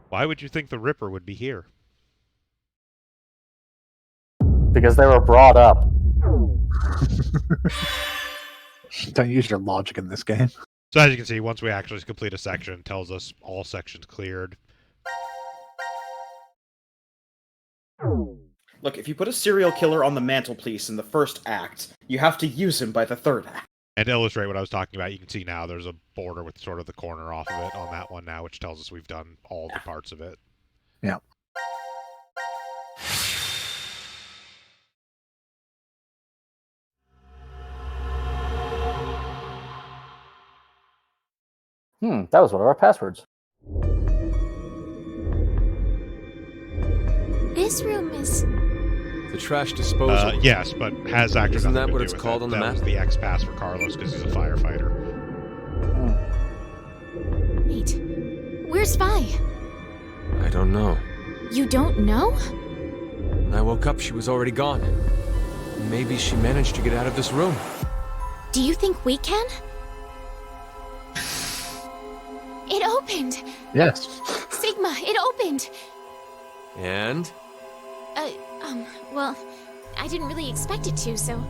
Why would you think the Ripper would be here? Because they were brought up. Don't use your logic in this game. So as you can see, once we actually complete a section, it tells us all sections cleared. Look, if you put a serial killer on the mantelpiece in the first act, you have to use him by the third act. And to illustrate what I was talking about, you can see now there's a border with sort of the corner off of it on that one now, which tells us we've done all the parts of it. Yeah. That was one of our passwords. this room is... The trash disposal. Yes, but has actually Isn't nothing that to what do it's with called it. on the That map? was the X pass for Carlos because he's a firefighter. Wait, where's Vi? I don't know. You don't know? When I woke up, she was already gone. Maybe she managed to get out of this room. Do you think we can? It opened! Yes. Sigma, it opened! And? Well, I didn't really expect it to, so...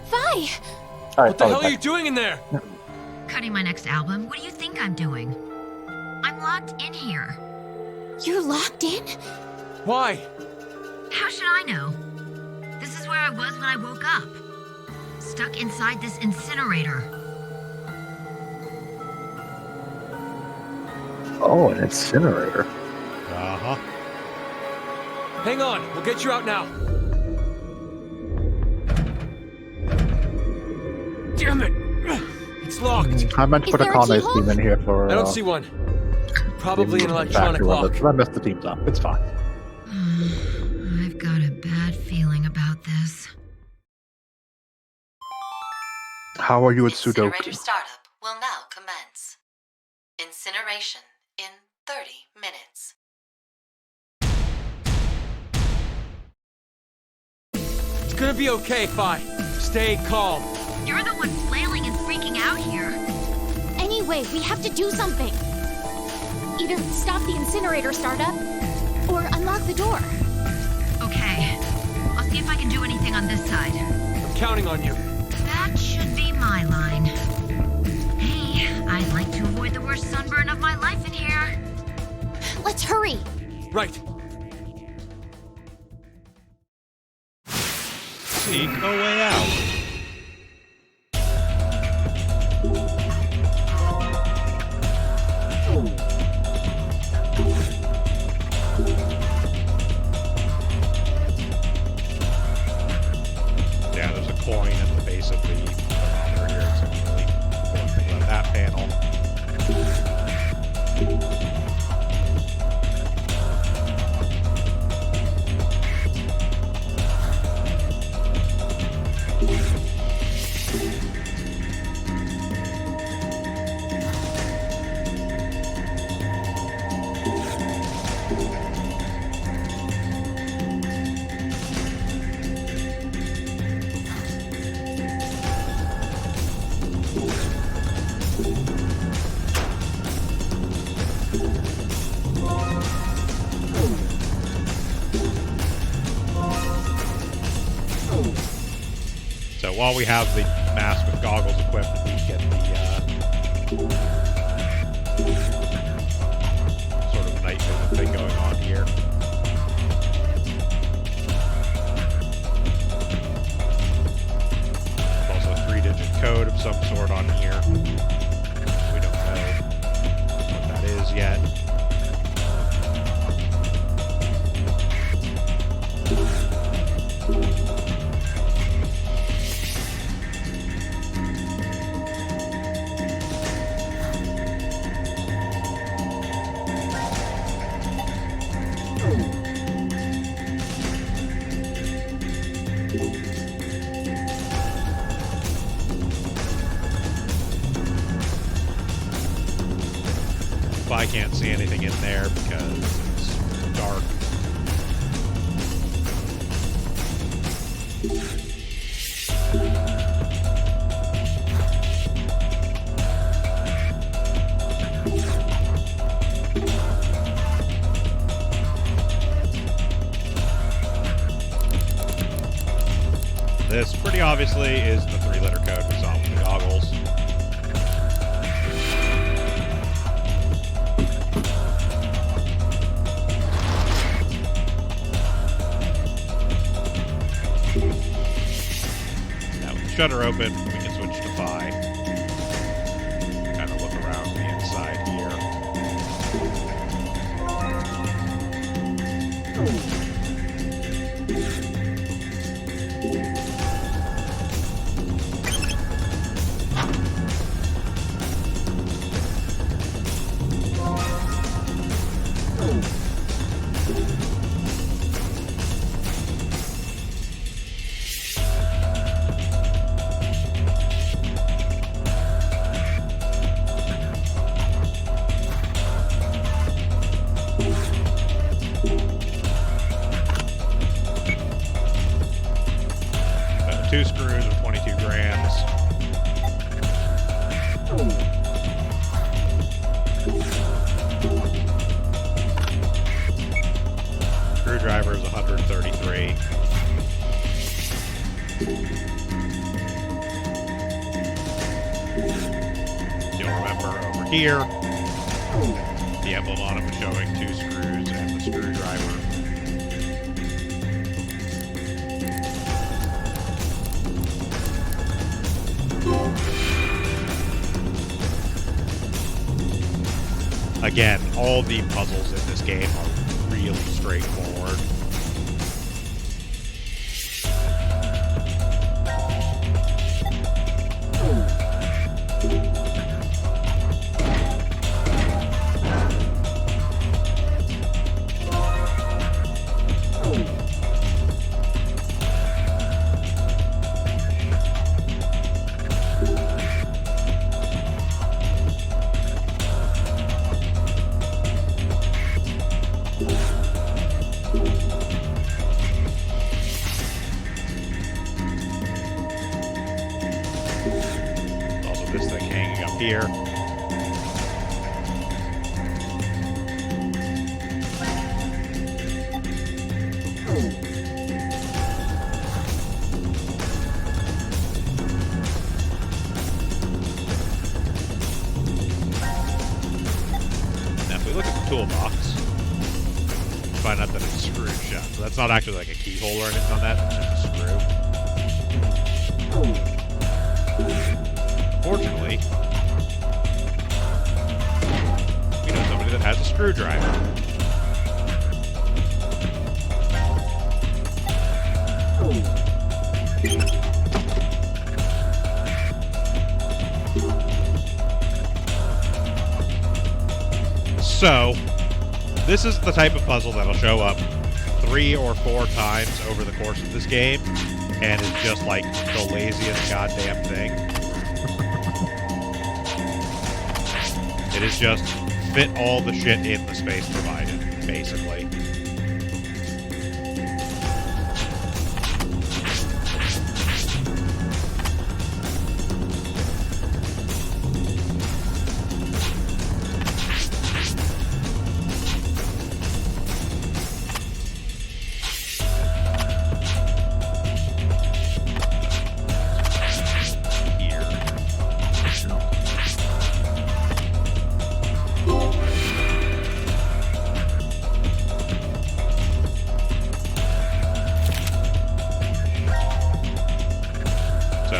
Vi! What the hell are you doing in there? Cutting my next album? What do you think I'm doing? I'm locked in here. You're locked in? Why? How should I know? This is where I was when I woke up. Stuck inside this incinerator. Oh, an incinerator. Uh-huh. Hang on, we'll get you out now. Damn it! It's locked. I meant to put a Conway's team in here for... I don't see one. Probably an electronic lock. I messed the teams up. It's fine. I've got a bad feeling about this. How are you at Incinerator Sudoku? startup will now commence. Incineration in 30 minutes. It's gonna be okay, Fi. Stay calm. You're the one flailing and freaking out here. Anyway, we have to do something. Either stop the incinerator startup, or unlock the door. Okay. I'll see if I can do anything on this side. I'm counting on you. That should be my line. Hey, I'd like to avoid the worst sunburn of my life in here. Let's hurry. Right. Seek a way out. Yeah, there's a coin at the base of the thermometer here. It's really important thing about that panel. So while we have the mask with goggles equipped, we get the sort of night vision thing going on here. Also a 3-digit code of some sort on here. We don't know what that is yet. I can't see anything in there because it's dark. This pretty obviously is the 3-letter code we saw with the goggles. Shutter open, we can switch to Phi. Kind of look around the inside here. Two screws of 22 grams. Screwdriver is 133. You'll remember over here, the emblem on it was showing 2 screws and the screwdriver. Again, all the puzzles in this game are really straightforward. This thing hanging up here. Now if we look at the toolbox, we find out that it's screwed shut. So that's not actually like a keyhole or anything on that, it's just a screw. Fortunately, we know somebody that has a screwdriver. So, this is the type of puzzle that'll show up 3 or 4 times over the course of this game, and is just like the laziest goddamn thing. It is just fit all the shit in the space provided, basically.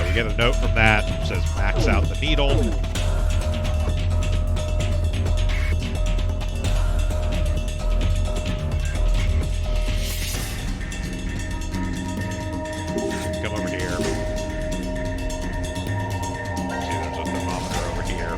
We get a note from that that says max out the needle. Come over here. See, there's a thermometer over here.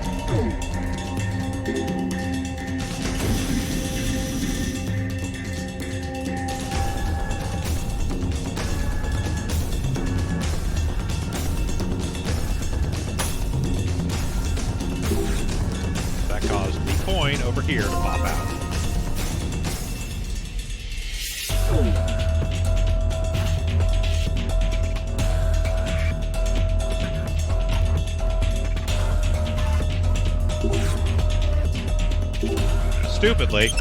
Coin over here to pop out. Stupidly,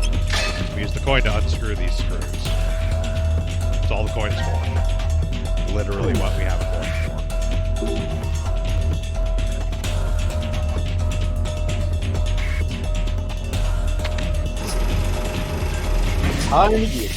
we use the coin to unscrew these screws. That's all the coin is for. Literally what we have a coin for. I'm an idiot.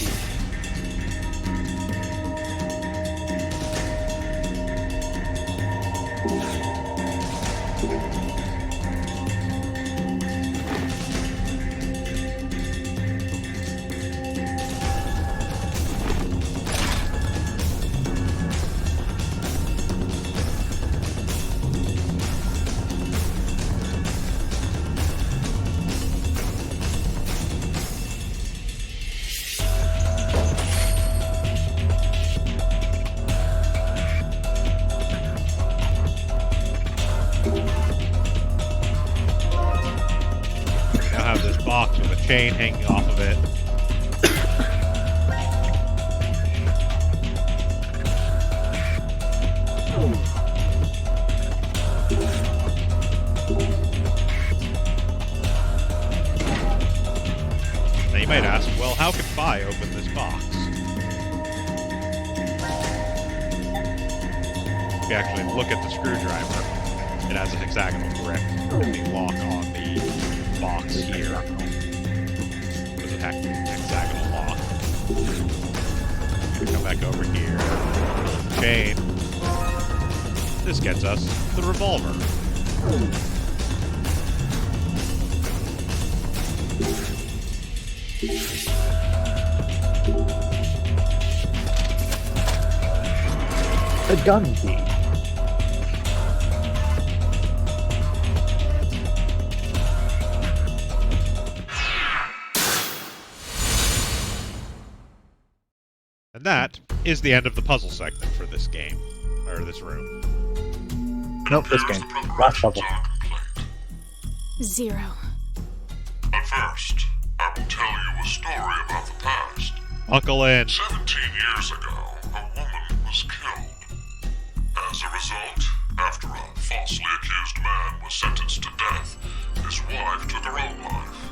chain hanging off of it. Now you might ask, well, how can Fi open this box? If you actually look at the screwdriver, it has a hexagonal grip. The lock on the box here. There's a hexagonal lock. I'm gonna come back over here. Chain. This gets us the revolver. The gun key. And that is the end of the puzzle segment for this game. Or this room. Nope, this game. Last puzzle. Zero. But first, I will tell you a story about the past. Buckle in. 17 years ago, a woman was killed. As a result, after a falsely accused man was sentenced to death, his wife took her own life.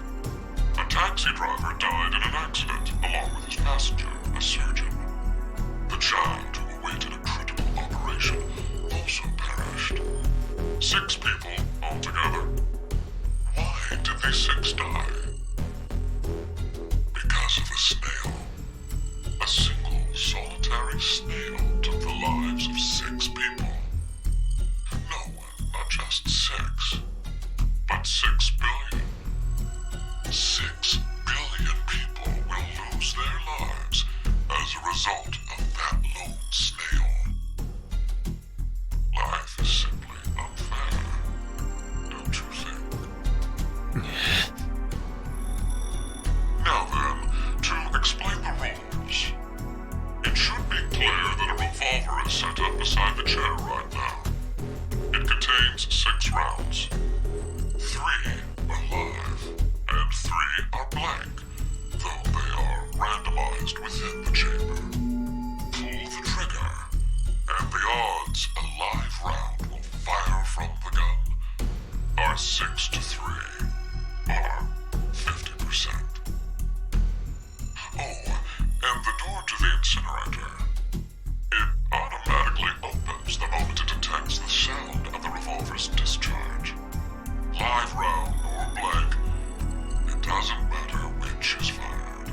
A taxi driver died in an accident, along with his passenger, a surgeon. The child, who awaited a critical operation, also perished. 6 people altogether. Why did these 6 die? Because of a snail. A single, solitary snail took the lives of 6 people. No, not just 6, but 6 billion. 6 billion people will lose their lives as a result of that lone snail. Life is simply unfair, don't you think? Now then, to explain the rules. It should be clear that a revolver is set up beside the chair right now. It contains 6 rounds. 3 are live, and 3 are blank, though they are randomized within the chamber. Pull the trigger, and the odds a live round will fire from the gun are 6 to 3, or 50%. Oh, and the door to the incinerator. It automatically opens the moment it detects the sound of the revolver's discharge. Live round or blank, it doesn't matter which is fired.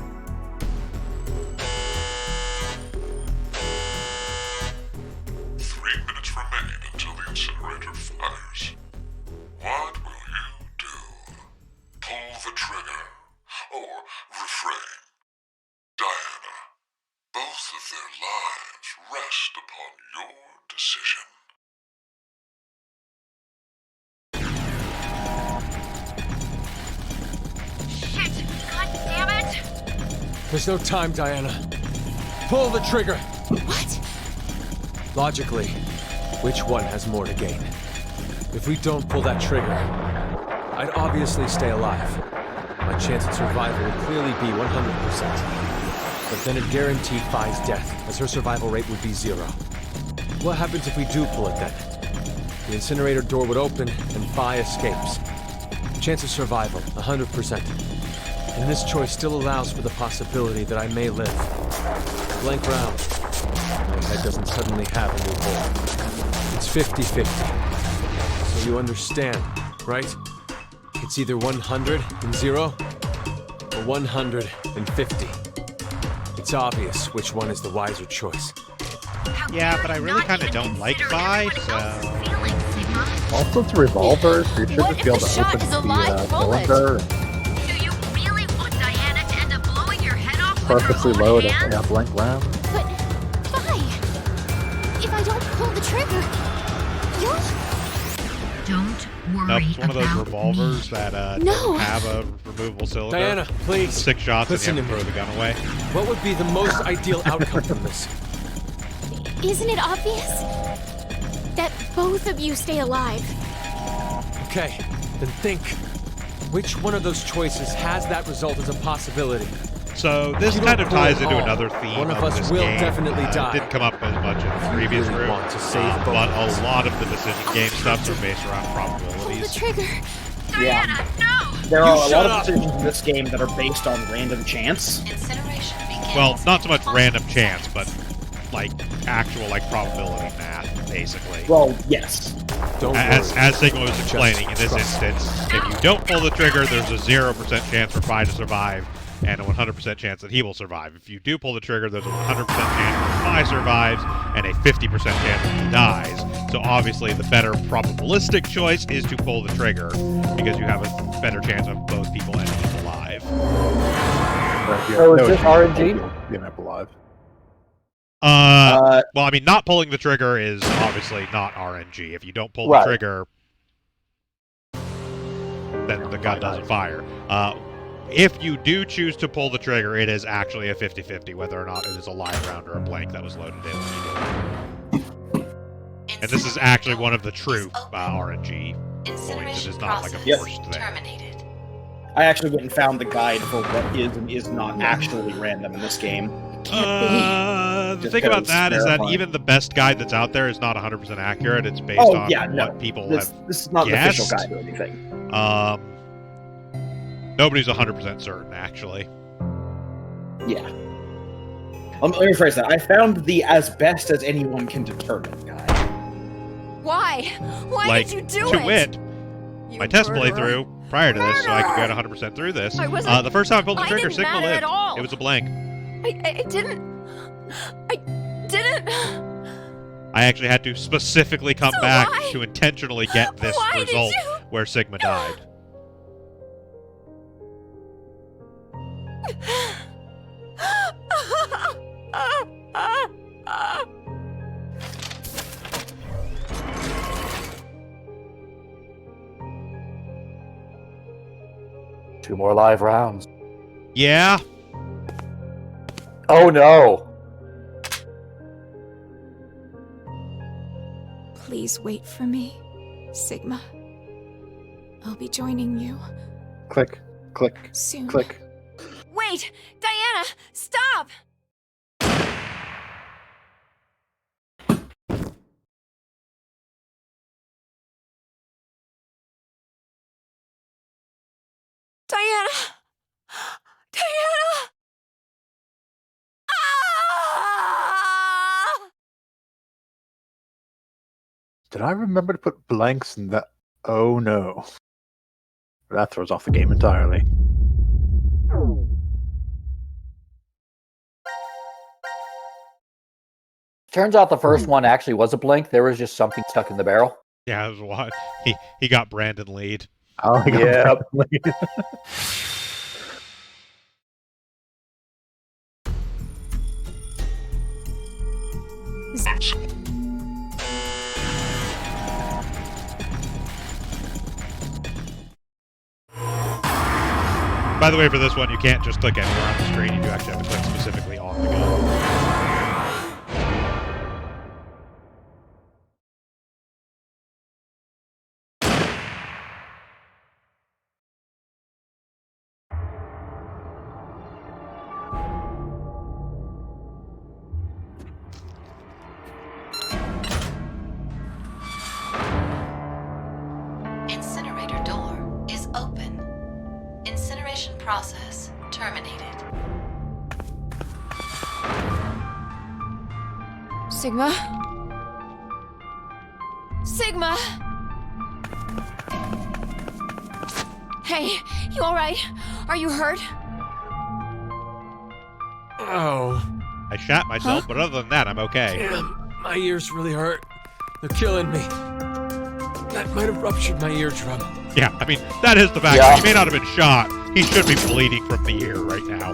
Three minutes remain until the incinerator fires. What will you do? Pull the trigger, or refrain? Diana, both of their lives rest upon your decision. Shit! God damn it! There's no time, Diana. Pull the trigger. What? Logically, which one has more to gain? If we don't pull that trigger, I'd obviously stay alive. My chance at survival would clearly be 100%. But then it guaranteed Fi's death, as her survival rate would be 0. What happens if we do pull it then? The incinerator door would open, and Fi escapes. Chance of survival, 100%. And this choice still allows for the possibility that I may live. Blank round. My head doesn't suddenly have a new hole. It's 50-50. So you understand, right? It's either 100 and 0, or 150. It's obvious which one is the wiser choice. Yeah, but I really kind of don't like Fi, so... Also, it's a revolver, so you should just be able to open the cylinder Do you really want Diana to end up blowing your head off and with her purposely own load hand? a blank round. But why? If I don't pull the trigger, you'll... Don't worry Nope, it's one of those about revolvers that No. doesn't have a removable cylinder. Diana, please. 6 shots Listen and you to have to throw the gun away. What would be the most ideal outcome from this? Isn't it obvious? That both of you stay alive. Okay, then think. Which one of those choices has that result as a possibility? So this kind of ties into another theme One of of us this will game. definitely die. Didn't come up as much in the previous really room, want to save both but of us. a lot of the decision game stuff are based around probabilities. The trigger. Yeah. There are a lot of decisions in this game that are based on random chance. Incineration begins. Well, not so much random chance, but like actual like probability math, basically. Well, yes. As Sigma was explaining, in this instance, if you don't pull the trigger, there's a 0% chance for Phi to survive, and a 100% chance that he will survive. If you do pull the trigger, there's a 100% chance that Phi survives, and a 50% chance that he dies. So obviously, the better probabilistic choice is to pull the trigger, because you have a better chance of both people ending alive. So is this RNG? Getting up alive. Well, I mean, not pulling the trigger is obviously not RNG. If you don't pull the trigger, then the gun doesn't fire. If you do choose to pull the trigger, it is actually a 50-50 whether or not it is a live round or a blank that was loaded in when you did it. And this is actually one of the true RNG points. It is not like a forced thing. I actually went and found the guide for what is and is not actually random in this game. The thing about that is that even the best guide that's out there is not 100% accurate. It's based on what people have This is not guessed. an official guide or anything. Nobody's 100% certain, actually. Yeah. Let me rephrase that. I found the as best as anyone can determine guide. Why? Why did you do to it? My test playthrough prior to this, so I could get 100% through this. The first time I pulled the trigger, Sigma lived. It was a blank. I didn't. I actually had to specifically come back to intentionally get this result where Sigma died. Two more live rounds. Yeah. Oh no. Please wait for me, Sigma. I'll be joining you Click, click, soon. click. Wait! Diana! Stop! Diana! Diana! Ah! Did I remember to put blanks in that? Oh no. That throws off the game entirely. Turns out the first one actually was a blank. There was just something stuck in the barrel. Yeah, it was what he got Brandon lead. Oh, he got Brandon lead. By the way, for this one, you can't just click anywhere on the screen. You do actually have to click specifically on the gun. Incinerator door is open. Incineration process terminated. Sigma? Sigma! Hey, you alright? Are you hurt? Oh. I shot myself, but other than that, I'm okay. Damn, my ears really hurt. They're killing me. That might have ruptured my eardrum. Yeah, I mean, that is the fact. Yeah. He may not have been shot. He should be bleeding from the ear right now.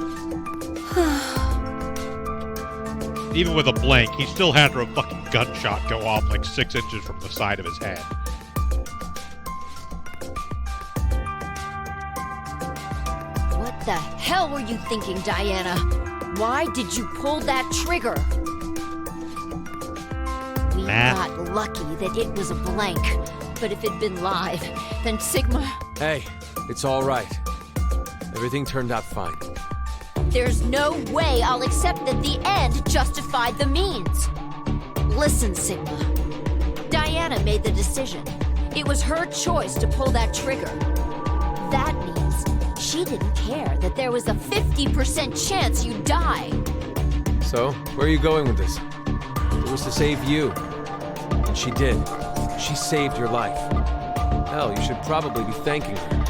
Even with a blank, he still had a fucking gunshot go off like 6 inches from the side of his head. What the hell were you thinking, Diana? Why did you pull that trigger? We got lucky that it was a blank, but if it'd been live, then Sigma... Hey, It's all right. Everything turned out fine. There's no way I'll accept that the end justified the means. Listen, Sigma. Diana made the decision. It was her choice to pull that trigger. That means she didn't care that there was a 50% chance you'd die. So, where are you going with this? It was to save you. And she did. She saved your life. Hell, you should probably be thanking her.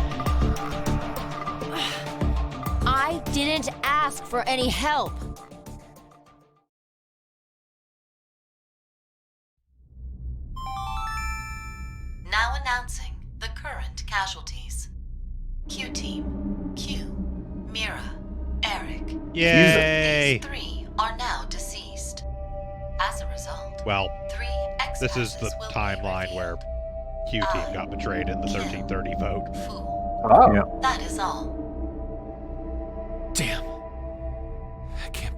I didn't ask for any help. Now announcing the current casualties. Q Team, Q, Mira, Eric. Yay! These 3 are now deceased. As a result, Well, 3 this is the X-passes will be timeline where Q Team got betrayed in the 1330 vote. Oh. Yeah. That is all. Damn.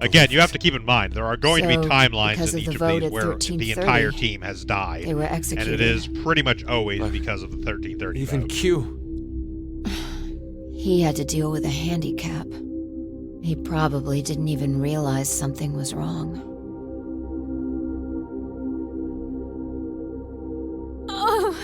Again, you have to keep in mind, there are going to be So, timelines because in of the each of vote these at where the 1330, entire team has died. they were And executed. it is pretty much always because of the 1330 Even vote. Q. He had to deal with a handicap. He probably didn't even realize something was wrong. Oh.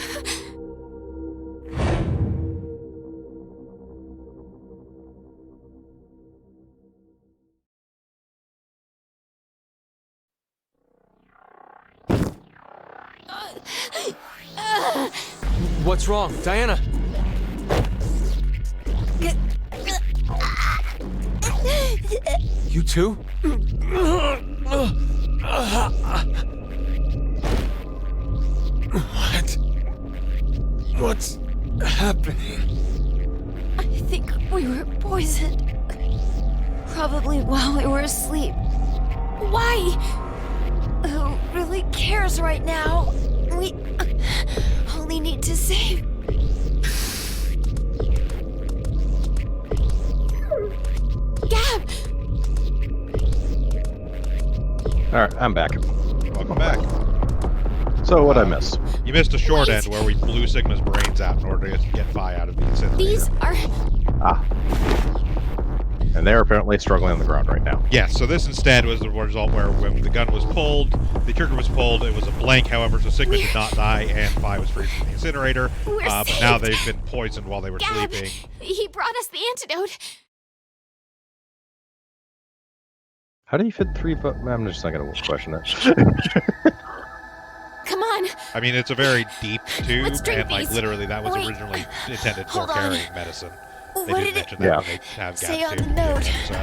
What's wrong? Diana! You too? What? What's happening? I think we were poisoned. Probably while we were asleep. Why? Who really cares right now? We only need to save. Gab! Alright, I'm back. Welcome back. So, what'd I miss? You missed a short end where we blew Sigma's brains out in order to get Vi out of the incinerator. These are... Ah. And they're apparently struggling on the ground right now. Yes, so this instead was the result where when the gun was pulled, the trigger was pulled, it was a blank, however, so Sigma did not die, and Vi was freed from the incinerator. But now they've been poisoned while they were Gab, sleeping. he brought us the antidote. How do you fit 3 I'm just not going to question that. Come on. I mean, it's a very deep tube, Let's drink and like these. literally that was Wait. originally intended for Hold on. carrying medicine. They What didn't did mention it that when they have say Gab's on tube the note? so.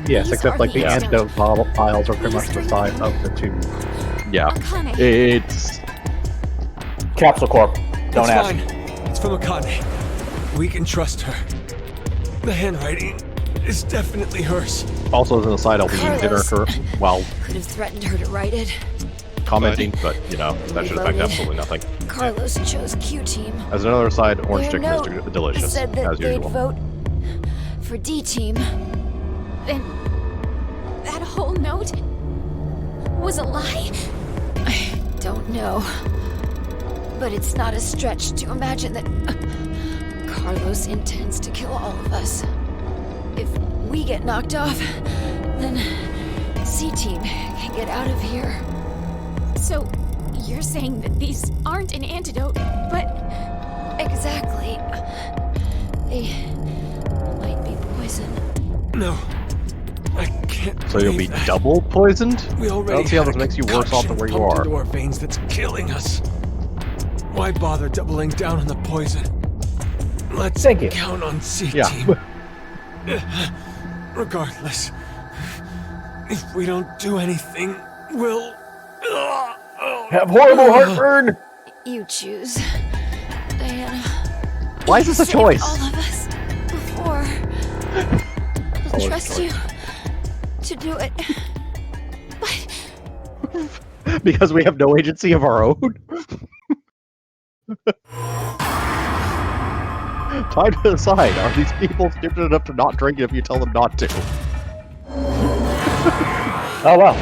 Yes, These except are like the the antidote vials are pretty much the size of the tube. Yeah. Akane. It's... Capsule Corp. Don't It's ask. fine. It's from Akane. We can trust her. The handwriting is definitely hers. Also, as an aside, I'll be eating dinner Carlos. while Could have threatened her to write it. commenting, but, you know, that should affect Reloaded. absolutely nothing. Carlos chose Q Team. As another aside, orange Their chicken note is delicious, said that as they'd usual. vote for D Team. Then that whole note was a lie? I don't know. But it's not a stretch to imagine that Carlos intends to kill all of us. If we get knocked off, then C-Team can get out of here. So, you're saying that these aren't an antidote, but... Exactly. They might be poison. No. I can't. So you'll be believe that. double poisoned? We I already don't see how had this a makes you worse off than where you concoction are. pumped into our veins that's killing us. Why bother doubling down on the poison? Let's count on C-Team. Regardless, if we don't do anything, we'll... Have horrible heartburn! You choose. Diana. Why is this a Saved choice? all of us before. I'll always a trust you choice. to do it. Because we have no agency of our own? Time to decide, are these people stupid enough to not drink it if you tell them not to? Oh well.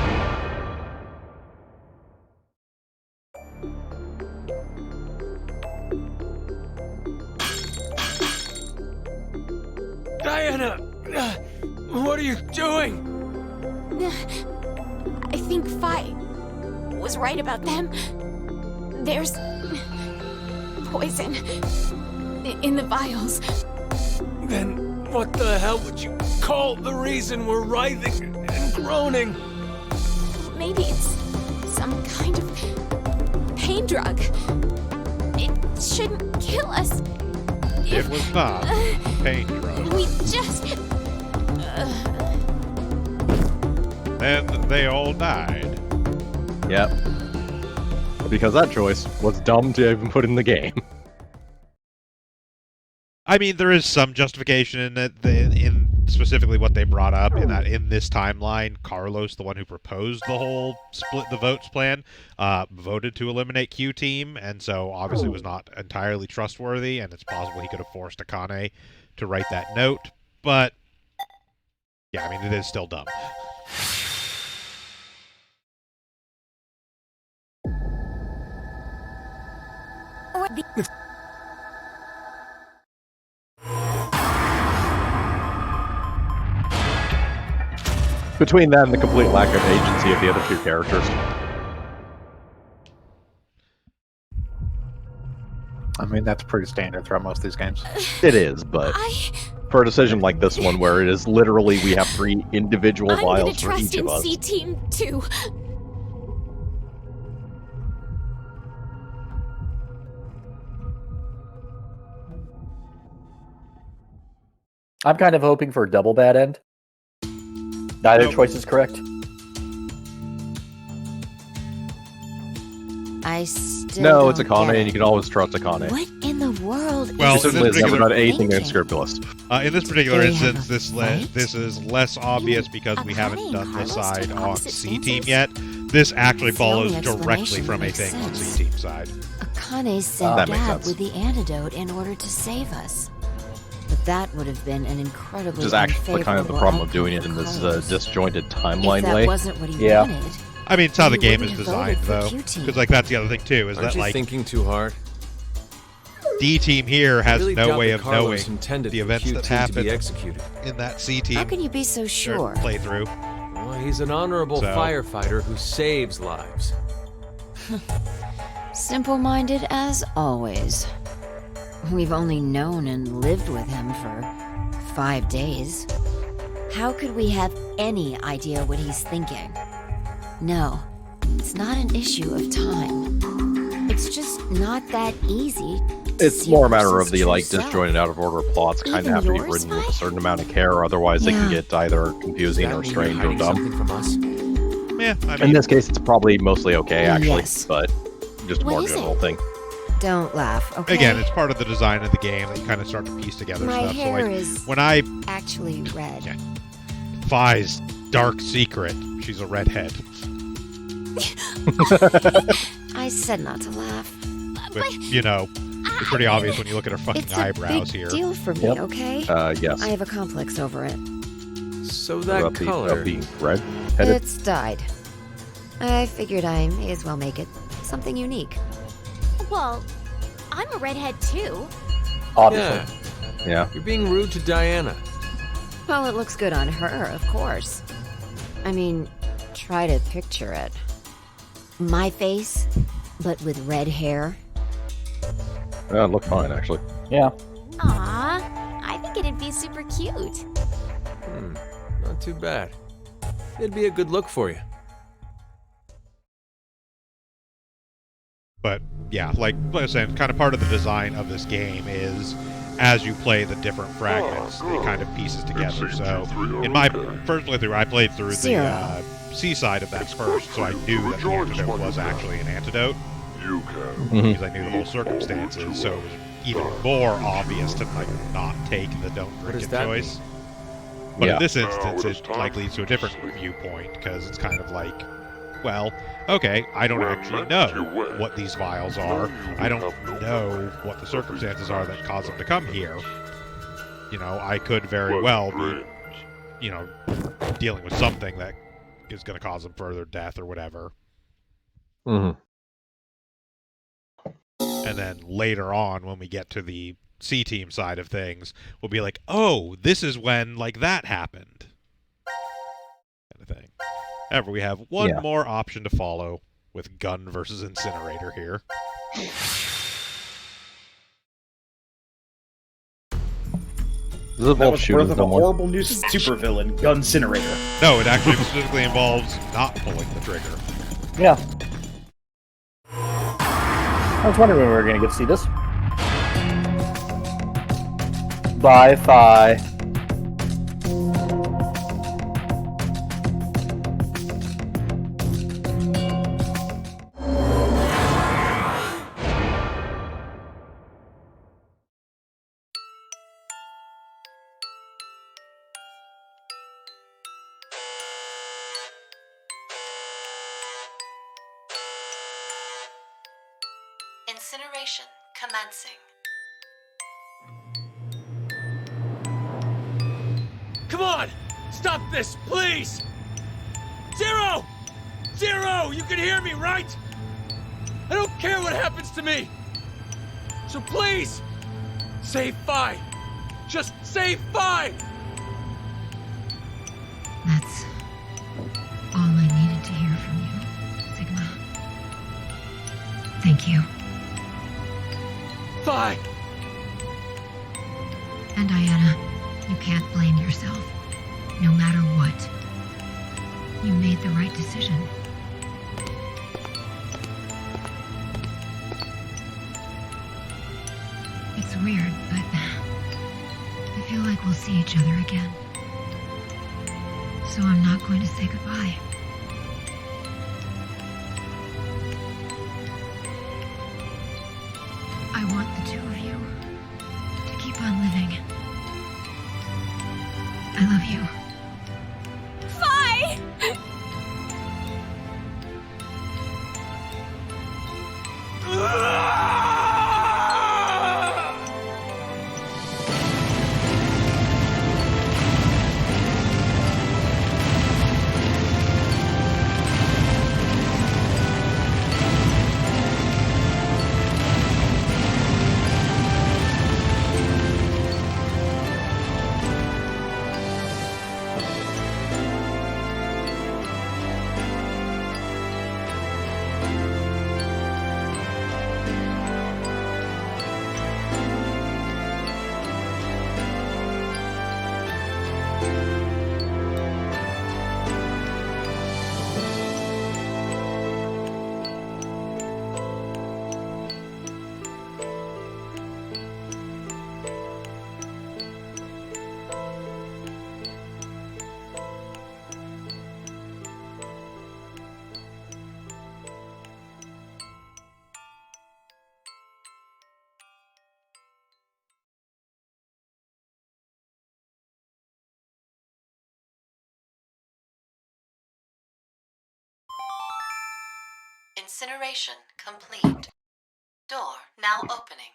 I think Fi was right about them. There's poison in the vials. Then what the hell would you call the reason we're writhing and groaning? Maybe it's some kind of pain drug. It shouldn't kill us. It was not pain drug. We just... Then they all died. Yep. Because that choice was dumb to even put in the game. I mean, there is some justification in that, in specifically what they brought up, in that in this timeline, Carlos, the one who proposed the whole split the votes plan, voted to eliminate Q Team, and so obviously was not entirely trustworthy, and it's possible he could have forced Akane to write that note, but yeah, I mean, it is still dumb. Between that and the complete lack of agency of the other two characters. I mean, that's pretty standard throughout most of these games. It is, but for a decision like this one, where it is literally we have 3 individual vials for each of us. I'm gonna trust in C-Team too. I'm kind of hoping for a double bad end. Neither choice is correct. I still No, it's don't Akane, get and you can always trust Akane. What in the world Well, is She certainly has never done anything thinking? unscrupulous. In this particular They have instance, a this is less obvious because we haven't Akane done and the Carlos side took on opposite C Team stances. yet. This actually It's the only follows directly explanation from a makes thing on sense. C Team side. Akane sent That makes Gab sense. with the antidote in order to save us. But that would have been an incredibly Which is actually kind of the unfavorable problem of outcome doing it for in this Carlos. disjointed If timeline that way. wasn't what he Yeah. wanted, I mean, it's how the He game wouldn't is have designed, voted for though. Q-Team. Because, like, that's the other thing, too, is Aren't that, you like, thinking too hard? D Team here has I really no doubt way that of Carlos knowing intended the for events Q that Team to happen be executed. in that C Team how can you be so sure? playthrough. Well, he's an honorable So- firefighter who saves lives. Simple-minded as always. We've only known and lived with him for 5 days. How could we have any idea what he's thinking? No, it's not an issue of time. It's just not that easy. to It's see more a matter of person's the true like self. disjointed out of order plots kind of Even have to be yours, written with a Vi? certain amount of care, otherwise they can Yeah. get either Does confusing that or mean you're strange or hiding dumb. something from us? Yeah, I In mean, this case, it's probably mostly okay, actually, Yes. but just a What more is general it? thing. Don't laugh, okay? again, it's part of the design of the game that you kind of start to piece together My stuff. So, hair like, is when I actually red. Yeah. Fi's dark secret, she's a redhead. I said not to laugh. Which, you know, it's pretty obvious when you look at her fucking It's a eyebrows big here. deal for me, Yep. okay? Yes. I have a complex over it. So What that about color. the red headed? It's dyed. I figured I may as well make it something unique. Well, I'm a redhead too. Obviously. Yeah, Yeah. you're being rude to Diana. Well, it looks good on her, of course. I mean, try to picture it. My face, but with red hair. Yeah, it looked fine, actually. Yeah. Aw, I think it'd be super cute. Not too bad. It'd be a good look for you. But yeah, like I was saying, kind of part of the design of this game is as you play the different fragments, it kind of pieces together. So in my first playthrough, I played through the C side of that first, so I knew that the antidote was actually an antidote. You can. Because I knew the whole circumstances, so it was even more obvious to like not take the don't drink does it that choice. But Yeah. in this instance, it like leads to a different viewpoint because it's kind of like, well, okay, I don't actually know what these vials are. I don't know what the circumstances are that cause them to come here. You know, I could very well be, you know, dealing with something that is going to cause them further death or whatever. Mm-hmm. And then later on, when we get to the C team side of things, we'll be like, oh, this is when like that happened. Kind of thing. However, we have one Yeah. more option to follow with gun versus incinerator here. This That was birth of a horrible new supervillain, Guncinerator. No, it actually specifically involves not pulling the trigger. Yeah. I was wondering when we were going to get to see this. Bye-fi. Incineration commencing. Come on! Stop this, please! Zero! Zero! You can hear me, right? I don't care what happens to me! So please! Save Phi! Just save Phi! That's all I needed to hear from you, Sigma. Thank you. Phi! And Diana, you can't blame yourself. No matter what. You made the right decision. It's weird, but I feel like we'll see each other again. So I'm not going to say goodbye. I want the two of you to keep on living. I love you. Phi! Incineration complete. Door now opening.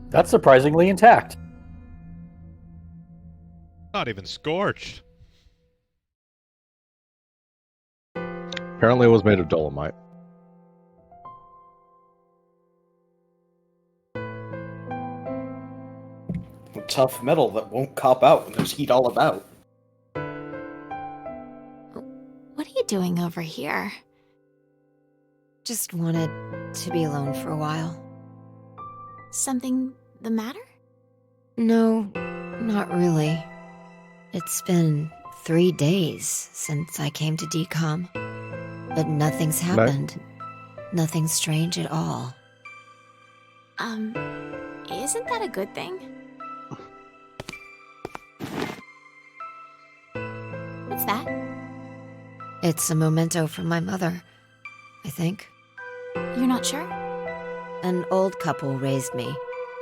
That's surprisingly intact. Not even scorched. Apparently it was made of dolomite. Tough metal that won't cop out when there's heat all about. What are you doing over here? Just wanted to be alone for a while. Something the matter? No, not really. It's been 3 days since I came to DCOM, but nothing's happened. Nothing strange at all. Isn't that a good thing? What's that? It's a memento from my mother, I think. You're not sure? An old couple raised me.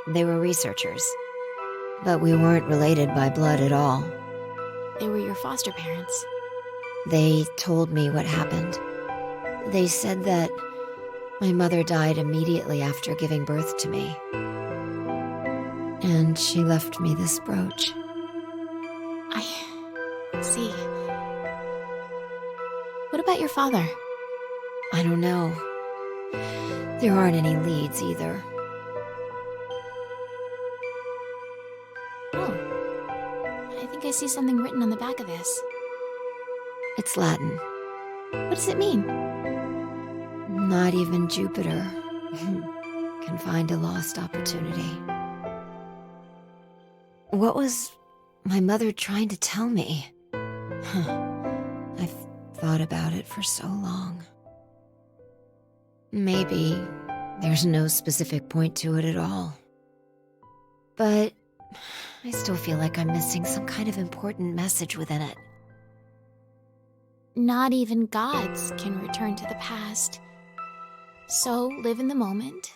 They were researchers. But we weren't related by blood at all. They were your foster parents. They told me what happened. They said that My mother died immediately after giving birth to me. And she left me this brooch. I see. What about your father? I don't know. There aren't any leads either. Oh. I think I see something written on the back of this. It's Latin. What does it mean? Not even Jupiter can find a lost opportunity. What was my mother trying to tell me? I've thought about it for so long. Maybe there's no specific point to it at all. But I still feel like I'm missing some kind of important message within it. Not even gods can return to the past. So live in the moment,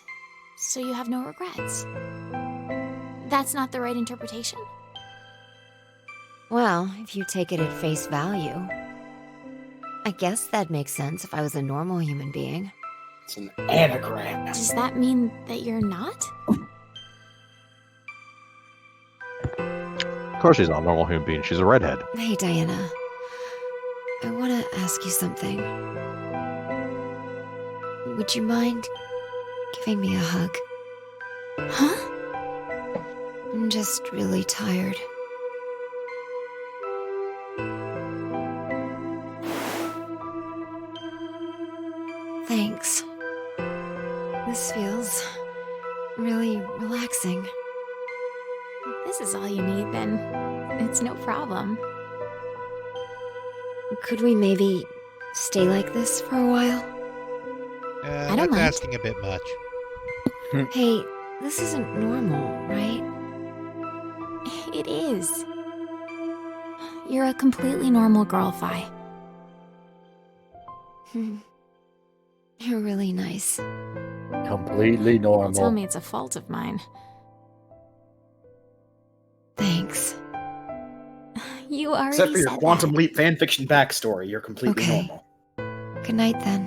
so you have no regrets. That's not the right interpretation? Well, if you take it at face value, I guess that makes sense if I was a normal human being. It's an anagram. Does that mean that you're not? Of course she's not a normal human being. She's a redhead. Hey, Diana. I want to ask you something. Would you mind giving me a hug? Huh? I'm just really tired. Thanks. This feels really relaxing. If this is all you need, then it's no problem. Could we maybe stay like this for a while? I don't That's mind. asking a bit much. Hey, this isn't normal, right? It is. You're a completely normal girl, Vi. You're really nice. Completely normal. Tell me it's a fault of mine. Thanks. You already Except for your said Quantum that. Leap fanfiction backstory, you're completely Okay. normal. Good night, then.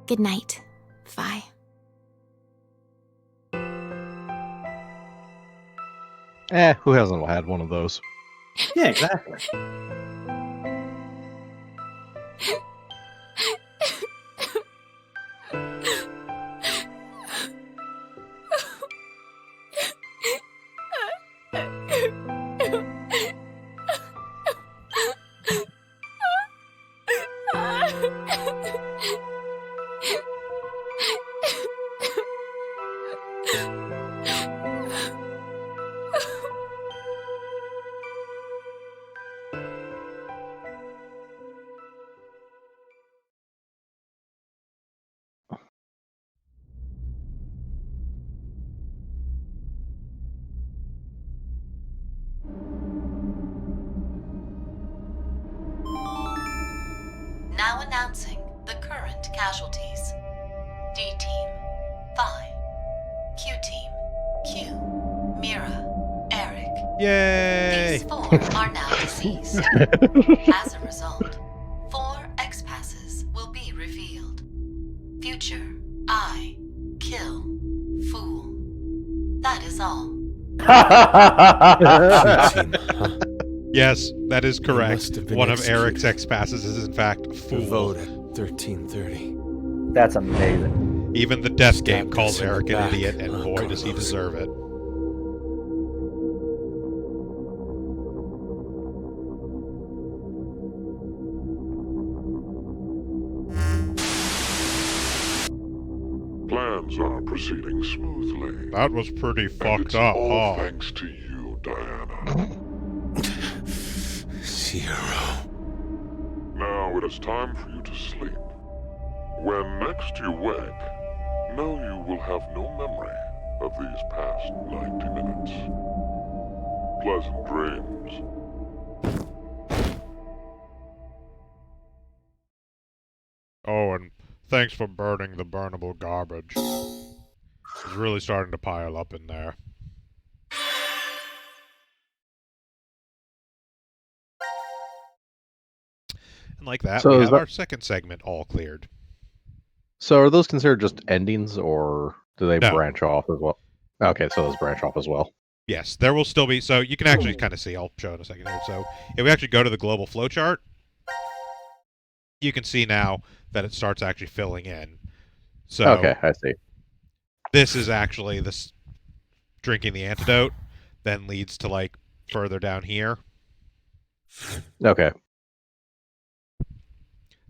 Good night, Vi. Who hasn't had one of those? Yeah, exactly. Now announcing the current casualties. D Team, Vi. Q Team, Q, Mira, Eric. Yay! These 4 are now deceased. As a result, 4 X-Passes will be revealed. Future, I, Kill, Fool. That is all. Yes, that is correct. must have been One of executed. Eric's X-passes is in fact Fool. Vote at 13:30. That's amazing. Even the death game Stab calls this in the Eric an back. idiot, and Oh, boy God does he knows. deserve it. Plans are proceeding smoothly. That was pretty And fucked it's up, all huh? thanks to you, Diana. Zero. Now it is time for you to sleep. When next you wake, know you will have no memory of these past 90 minutes. Pleasant dreams. Oh, and thanks for burning the burnable garbage. It's really starting to pile up in there. And like that, So we is have that- our second segment all cleared. So are those considered just endings, or do they No. branch off as well? Okay, so those branch off as well. Yes, there will still be. So you can actually kind of see. I'll show in a second here. So if we actually go to the global flowchart, you can see now that it starts actually filling in. So Okay, I see. this is actually this drinking the antidote, then leads to like further down here. Okay.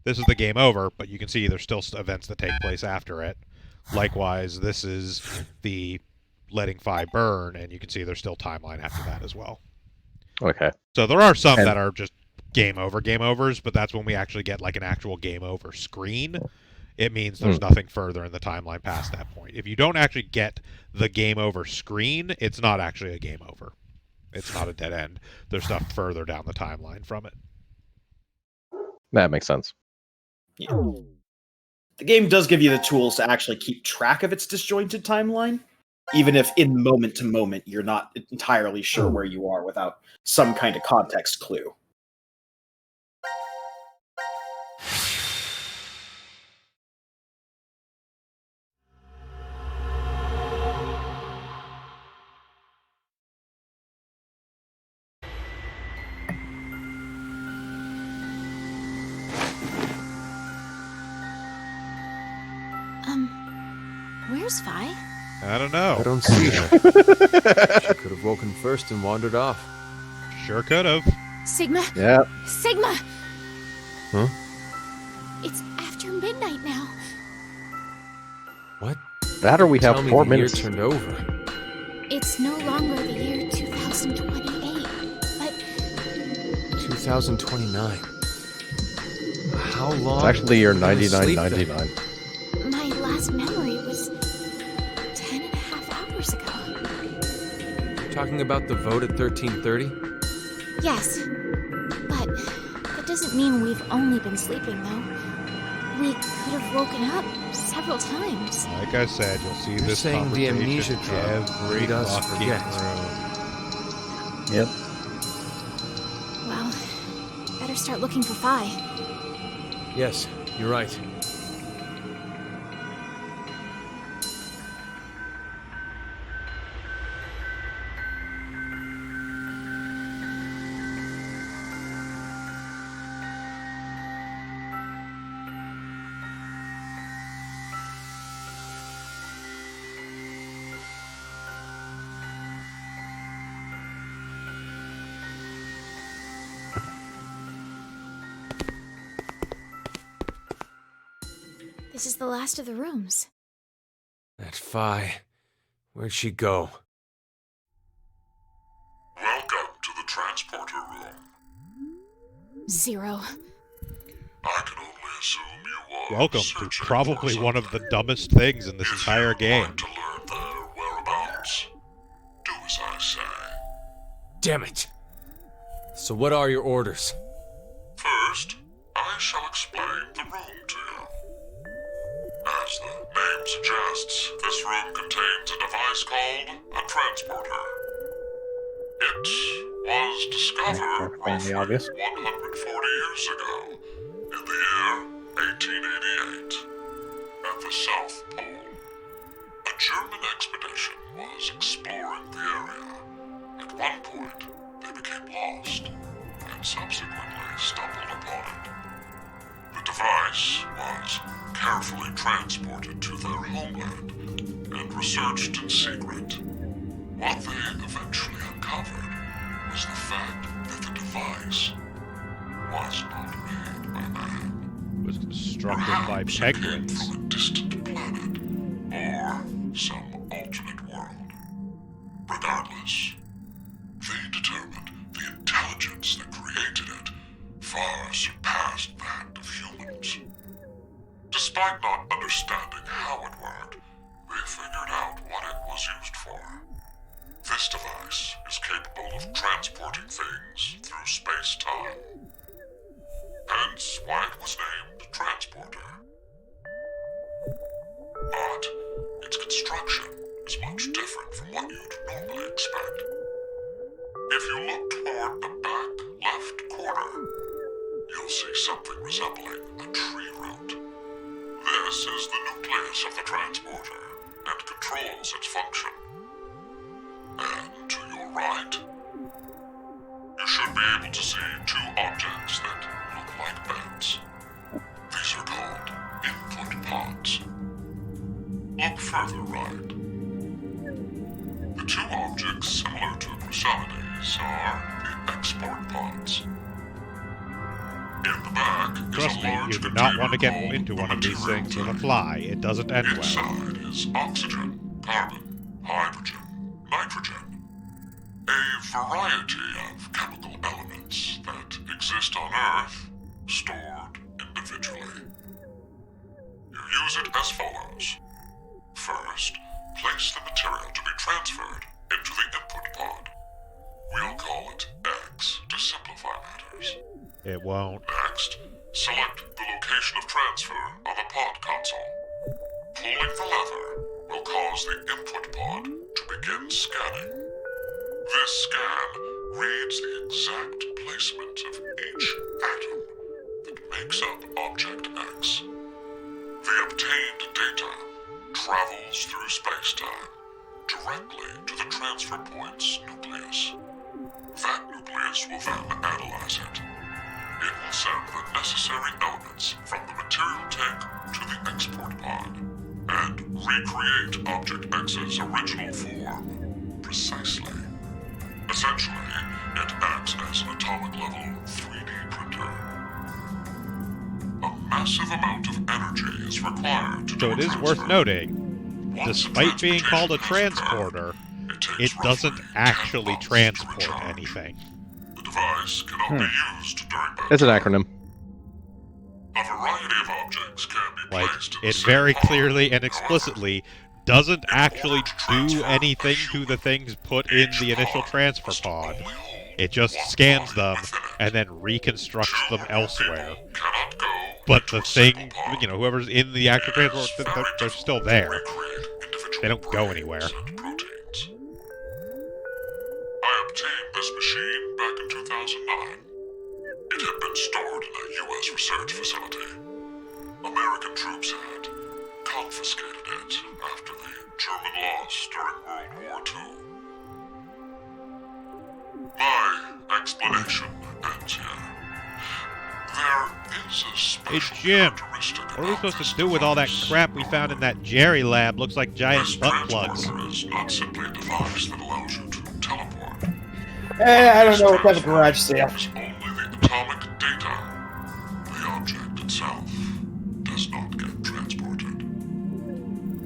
This is the game over, but you can see there's still events that take place after it. Likewise, this is the letting Phi burn, and you can see there's still timeline after that as well. Okay. So there are some that are just game overs, but that's when we actually get like an actual game over screen. It means there's nothing further in the timeline past that point. If you don't actually get the game over screen, it's not actually a game over. It's not a dead end. There's stuff further down the timeline from it. That makes sense. Yeah. The game does give you the tools to actually keep track of its disjointed timeline, even if in moment to moment you're not entirely sure where you are without some kind of context clue. Where's Phi? I don't know. I don't see her. She could have woken first and wandered off. Sure could have. Sigma? Yeah. Sigma! Huh? It's after midnight now. What? That or we have Tell me 4 the minutes. year turned over. It's no longer the year 2028, but 2029. How long? It's actually the year have you been asleep then? 9999. my last memory was 10 and a half hours ago. You're talking about the vote at 1330? Yes, but that doesn't mean we've only been sleeping, though. We could have woken up several times. Like I said, you'll see You're this saying the conversation amnesia drug every made us fucking forget. room. Yep. Well, better start looking for Phi. Yes, you're right. This is the last of the rooms. That Phi. Where'd she go? Welcome to the transporter room. Zero. I can only assume you are Welcome to searching probably for one of the dumbest things in this entire game. to learn their whereabouts. Do as I say. Damn it! So what are your orders? First, I shall explain the room to you. As the name suggests, this room contains a device called a transporter. It was discovered roughly 140 years ago, in the year 1888, at the South Pole. A German expedition was exploring the area. At one point, they became lost, and subsequently stumbled upon it. The device was carefully transported to their homeland and researched in secret. What they eventually uncovered was the fact that the device was not made by man. Was constructed by Perhaps it came penguins. from a distant planet or some alternate world. Regardless, they determined the intelligence that created it far surpassed that of humans. Despite not understanding how it worked, they figured out what it was used for. This device is capable of transporting things through space-time. Hence why it was named Transporter. But its construction is much different from what you'd normally expect. If you look toward the back left corner, you'll see something resembling a tree root. This is the nucleus of the transporter, and controls its function. And to your right, you should be able to see two objects that look like beds. These are called input pods. Look further right. The two objects similar to Chrysalides are the export pods. In the back Trust me, you do not want to get into one of these things with a fly. It doesn't end well. Inside is oxygen, carbon, hydrogen, nitrogen. A variety of chemical elements that exist on Earth, stored individually. You use it as follows. First, place the material to be transferred into the input pod. We'll call it X to simplify matters. It won't. Next, select the location of transfer on the pod console. Pulling the lever will cause the input pod to begin scanning. This scan reads the exact placement of each atom that makes up Object X. The obtained data travels through space-time directly to the transfer point's nucleus. That nucleus will then analyze it. It will send the necessary elements from the material tank to the export pod and recreate Object X's original form precisely. Essentially, it acts as an atomic-level 3D printer. A massive amount of energy is required to So it is worth noting, despite being called a transporter, it doesn't actually transport anything. The device cannot be used during It's an acronym. A variety of objects can be placed in the It same very pod. clearly and explicitly doesn't actually do anything to the things put in the initial transfer pod. It just scans them and then reconstructs them elsewhere. But the thing, whoever's in the actual transport, they're still there. They don't go anywhere. I obtained this machine back in 2009. It had been stored in a U.S. research facility. American troops had confiscated it after the German loss during World War II. My explanation ends here. There is a Hey special Jim, characteristic what are we about supposed to do with all that crap we found in that Jerry lab? Looks like giant butt plugs. transporter is not simply a device that allows you to teleport. I don't know what kind of garage sale. Only the atomic data. The object itself does not get transported.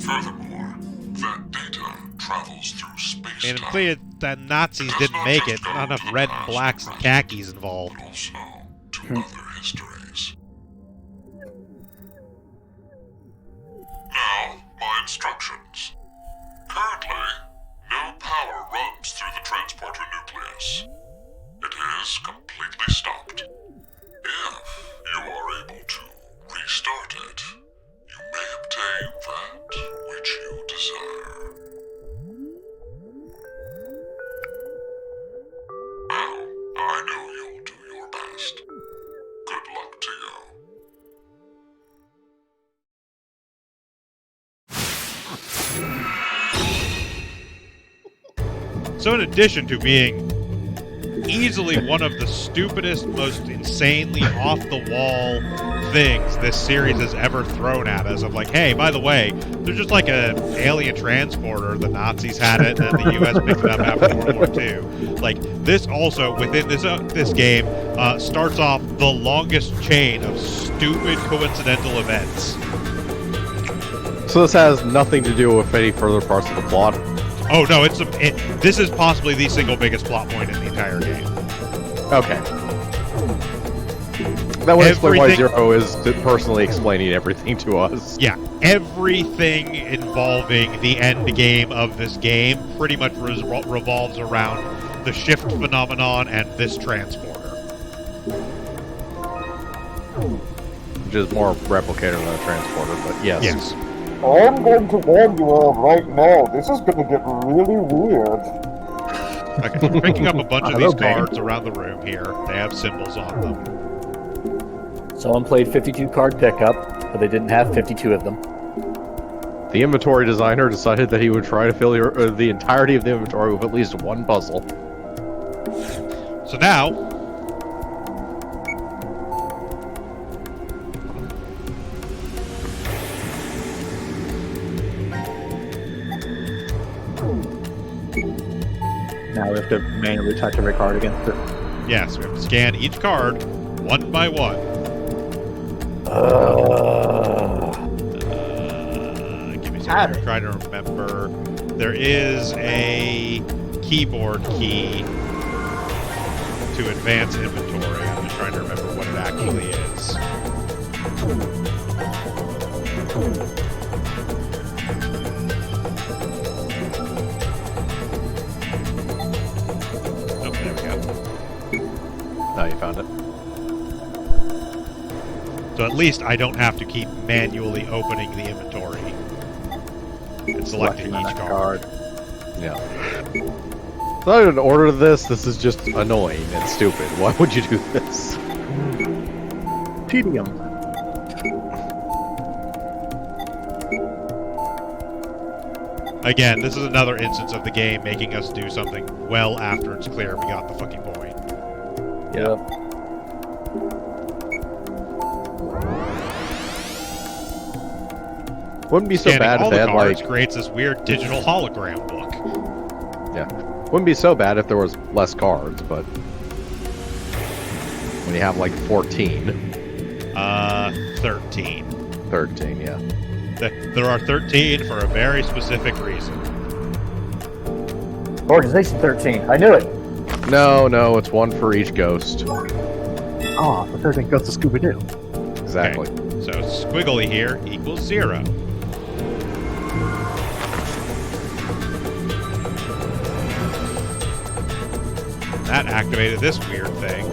Furthermore, that data travels through space-time. And it's clear that Nazis didn't make it. Not enough red and blacks and khakis involved. Also to other histories. Now, my instructions. Currently, no power runs through the transporter nucleus. It is completely stopped. If you are able to restart it, you may obtain that which you desire. Now, I know you'll do your best. Good luck to you. So in addition to being easily one of the stupidest, most insanely off-the-wall things this series has ever thrown at us, of like, hey, by the way, there's just like an alien transporter, the Nazis had it, and then the U.S. picked it up after World War II. Like, this also, within this game, starts off the longest chain of stupid coincidental events. So this has nothing to do with any further parts of the plot? Oh no, this is possibly the single biggest plot point in the entire game. Okay. That would explain why Zero is personally explaining everything to us. Yeah, everything involving the end game of this game pretty much revolves around the shift phenomenon and this transporter. Which is more replicator than a transporter, but yes. Yes. I'm going to warn you all right now. This is going to get really weird. Okay, we're picking up a bunch of these cards around the room here. They have symbols on them. Someone played 52 card pickup. but they didn't have 52 of them. The inventory designer decided that he would try to fill the entirety of the inventory with at least one puzzle. So now, Now we have to manually touch every card against it. yes, we have to scan each card one by one. Give me a second. I'm trying to remember. There is a keyboard key to advance inventory. I'm just trying to remember what it actually is. Oh, there we go. Now you found it. So at least I don't have to keep manually opening the inventory and selecting each card. Yeah. So I didn't order this. This is just annoying and stupid. Why would you do this? Tedium. Again, this is another instance of the game making us do something well after it's clear we got the fucking point. Yeah. Wouldn't be so Scanning bad if all they the had cards like. creates this weird digital hologram book. Yeah. Wouldn't be so bad if there was less cards, but when you have like 14. 13. 13, yeah. There are 13 for a very specific reason. Organization 13. I knew it. No, it's one for each ghost. Oh, the 13 goes to Scooby-Doo. Exactly. Okay. So squiggly here equals 0. That activated this weird thing.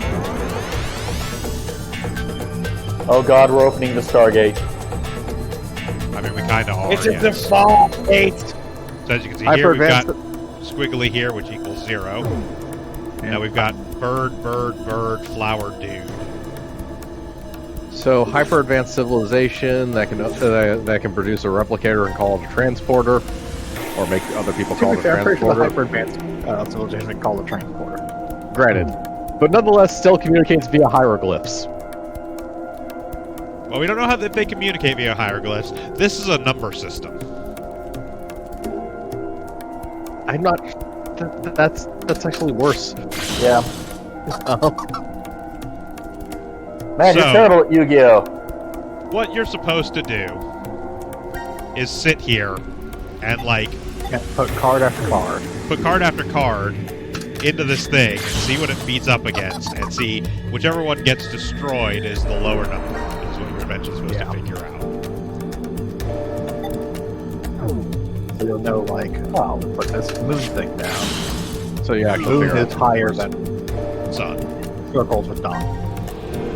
Oh god, we're opening the Stargate. I mean, we kind of are. It's a yes. default gate. So as you can see here, we've got squiggly here, which equals 0. Now we've got bird, flower, dude. So hyper advanced civilization that can produce a replicator and call it a transporter, or make other people call it a transporter. Hyper advanced civilization can call it a transporter. Granted, but nonetheless still communicates via hieroglyphs. Well, we don't know if they communicate via hieroglyphs. This is a number system. I'm not. That's actually worse. Yeah. Man, you're terrible at Yu-Gi-Oh! What you're supposed to do is sit here and, like... put card after card. Put card after card into this thing and see what it beats up against, and see whichever one gets destroyed is the lower number, is what you're eventually supposed to figure out. So you'll know, like, oh, put this moon thing down. So you actually moon figure is out higher than sun. Circles with dawn.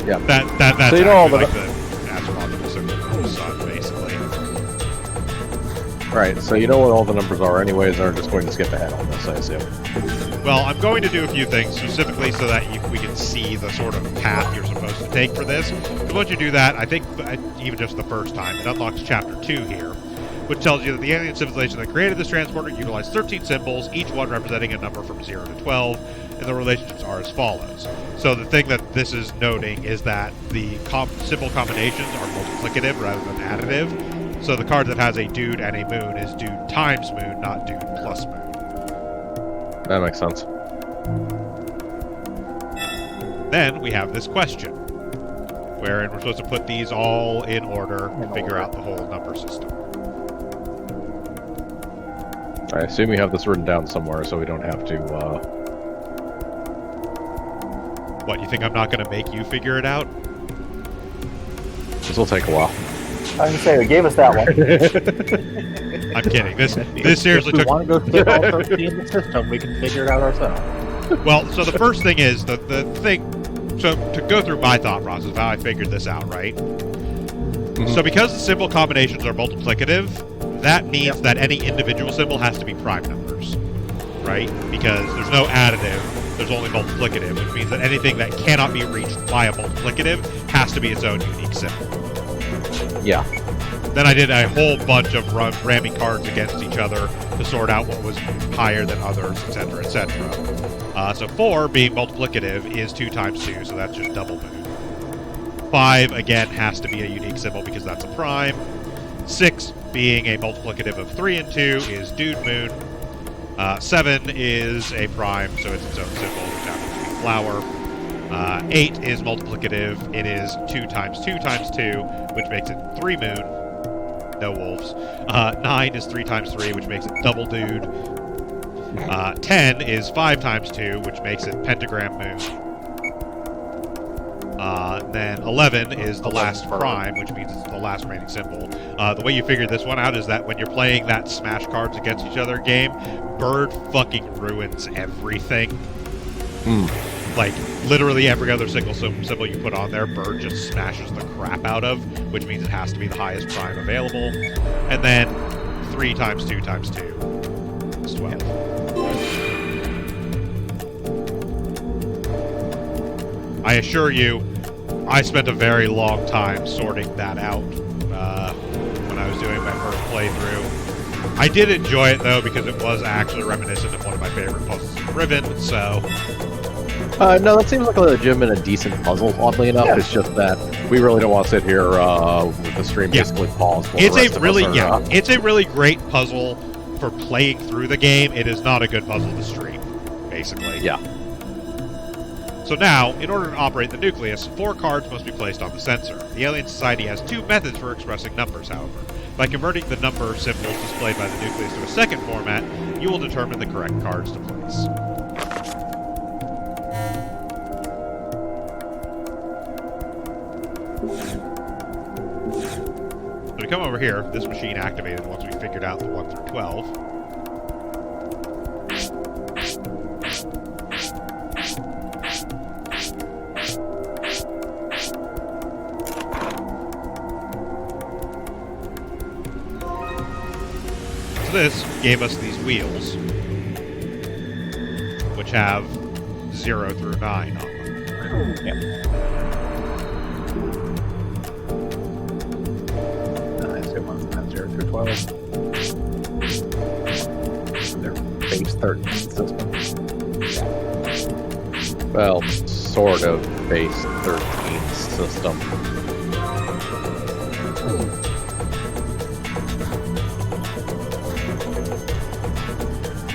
Yeah. That's so you know all like the astrological symbol for the sun, basically. Right, so you know what all the numbers are anyways, and are just going to skip ahead on this, I assume. Well, I'm going to do a few things specifically so that we can see the sort of path you're supposed to take for this. But once you do that, I think even just the first time, it unlocks Chapter 2 here, which tells you that the alien civilization that created this transporter utilized 13 symbols, each one representing a number from 0 to 12, and the relationships are as follows. So the thing that this is noting is that the symbol combinations are multiplicative rather than additive. So the card that has a dude and a moon is dude times moon, not dude plus moon. That makes sense. Then we have this question, wherein we're supposed to put these all in order and figure out the whole number system. I assume you have this written down somewhere so we don't have to, What, you think I'm not going to make you figure it out? This will take a while. I was going to say, they gave us that one. I'm kidding. This seriously took... If we want to go fit all 13 in the system, we can figure it out ourselves. Well, so the first thing is, the thing... So, to go through my thought process of how I figured this out, right? Mm-hmm. So because the symbol combinations are multiplicative, that means that any individual symbol has to be prime numbers, right? Because there's no additive, there's only multiplicative, which means that anything that cannot be reached by a multiplicative has to be its own unique symbol. Yeah. Then I did a whole bunch of ramming cards against each other to sort out what was higher than others, etc., etc. So 4, being multiplicative, is 2 times 2, so that's just double moon. 5, again, has to be a unique symbol because that's a prime. 6, being a multiplicative of 3 and 2, is dude moon. 7 is a prime, so it's its own symbol, which happens to be flower. 8 is multiplicative. It is 2 times 2 times 2, which makes it 3 moon. No wolves. 9 is 3 times 3, which makes it double dude. 10 is 5 times 2, which makes it pentagram moon. Then 11 is the last prime, which means it's the last remaining symbol. The way you figure this one out is that when you're playing that smash cards against each other game, bird fucking ruins everything. Like, literally every other single symbol you put on there, bird just smashes the crap out of, which means it has to be the highest prime available. And then 3 times 2 times 2 is 12. I assure you, I spent a very long time sorting that out when I was doing my first playthrough. I did enjoy it, though, because it was actually reminiscent of one of my favorite puzzles in Ribbon, so... no, that seems like a legitimate and decent puzzle, oddly enough. Yeah. It's just that we really don't want to sit here with the stream basically paused. It's a really great puzzle for playing through the game. It is not a good puzzle to stream, basically. Yeah. So now, in order to operate the nucleus, 4 cards must be placed on the sensor. The Alien Society has 2 methods for expressing numbers, however. By converting the number symbols displayed by the nucleus to a second format, you will determine the correct cards to place. So we come over here, this machine activated once we figured out the 1 through 12. So this gave us these wheels, which have 0 through 9 on them. Yep. Ones that have 0 through 12. They're base 13 system. Well, sort of base 13 system.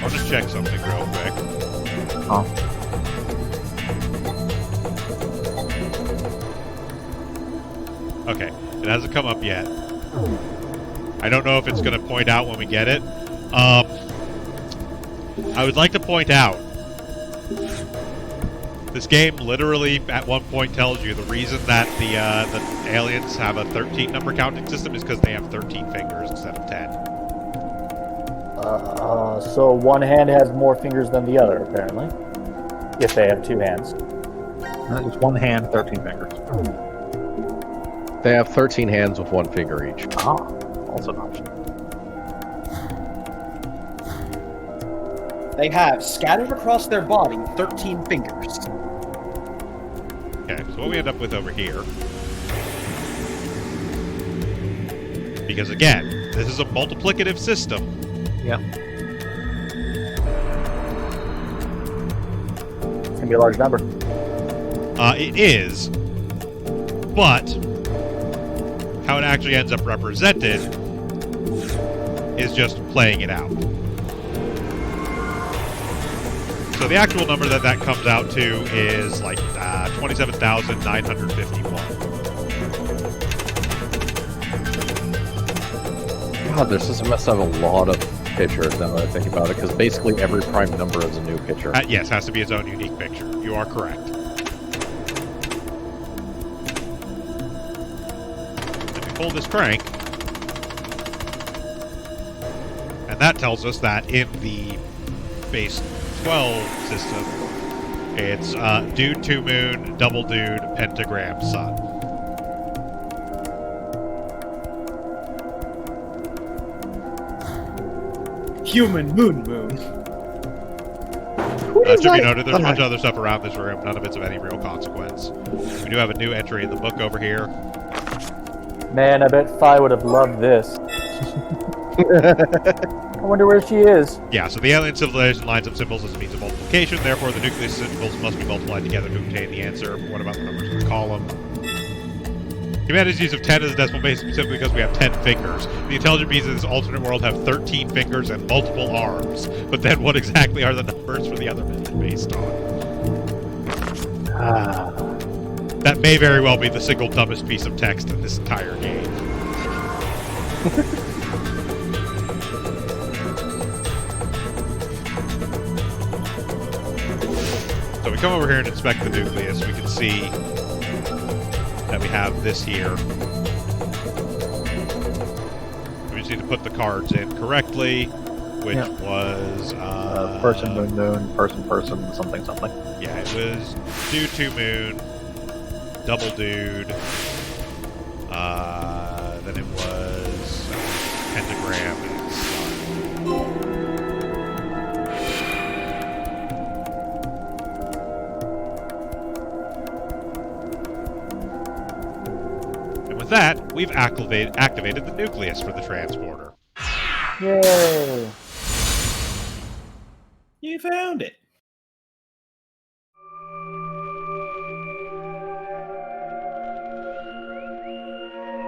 I'll just check something real quick. Oh. Okay, it hasn't come up yet. I don't know if it's going to point out when we get it. I would like to point out, this game literally at one point tells you the reason that the aliens have a 13 number counting system is because they have 13 fingers instead of 10. So one hand has more fingers than the other, apparently. If they have 2 hands. It's 1 hand, 13 fingers. They have 13 hands with 1 finger each. Also an option. They have, scattered across their body, 13 fingers. Okay, so what we end up with over here... Because again, this is a multiplicative system. Yeah. It's going to be a large number. It is. But... how it actually ends up represented is just playing it out. So the actual number that comes out to is like 27,951. God, this system must have a lot of pictures now that I think about it, because basically every prime number is a new picture. Yes, has to be its own unique picture. You are correct. Pull this crank, and that tells us that in the base 12 system, it's dude, 2 moon, double dude, pentagram, sun. Human moon. Should be noted, there's a bunch of other stuff around this room. None of it's of any real consequence. We do have a new entry in the book over here. Man, I bet Phi would have loved this. I wonder where she is. Yeah, so the alien civilization lines up symbols as a means of multiplication, therefore the nucleus symbols must be multiplied together to obtain the answer. But what about the numbers in the column? Humanity's use of 10 as a decimal base specifically because we have 10 fingers. The intelligent beings in this alternate world have 13 fingers and multiple arms. But then what exactly are the numbers for the other method based on? That may very well be the single dumbest piece of text in this entire game. So we come over here and inspect the nucleus. We can see that we have this here. We just need to put the cards in correctly, which was... person, moon, moon, person, something. Yeah, it was dude, 2 moon, double dude, then it was pentagram and sun. And with that, we've activated the nucleus for the transporter. Yay! You found it.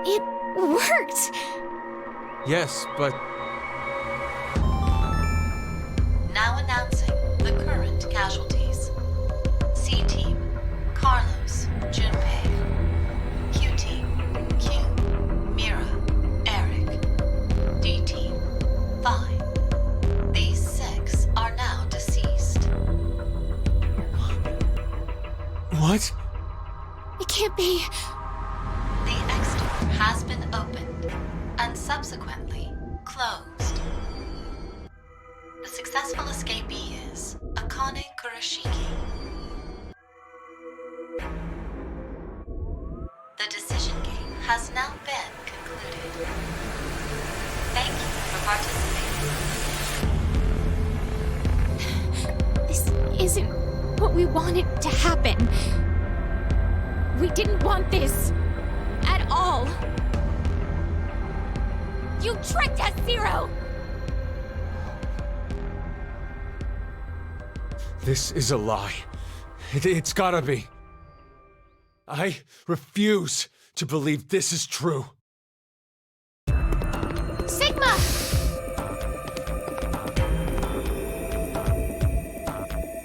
It worked! Yes, but... Now announcing the current casualties. C-Team, Carlos, Junpei. Q-Team, Q, Mira, Eric. D-Team, Vi. These 6 are now deceased. What? It can't be. The X-Door has been opened and subsequently closed. The successful escapee is Akane Kurashiki. The decision game has now been concluded. Thank you for participating. This isn't what we wanted to happen. We didn't want this. At all. You tricked us, Zero! This is a lie. It's gotta be. I refuse to believe this is true. Sigma!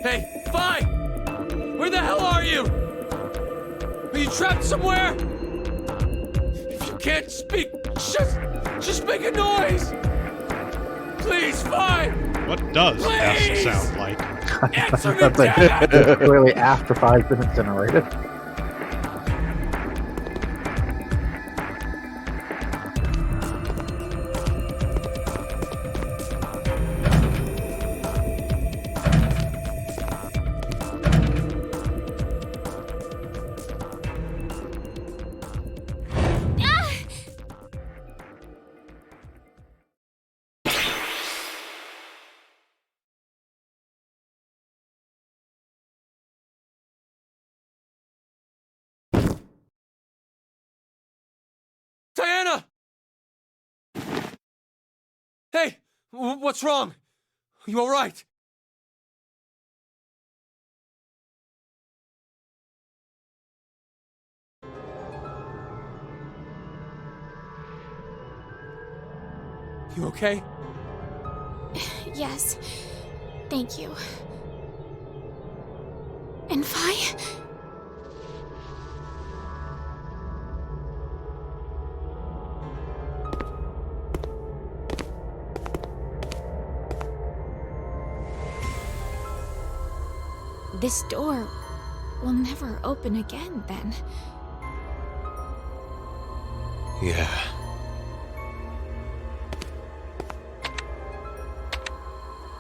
Hey, Vi! Where the hell are you? Are you trapped somewhere? If you can't speak, just make a noise! Please, Vi! What does S sound like? Answer me, That's like clearly after 5 minutes generated. Diana! Hey, what's wrong? You all right? You okay? Yes. Thank you. And Vi? This door will never open again, then. Yeah.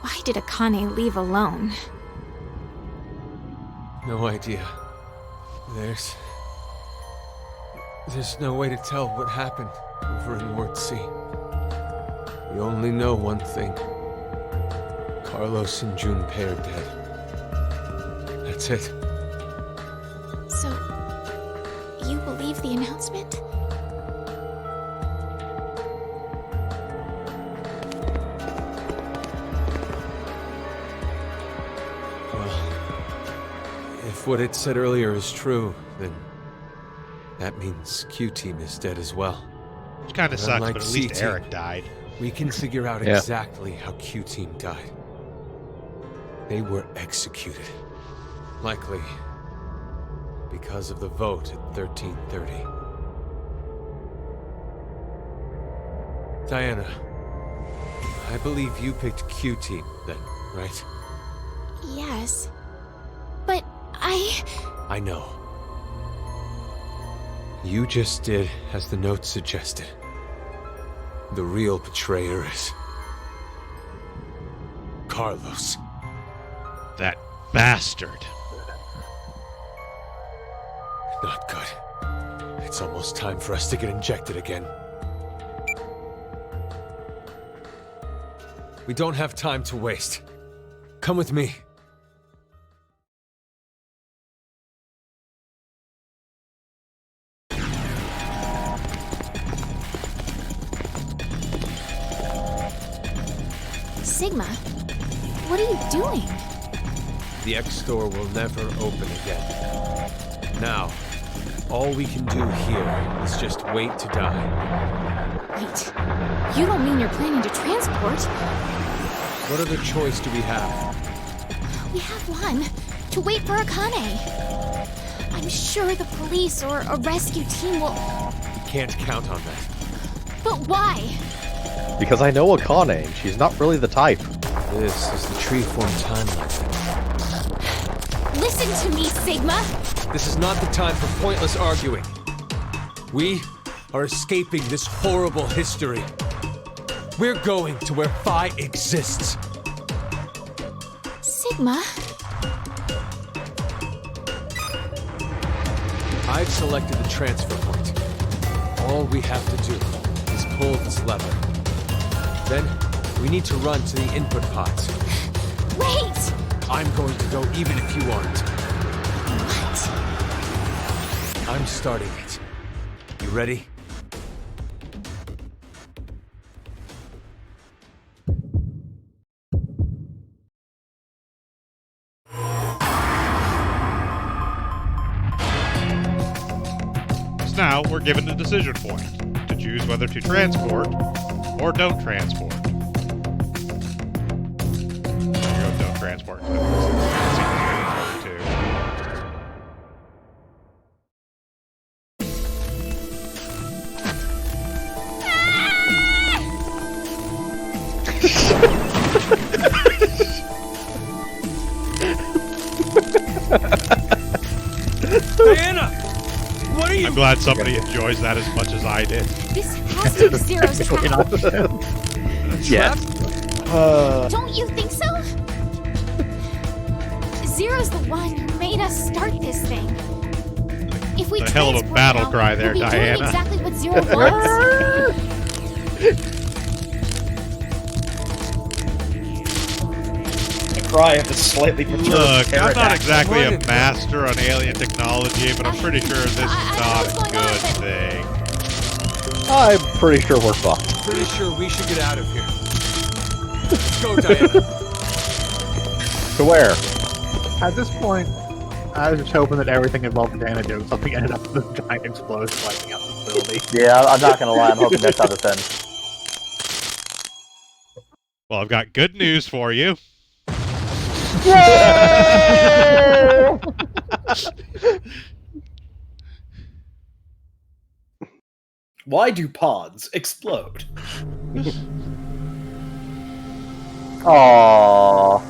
Why did Akane leave alone? No idea. There's no way to tell what happened over in Ward C. We only know one thing. Carlos and Junpei are dead. That's it. So, you believe the announcement? If what it said earlier is true, then that means Q-Team is dead as well. Which kind of sucks, unlike but at least C-Team, Eric died. We can figure out exactly how Q-Team died. They were executed. Likely because of the vote at 1330. Diana, I believe you picked Q-Team then, right? Yes. But I know. You just did as the note suggested. The real betrayer is Carlos. That bastard. Not good. It's almost time for us to get injected again. We don't have time to waste. Come with me. Sigma, what are you doing? The X store will never open again. Now, all we can do here is just wait to die. Wait, you don't mean you're planning to transport? What other choice do we have? We have one. To wait for Akane. I'm sure the police or a rescue team will... We can't count on that. But why? Because I know Akane, and she's not really the type. This is the tree-form timeline. Listen to me, Sigma! This is not the time for pointless arguing. We are escaping this horrible history. We're going to where Phi exists. Sigma? I've selected the transfer point. All we have to do is pull this lever. Then, we need to run to the input pods. Wait! I'm going to go even if you aren't. What? I'm starting it. You ready? So now we're given the decision point to choose whether to transport or don't transport. Don't transport. Diana! What are you? I'm glad somebody enjoys that as much as I did. This has to be Zero's trap. Yes. Don't you think so? Zero's the one who made us start this thing. If we The hell of a transport battle now, cry there, we'll be Diana. doing exactly what Zero wants. Cry of the slightly perturbed Look, I'm not pterodactyl. exactly a master on alien technology, but I'm pretty sure this is not a good thing. I'm pretty sure we're fucked. Pretty sure we should get out of here. Let's go, Diana. To where? At this point, I was just hoping that everything involved Diana doing something ended up with a giant explosion wiping out the facility. Yeah, I'm not gonna lie, I'm hoping that's how this ends. Well, I've got good news for you. Why do pods explode? Aww.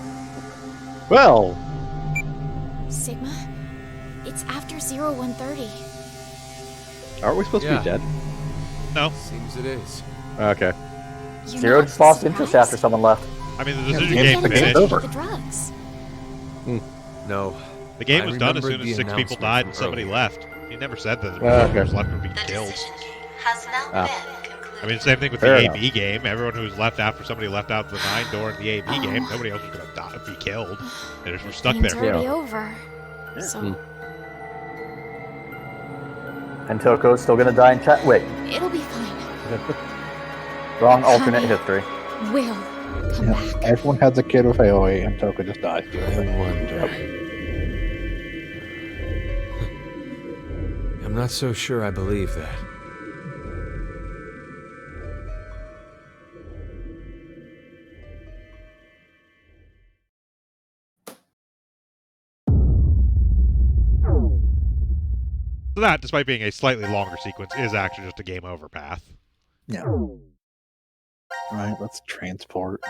Well. Sigma, it's after 0130. Aren't we supposed to be dead? No. Seems it is. Okay. Zero just lost interest after someone left. I mean, the decision Yeah, game the game's finished. over. The drugs. No. The game I was done as soon remembered as the 6 people announcement died from and somebody earlier. left. He never said that the Okay. whoever was left would be killed. Has now Ah. been concluded. I mean, same thing with Fair the enough. AB game. Everyone who was left after somebody left out the 9 door in the AB game, nobody else was going to die, be killed. They just were stuck Game's there. already over. So And Toko's still gonna die in chat. Wait, it'll be fine. wrong alternate history. Will come back. Everyone has a kid with AOE, and Toka just dies. I wonder. I'm not so sure I believe that. So that, despite being a slightly longer sequence, is actually just a game over path. Yeah. All right, let's transport.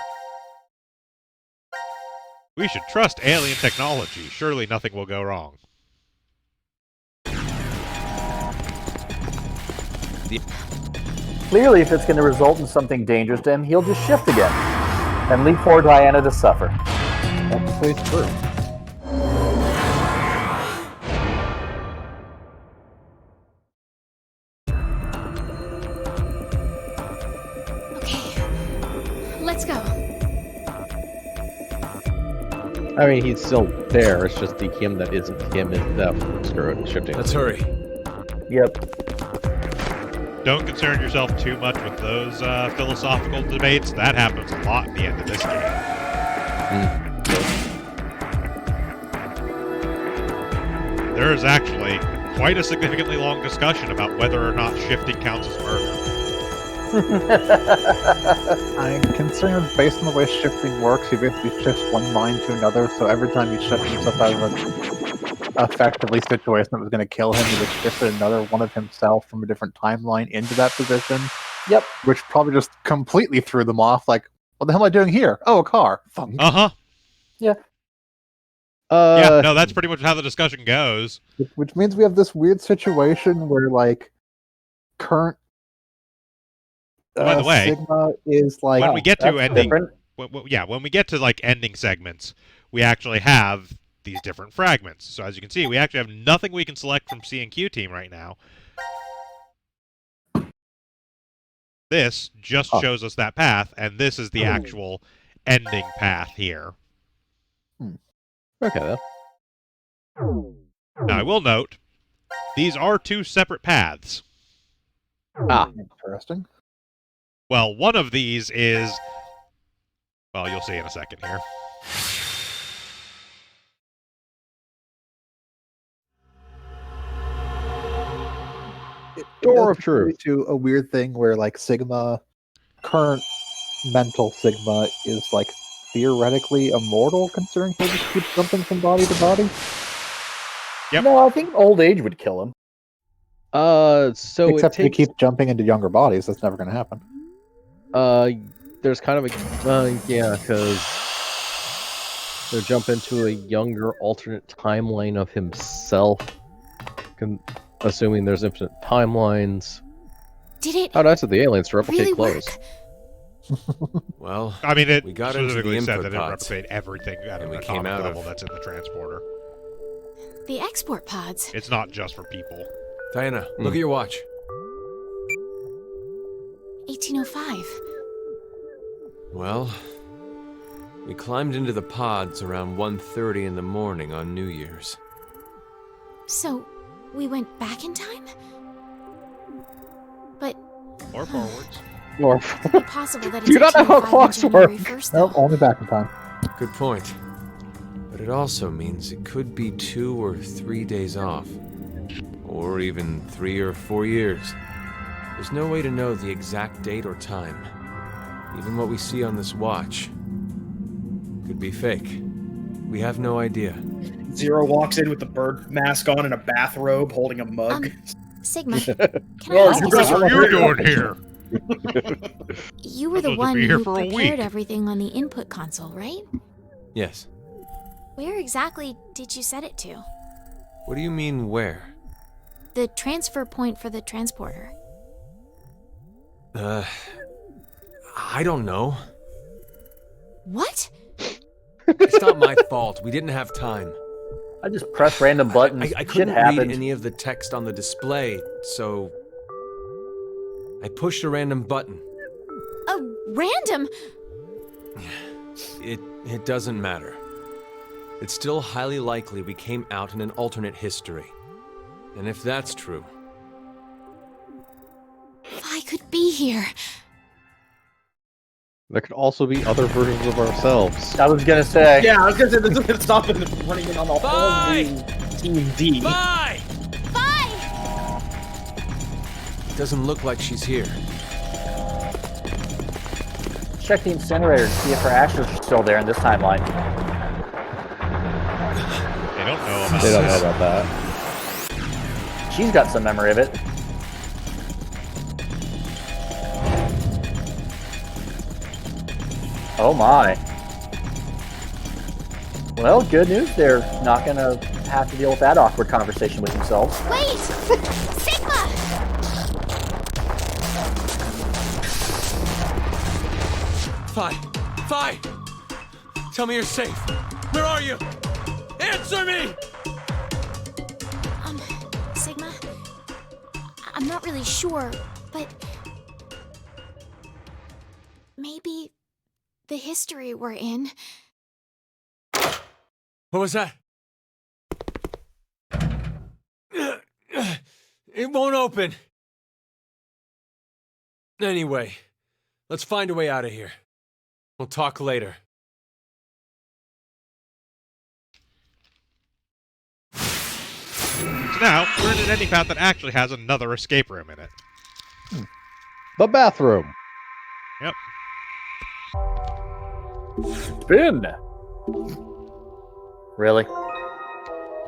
We should trust alien technology. Surely nothing will go wrong. Clearly, if it's going to result in something dangerous to him, he'll just shift again and leave poor Diana to suffer. That's the way through. Let's go. I mean, he's still there. It's just the him that isn't him is shifting. Let's hurry. Yep. Don't concern yourself too much with those philosophical debates. That happens a lot at the end of this game. There is actually quite a significantly long discussion about whether or not shifting counts as murder. I'm concerned based on the way shifting works, he basically shifts one mind to another, so every time he shifts himself out of an effectively situation that was going to kill him, he just shifted another one of himself from a different timeline into that position. Yep. Which probably just completely threw them off, like, what the hell am I doing here? Oh, a car. Funk. Uh-huh. Yeah. Yeah, no, that's pretty much how the discussion goes. Which means we have this weird situation where, like, current by the way, Sigma is like when we get to ending, when we get to like ending segments, we actually have these different fragments. So as you can see, we actually have nothing we can select from C and Q team right now. This just shows us that path, and this is the actual ending path here. Okay, then. Now, I will note, these are two separate paths. Interesting. Well, one of these is... Well, you'll see in a second here. Door of Truth. To a weird thing where, like, Sigma, current mental Sigma is, like, theoretically immortal, considering he just keeps jumping from body to body. Yep. No, I think old age would kill him. So except if he keeps jumping into younger bodies, that's never going to happen. There's kind of a yeah, because they'll jump into a younger alternate timeline of himself, assuming there's infinite timelines. Did it? How nice of the aliens to replicate really clothes. Well, I mean, it we got into the specifically said input that it pods, replicated everything at an atomic level that's in the transporter. The export pods. It's not just for people. Diana, look at your watch. 1805. Well, we climbed into the pods around 1:30 in the morning on New Year's. So, we went back in time? But... Or forwards. Or... Could it be possible that it's Do you not know how 1805 clocks on January work? 1st, Nope, only back in time. Good point. But it also means it could be 2 or 3 days off. Or even 3 or 4 years. There's no way to know the exact date or time. Even what we see on this watch could be fake. We have no idea. Zero walks in with the bird mask on and a bathrobe, holding a mug. Sigma, can I What ask you are something? you doing here? You were the supposed to one be here who for a prepared week. everything on the input console, right? Yes. Where exactly did you set it to? What do you mean, where? The transfer point for the transporter. I don't know. What? It's not my fault. We didn't have time. I just pressed random buttons. I Shit couldn't read happened. any of the text on the display, so I pushed a random button. A random? It doesn't matter. It's still highly likely we came out in an alternate history. And if that's true... If I could be here. There could also be other versions of ourselves. I was gonna say. Yeah, I was gonna say this is gonna stop it from running in on the whole new Team D. Bye! Bye! Doesn't look like she's here. Check the incinerator to see if her ashes are still there in this timeline. They don't know about They don't know about that. She's got some memory of it. Oh my. Well, good news. They're not going to have to deal with that awkward conversation with themselves. Wait! Sigma! Fi! Tell me you're safe. Where are you? Answer me! Sigma? I'm not really sure, but maybe the history we're in. What was that? It won't open. Anyway, let's find a way out of here. We'll talk later. So now, we're in an ending path that actually has another escape room in it. The bathroom. Yep. Spin! Really?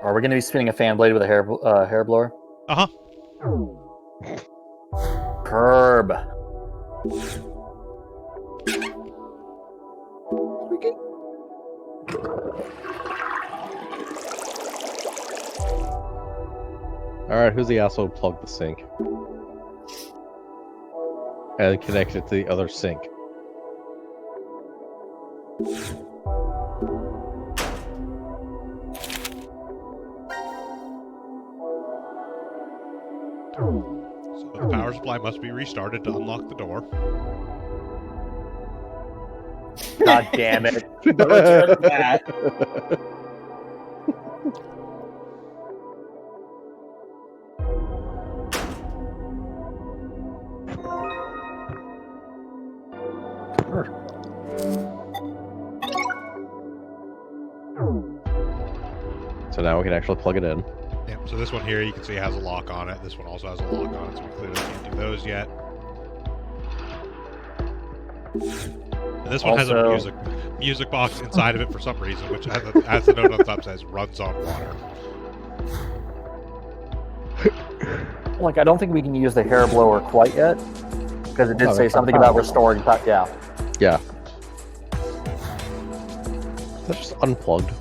Are we going to be spinning a fan blade with a hair blower? Uh-huh. Curb. Alright, who's the asshole who plugged the sink? And connect it to the other sink. So the power supply must be restarted to unlock the door. God damn it. Don't return that. So now we can actually plug it in. Yep, so this one here you can see has a lock on it. This one also has a lock on it, so we clearly can't do those yet. And this one has a music box inside of it for some reason, which as the note on top says, runs on water. Like, I don't think we can use the hair blower quite yet, because it did say something about restoring. Yeah. Yeah. That's just unplugged.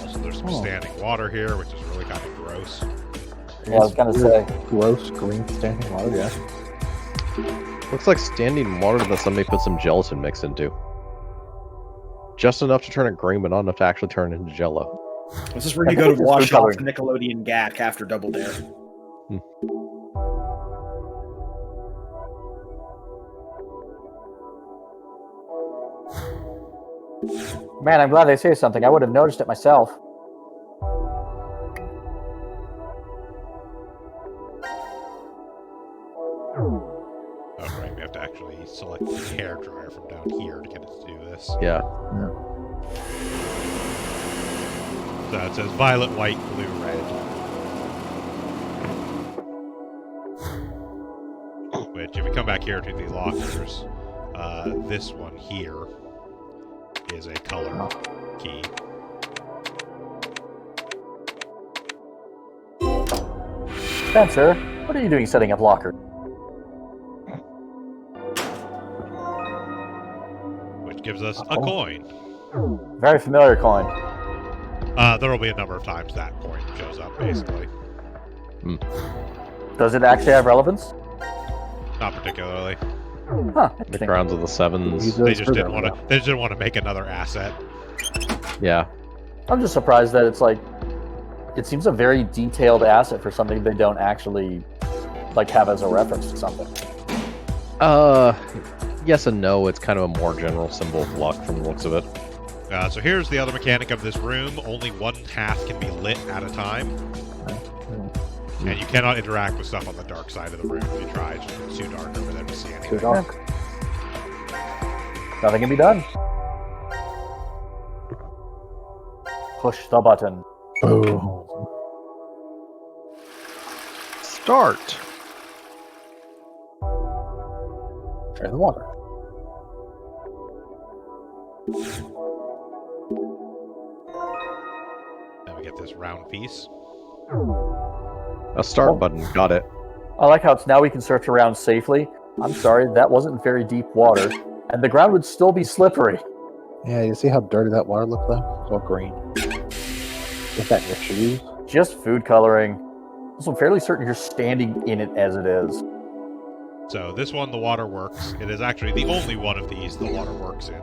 Also, there's some standing water here, which is really kind of gross. Yeah, I was gonna say. Gross green standing water, yeah. Looks like standing water that somebody put some gelatin mix into. Just enough to turn it green, but not enough to actually turn it into jello. This is where you go to wash off the Nickelodeon gack after Double Dare. Man, I'm glad they say something. I would have noticed it myself. Oh, right, we have to actually select the hair dryer from down here to get it to do this. Yeah. So it says violet, white, blue, red. Which, if we come back here to the lockers, this one here is a color key. Spencer, what are you doing setting up locker? Which gives us a coin. Very familiar coin. There will be a number of times that coin shows up, basically. Does it actually have relevance? Not particularly. Huh. The crowns of the sevens. They just didn't want to. They just didn't want to make another asset. Yeah. I'm just surprised that it's like, it seems a very detailed asset for something they don't actually like have as a reference to something. Yes and no. It's kind of a more general symbol of luck from the looks of it. So here's the other mechanic of this room. Only one half can be lit at a time. And you cannot interact with stuff on the dark side of the room if you try. It's just too dark over there to see anything. Too dark. Nothing can be done. Push the button. Oh. start. Try the water. Now we get this round piece. A start button. Got it. I like how it's now we can search around safely. I'm sorry, that wasn't very deep water, and the ground would still be slippery. Yeah, you see how dirty that water looked though? It's all green. Is that your shoes? Just food coloring. Also, I'm fairly certain you're standing in it as it is. So this one, the water works. It is actually the only one of these the water works in.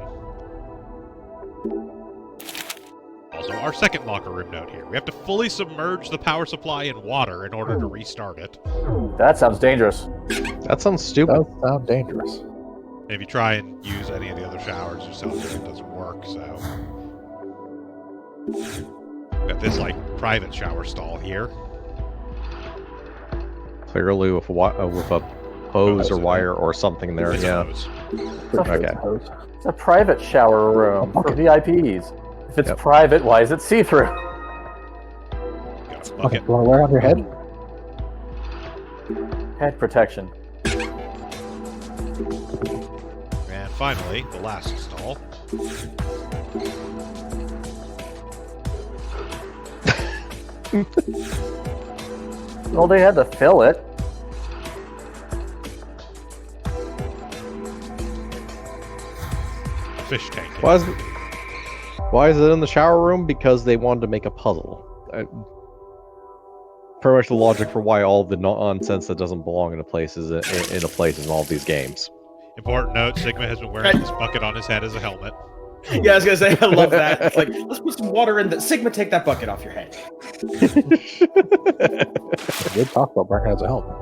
Also, our second locker room note here. We have to fully submerge the power supply in water in order to restart it. That sounds dangerous. That sounds stupid. That sounds dangerous. If you try and use any of the other showers yourself, it doesn't work, so... Got this, like, private shower stall here. Clearly with a hose or wire or something there, yeah. Okay. It's a private shower room for VIPs. If it's private, why is it see-through? Okay, you want to wear it on your head? Head protection. And finally, the last stall. Well, they had to fill it. Fish tank. Why is it in the shower room? Because they wanted to make a puzzle. Pretty much the logic for why all the nonsense that doesn't belong in a place is in a place in all of these games. Important note, Sigma has been wearing this bucket on his head as a helmet. Yeah, I was gonna say, I love that. It's like, let's put some water in the Sigma, take that bucket off your head. I did talk about wearing it as a helmet.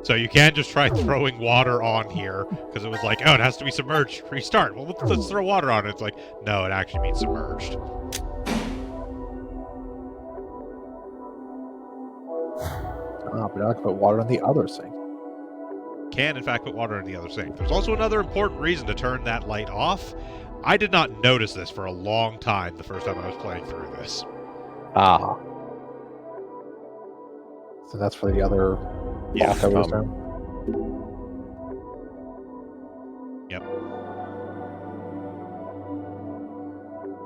So you can just try throwing water on here, because it was like, oh, it has to be submerged. Restart. Well, let's throw water on it. It's like, no, it actually means submerged. But I can put water in the other sink. Can, in fact, put water in the other sink. There's also another important reason to turn that light off. I did not notice this for a long time the first time I was playing through this. Ah. So that's for the other... Yeah. Yep.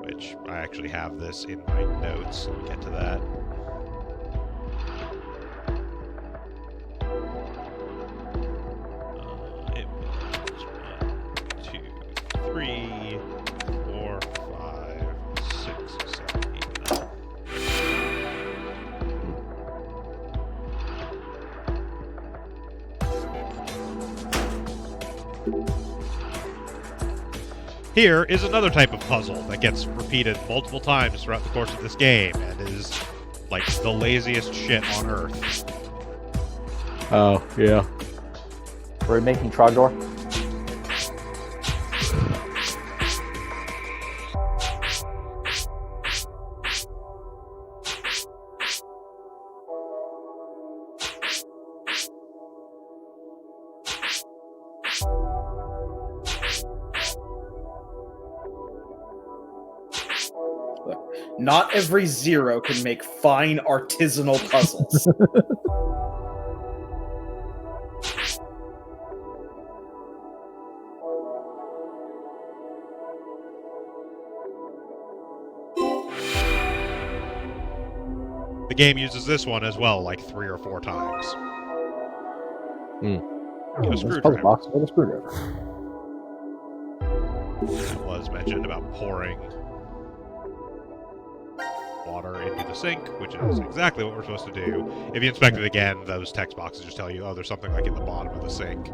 Which, I actually have this in my notes. Let me get to that. It was 1, 2, 3, 4, 5, 6, 7, 8, 9. Here is another type of puzzle that gets repeated multiple times throughout the course of this game and is like the laziest shit on earth. Oh, yeah. We're making Trogdor. Not every Zero can make fine artisanal puzzles. The game uses this one as well, like 3 or 4 times. There's a puzzle box with a screwdriver. That was mentioned about pouring water into the sink, which is exactly what we're supposed to do. If you inspect it again, those text boxes just tell you, oh, there's something like in the bottom of the sink.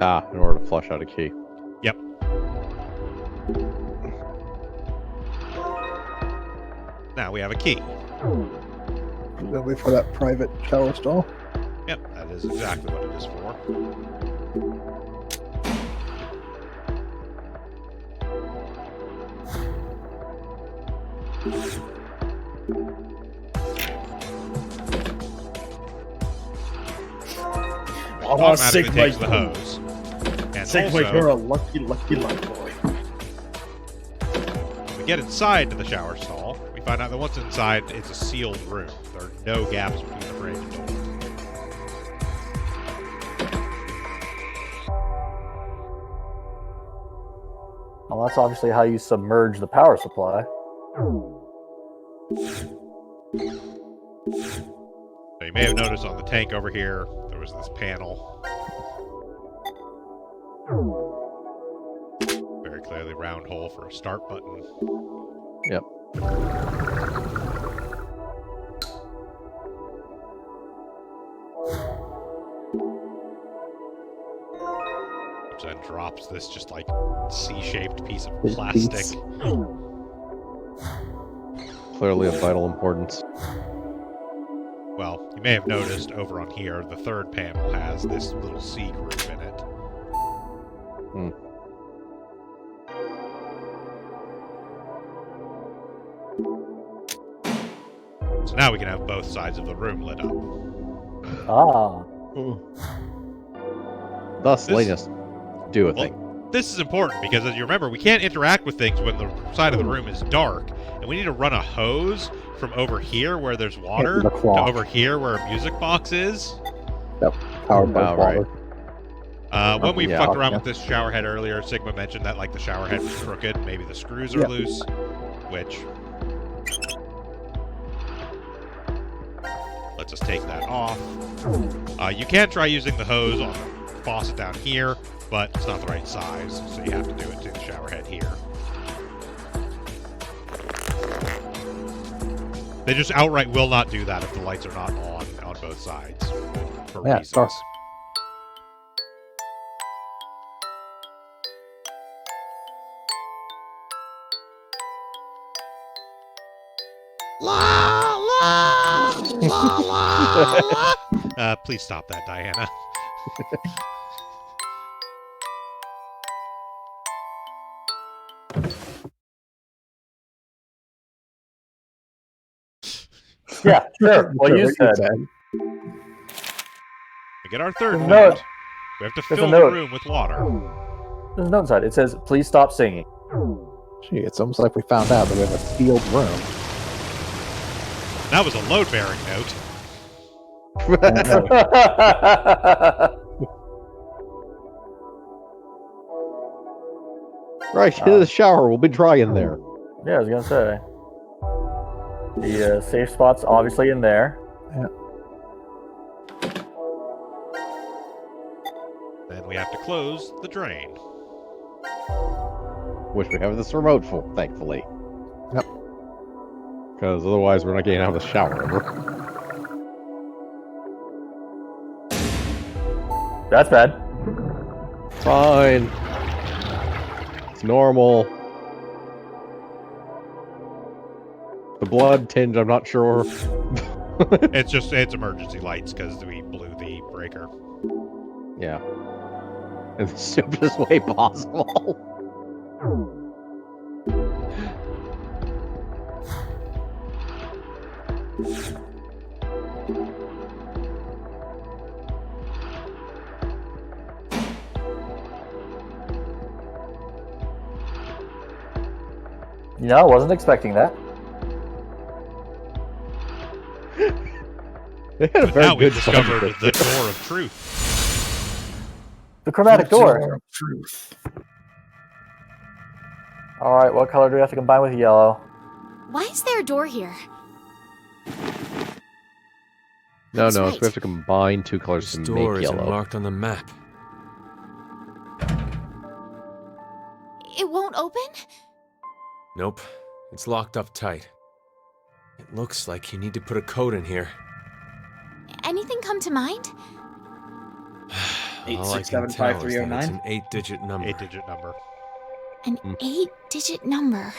Ah, in order to flush out a key. Yep. Now we have a key. Probably for that private shower stall. Yep, that is exactly what it is for. Oh, Automatically Sigma, takes the hose. And Sigma, also, you're a lucky boy. we get inside to the shower stall, we find out that once inside, it's a sealed room. There are no gaps between the frame and door. Well, that's obviously how you submerge the power supply. So you may have noticed on the tank over here, there was this panel. Very clearly round hole for a start button. Yep. Which then drops this just like C-shaped piece of plastic. Clearly of vital importance. Well, you may have noticed over on here, the third panel has this little C groove in it. Hmm. So now we can have both sides of the room lit up. Ah. Thus, latest. Do a thing. This is important because, as you remember, we can't interact with things when the side of the room is dark, and we need to run a hose from over here where there's water to over here where a music box is. Yep. Powered by water. When we fucked around with this shower head earlier, Sigma mentioned that like the shower head was crooked, maybe the screws are loose, which lets us take that off. You can try using the hose on the faucet down here, but it's not the right size, so you have to do it to the shower head here. They just outright will not do that if the lights are not on both sides for reasons. Dark. La la la la la. Please stop that, Diana. Yeah, sure. What you said. We get our third There's note. note. We have to There's fill a the note. room with water. There's a note inside. It says, "Please stop singing." Gee, it's almost like we found out that we have a sealed room. That was a load-bearing note. Right into the shower. We'll be dry in there. Yeah, I was gonna say. The safe spot's obviously in there. Yeah. Then we have to close the drain. Which we have this remote for, thankfully. Yep. Because otherwise we're not getting out of the shower ever. That's bad. Fine. It's normal. The blood tinge, I'm not sure. It's emergency lights because we blew the breaker. Yeah. In the stupidest way possible. You know, I wasn't expecting that. They had a But very now we've good discovered song. the door of truth. The chromatic door. of truth. All right, what color do we have to combine with yellow? Why is there a door here? No, That's so right. we have to combine two colors This to door make isn't yellow. marked on the map. It won't open? Nope. It's locked up tight. It looks like you need to put a code in here. Anything come to mind? All I can tell is that it's an 8-digit number. 8-digit number. An 8-digit number.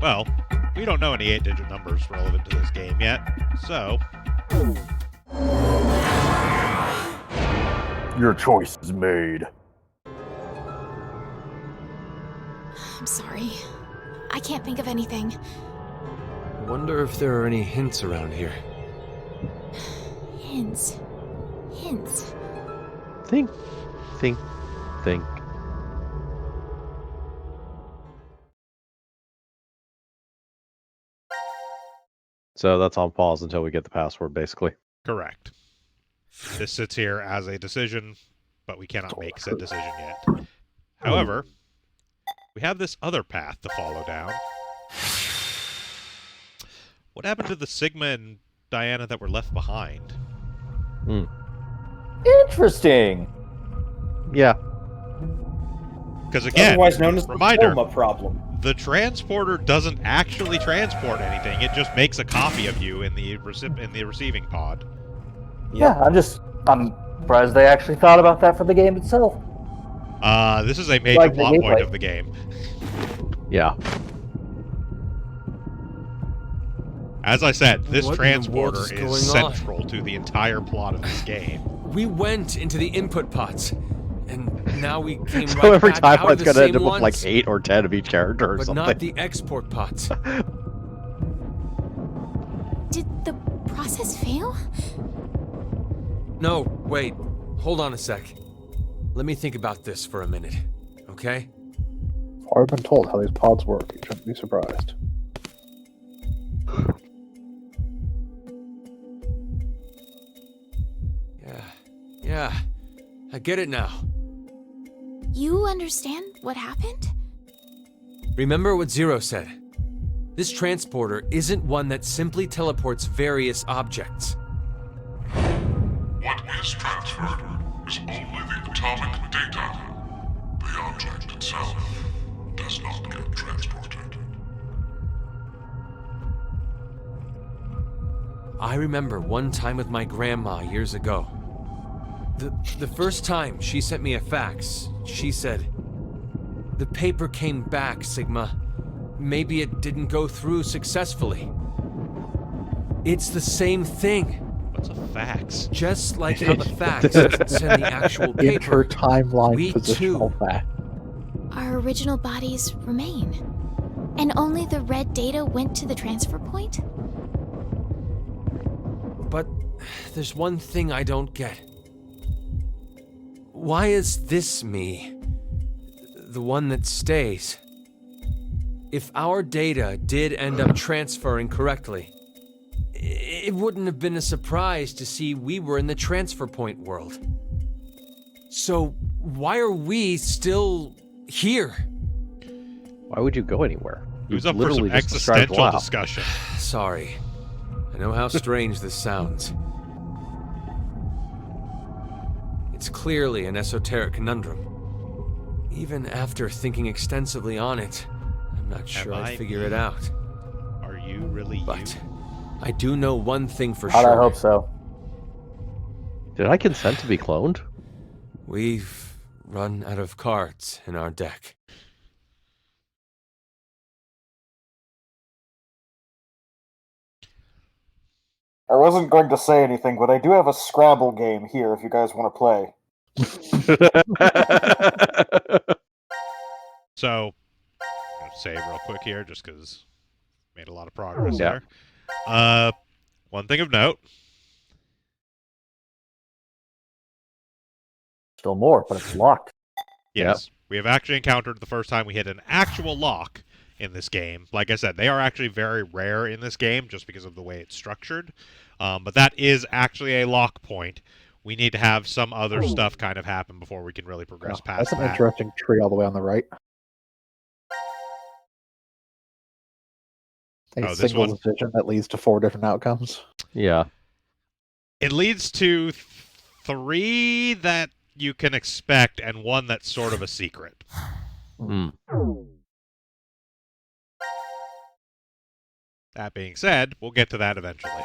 Well, we don't know any 8-digit numbers relevant to this game yet, so Your choice is made. I'm sorry. I can't think of anything. I wonder if there are any hints around here. Hints. Hints. Think. So that's on pause until we get the password, basically. Correct. This sits here as a decision, but we cannot make said decision yet. However, we have this other path to follow down. What happened to the Sigma and Diana that were left behind? Interesting. Yeah. Because again, otherwise known as reminder, the problem. The transporter doesn't actually transport anything. It just makes a copy of you in the receiving pod. Yeah, I'm surprised they actually thought about that for the game itself. This is a major plot point of the game. Yeah. As I said, this What in the transporter world is is going central to the entire plot of this game. We went into the input pods, and now we came So right every back time out of it's the going to end same up with like ones, 8 or 10 of each character or but something. not the export pods. Did the process fail? No, wait. Hold on a sec. Let me think about this for a minute, okay? I've been told how these pods work. You shouldn't be surprised. Yeah. I get it now. You understand what happened? Remember what Zero said. This transporter isn't one that simply teleports various objects. What is transferred is only the atomic data. The object itself does not get transported. I remember one time with my grandma years ago. The first time she sent me a fax, she said, "The paper came back, Sigma. Maybe it didn't go through successfully." It's the same thing. What's a fax? Just like how the fax doesn't send the actual paper. Inter-timeline We positional fact. Our original bodies remain. And only the red data went to the transfer point? But there's one thing I don't get. Why is this me the one that stays? If our data did end up transferring correctly, it wouldn't have been a surprise to see we were in the transfer point world. So why are we still here? Why would you go anywhere? Who's up for some existential discussion? Sorry. I know how strange this sounds. It's clearly an esoteric conundrum. Even after thinking extensively on it, I'm not sure I'd figure it out. Are you really But I do know one thing for God, sure. I hope so. Did I consent to be cloned? We've run out of cards in our deck. I wasn't going to say anything, but I do have a Scrabble game here if you guys want to play. So, I'm going to save real quick here just because made a lot of progress there. One thing of note. Still more, but it's locked. Yes, we have actually encountered the first time we hit an actual lock in this game. Like I said, they are actually very rare in this game just because of the way it's structured. But that is actually a lock point. We need to have some other stuff kind of happen before we can really progress past That's an that. interesting tree all the way on the right. A single decision that leads to 4 different outcomes. Yeah. It leads to 3 that you can expect and 1 that's sort of a secret. That being said, we'll get to that eventually.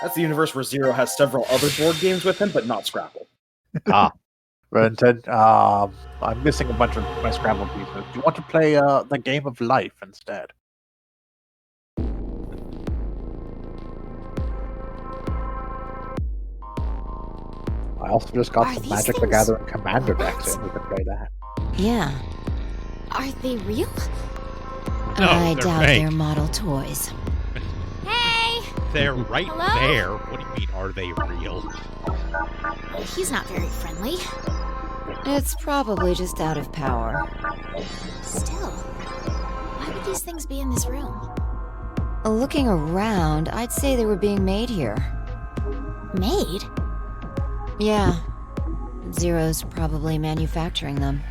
That's the universe where Zero has several other board games with him, but not Scrabble. But instead, I'm missing a bunch of my Scrabble pieces. Do you want to play the game of life instead? I also just got some Magic the Gathering Commander decks in. We can play that. Yeah. Are they real? I they're doubt fake. they're model toys. Hey! They're right Hello? there. What do you mean, are they real? He's not very friendly. It's probably just out of power. Still, why would these things be in this room? Looking around, I'd say they were being made here. Made? Yeah. Zero's probably manufacturing them.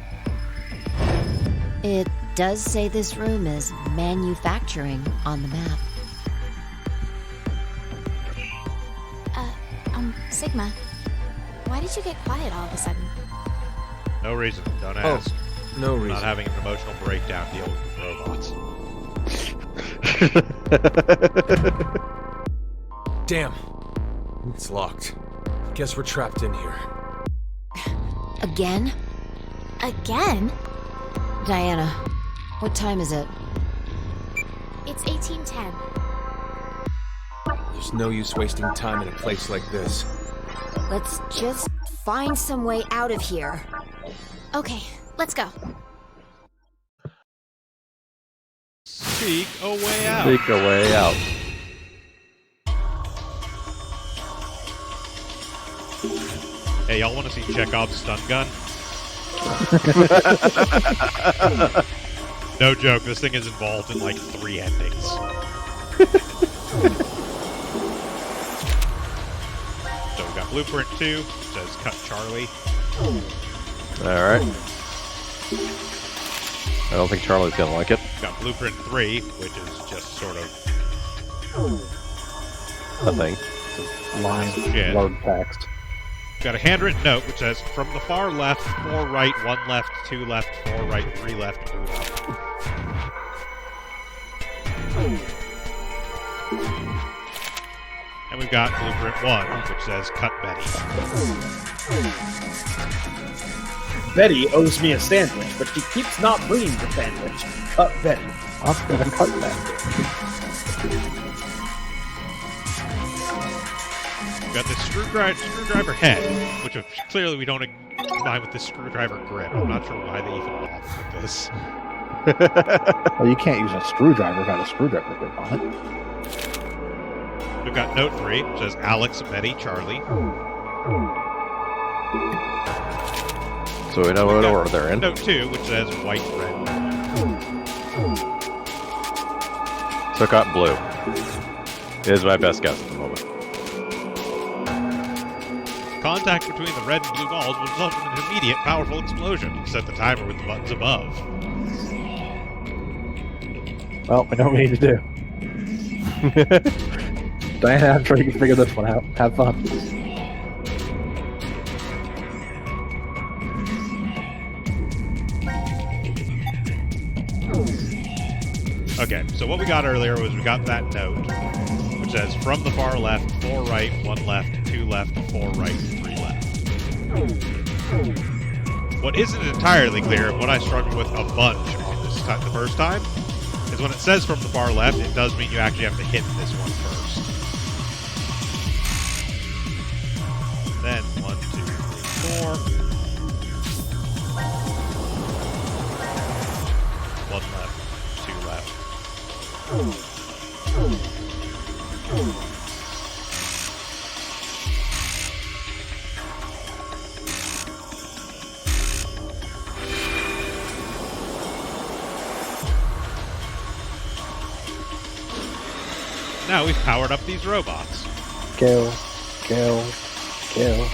It does say this room is manufacturing on the map. Sigma, why did you get quiet all of a sudden? No reason. Don't ask. No I'm reason. not having an emotional breakdown dealing with robots. Damn. It's locked. Guess we're trapped in here. Again? Again? Diana, what time is it? It's 1810. There's no use wasting time in a place like this. Let's just find some way out of here. Okay, let's go. Seek a way out. Seek a way out. Hey, y'all want to see Chekhov's stun gun? No joke, this thing is involved in like 3 endings. So we got Blueprint 2, says cut Charlie. Alright. I don't think Charlie's gonna like it. We got Blueprint 3, which is just sort of a thing. Line shit. load text. Got a handwritten note which says, from the far left, 4 right, 1 left, 2 left, 4 right, 3 left, move up. And we've got Blueprint 1, which says, cut Betty. Betty owes me a sandwich, but she keeps not bringing the sandwich. Cut Betty. I'm gonna cut that. We've got this screwdriver head, which clearly we don't combine with this screwdriver grip. I'm not sure why they even bothered with this. Well, you can't use a screwdriver without a screwdriver grip on it. We've got note 3, which says Alex, Betty, Charlie. So we know what order they're in. Note 2, which says white, red. So got blue. Is my best guess at the moment. Contact between the red and blue balls will result in an immediate, powerful explosion. Set the timer with the buttons above. Well, we know what we need to do. Diana, I'm sure you can figure this one out. Have fun. Okay, so what we got earlier was we got that note, which says, from the far left, 4 right, 1 left, 2 left, 4 right, 3 left. What isn't entirely clear, and what I struggled with a bunch the first time, is when it says from the far left, it does mean you actually have to hit this one first. Then 1, 2, 3, 4. 1 left, 2 left. Now we've powered up these robots. Kill, kill, kill.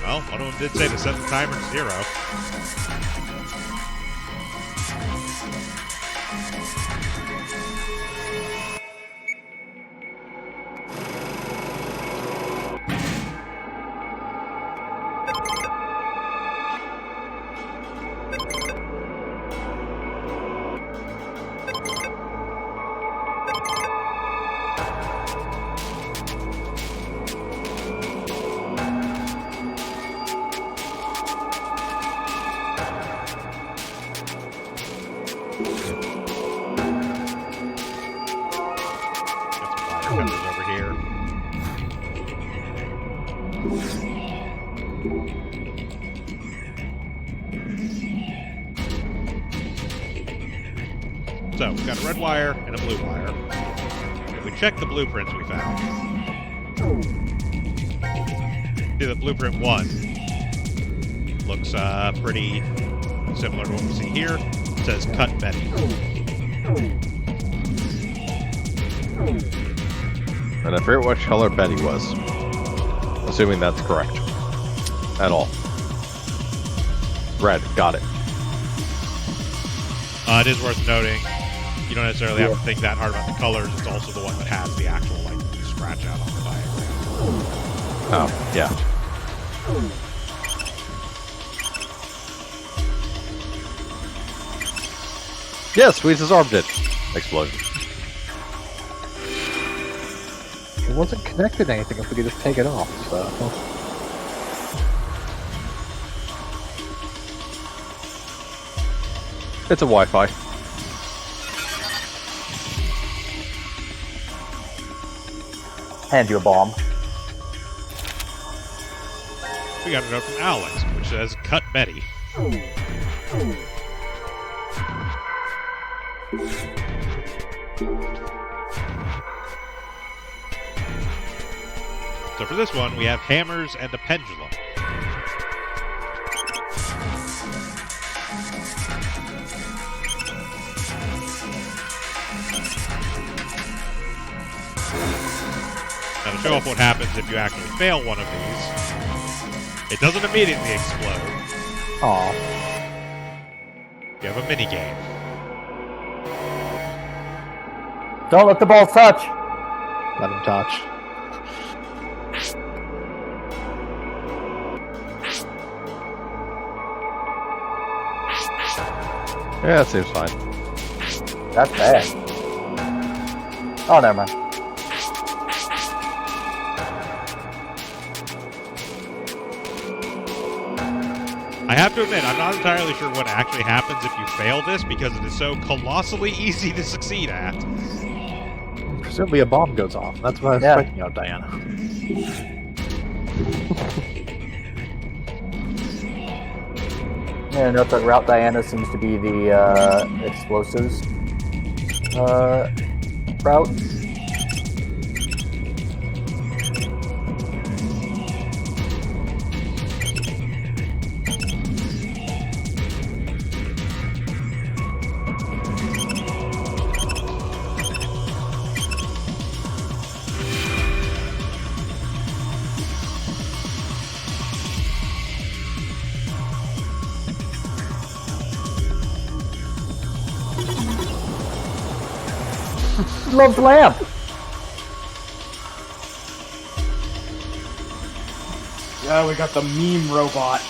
Well, one of them did say to set the timer to 0. So, we've got a red wire and a blue wire. If we check the blueprints we found, see that blueprint 1 looks pretty similar to what we see here. It says cut Betty. And I forget which color Betty was. Assuming that's correct. At all. Red, got it. It is worth noting, you don't necessarily have to think that hard about the colors. It's also the one that has the actual, like, scratch out on the diagram. Oh, yeah. Yes, we disarmed it. Explosion. It wasn't connected to anything if we could just take it off, so... It's a Wi-Fi. Hand you a bomb. We got a note from Alex, which says, cut Betty. So for this one, we have hammers and a pendulum. Now to show off what happens if you actually fail one of these, it doesn't immediately explode. Aw. You have a mini game. Don't let the balls touch. Let him touch. Yeah, that seems fine. That's bad. Oh, never mind. I have to admit, I'm not entirely sure what actually happens if you fail this, because it is so colossally easy to succeed at. Presumably a bomb goes off. That's what I was expecting out, Diana. Yeah, note that Route Diana seems to be the explosives route. Loves lamp. Yeah, we got the meme robot.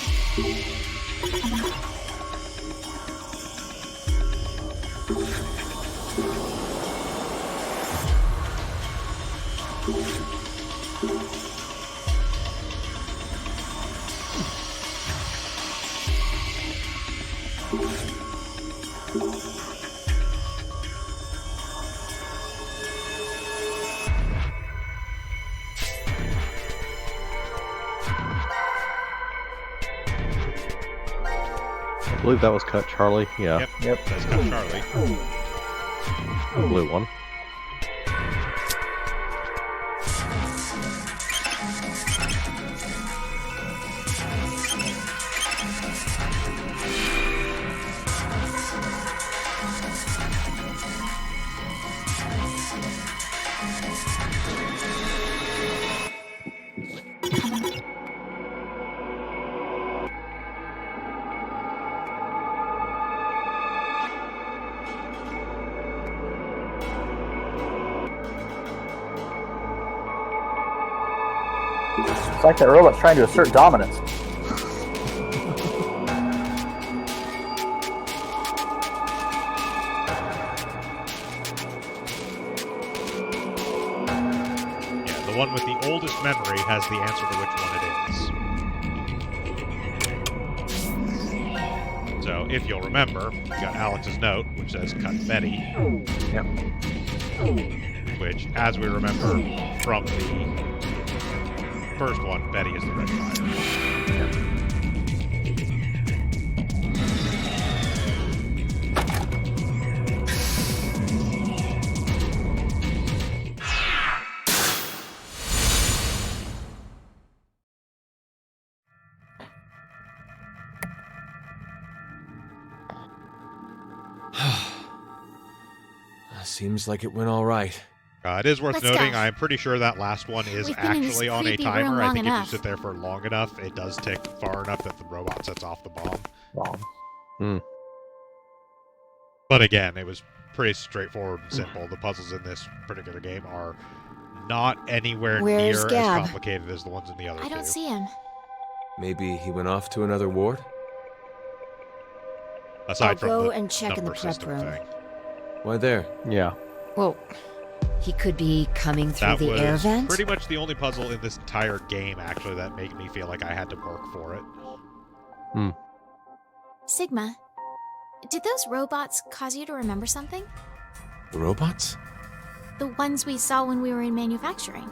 I believe that was cut Charlie. Yeah. Yep. That's cut Charlie. The blue one. It's like that robot's trying to assert dominance. Yeah, the one with the oldest memory has the answer to which one it is. So, if you'll remember, you got Alex's note, which says cut Betty. Yep. Which, as we remember from the first one, Betty is the red fire. Seems like it went all right. It is worth Let's noting, go. I'm pretty sure that last one is We've been in this actually on a creepy room timer. I long think enough. if you sit there for long enough, it does tick far enough that the robot sets off the bomb. But again, it was pretty straightforward and simple. The puzzles in this particular game are not anywhere Where's near Gab? as complicated as the ones in the other I don't two. see him. Maybe he went off to another ward? Aside I'll from go the and check in the number prep system room. thing. Why there? Yeah. Well, he could be coming through That the was air vent. pretty much the only puzzle in this entire game, actually, that made me feel like I had to work for it. Sigma, did those robots cause you to remember something? The robots? The ones we saw when we were in manufacturing.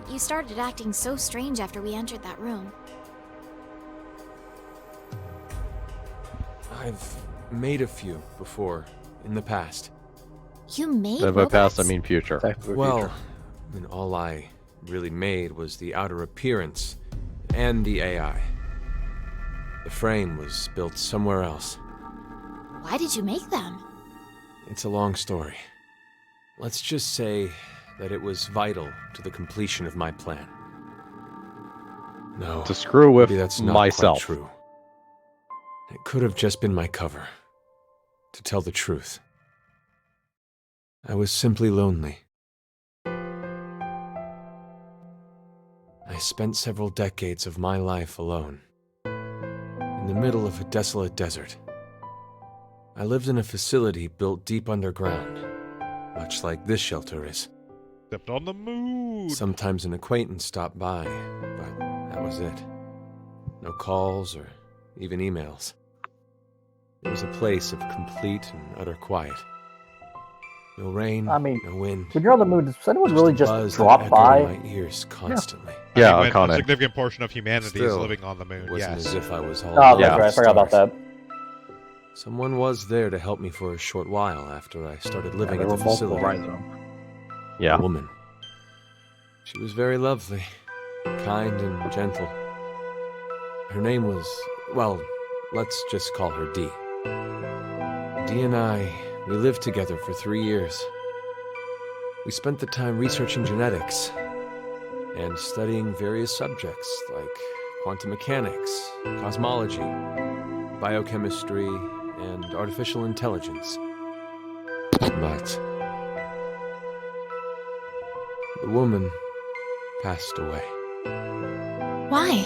You started acting so strange after we entered that room. I've made a few before, in the past. You made By robots? past, I mean future. Well, I mean, all I really made was the outer appearance and the AI. The frame was built somewhere else. Why did you make them? It's a long story. Let's just say that it was vital to the completion of my plan. No, To screw with maybe that's not myself. quite true. It could have just been my cover. To tell the truth, I was simply lonely. I spent several decades of my life alone, in the middle of a desolate desert. I lived in a facility built deep underground, much like this shelter is. Except on the moon. Sometimes an acquaintance stopped by, but that was it. No calls or even emails. It was a place of complete and utter quiet. No rain, I mean, no wind. when you're on the moon, does anyone really a just buzz drop that by? echoed in my ears constantly. Yeah, I think when a Akane. significant portion of humanity is Still, living on the moon. It wasn't Yes. as if I was all Oh, alone that's with right. I forgot about stars. that. Someone was there to help me for a short while after I started living there at were the multiple facility. rhizomes. Yeah. A woman. She was very lovely, kind and gentle. Her name was, well, let's just call her Dee. Dee and I, we lived together for 3 years. We spent the time researching genetics and studying various subjects like quantum mechanics, cosmology, biochemistry, and artificial intelligence. But the woman passed away. Why?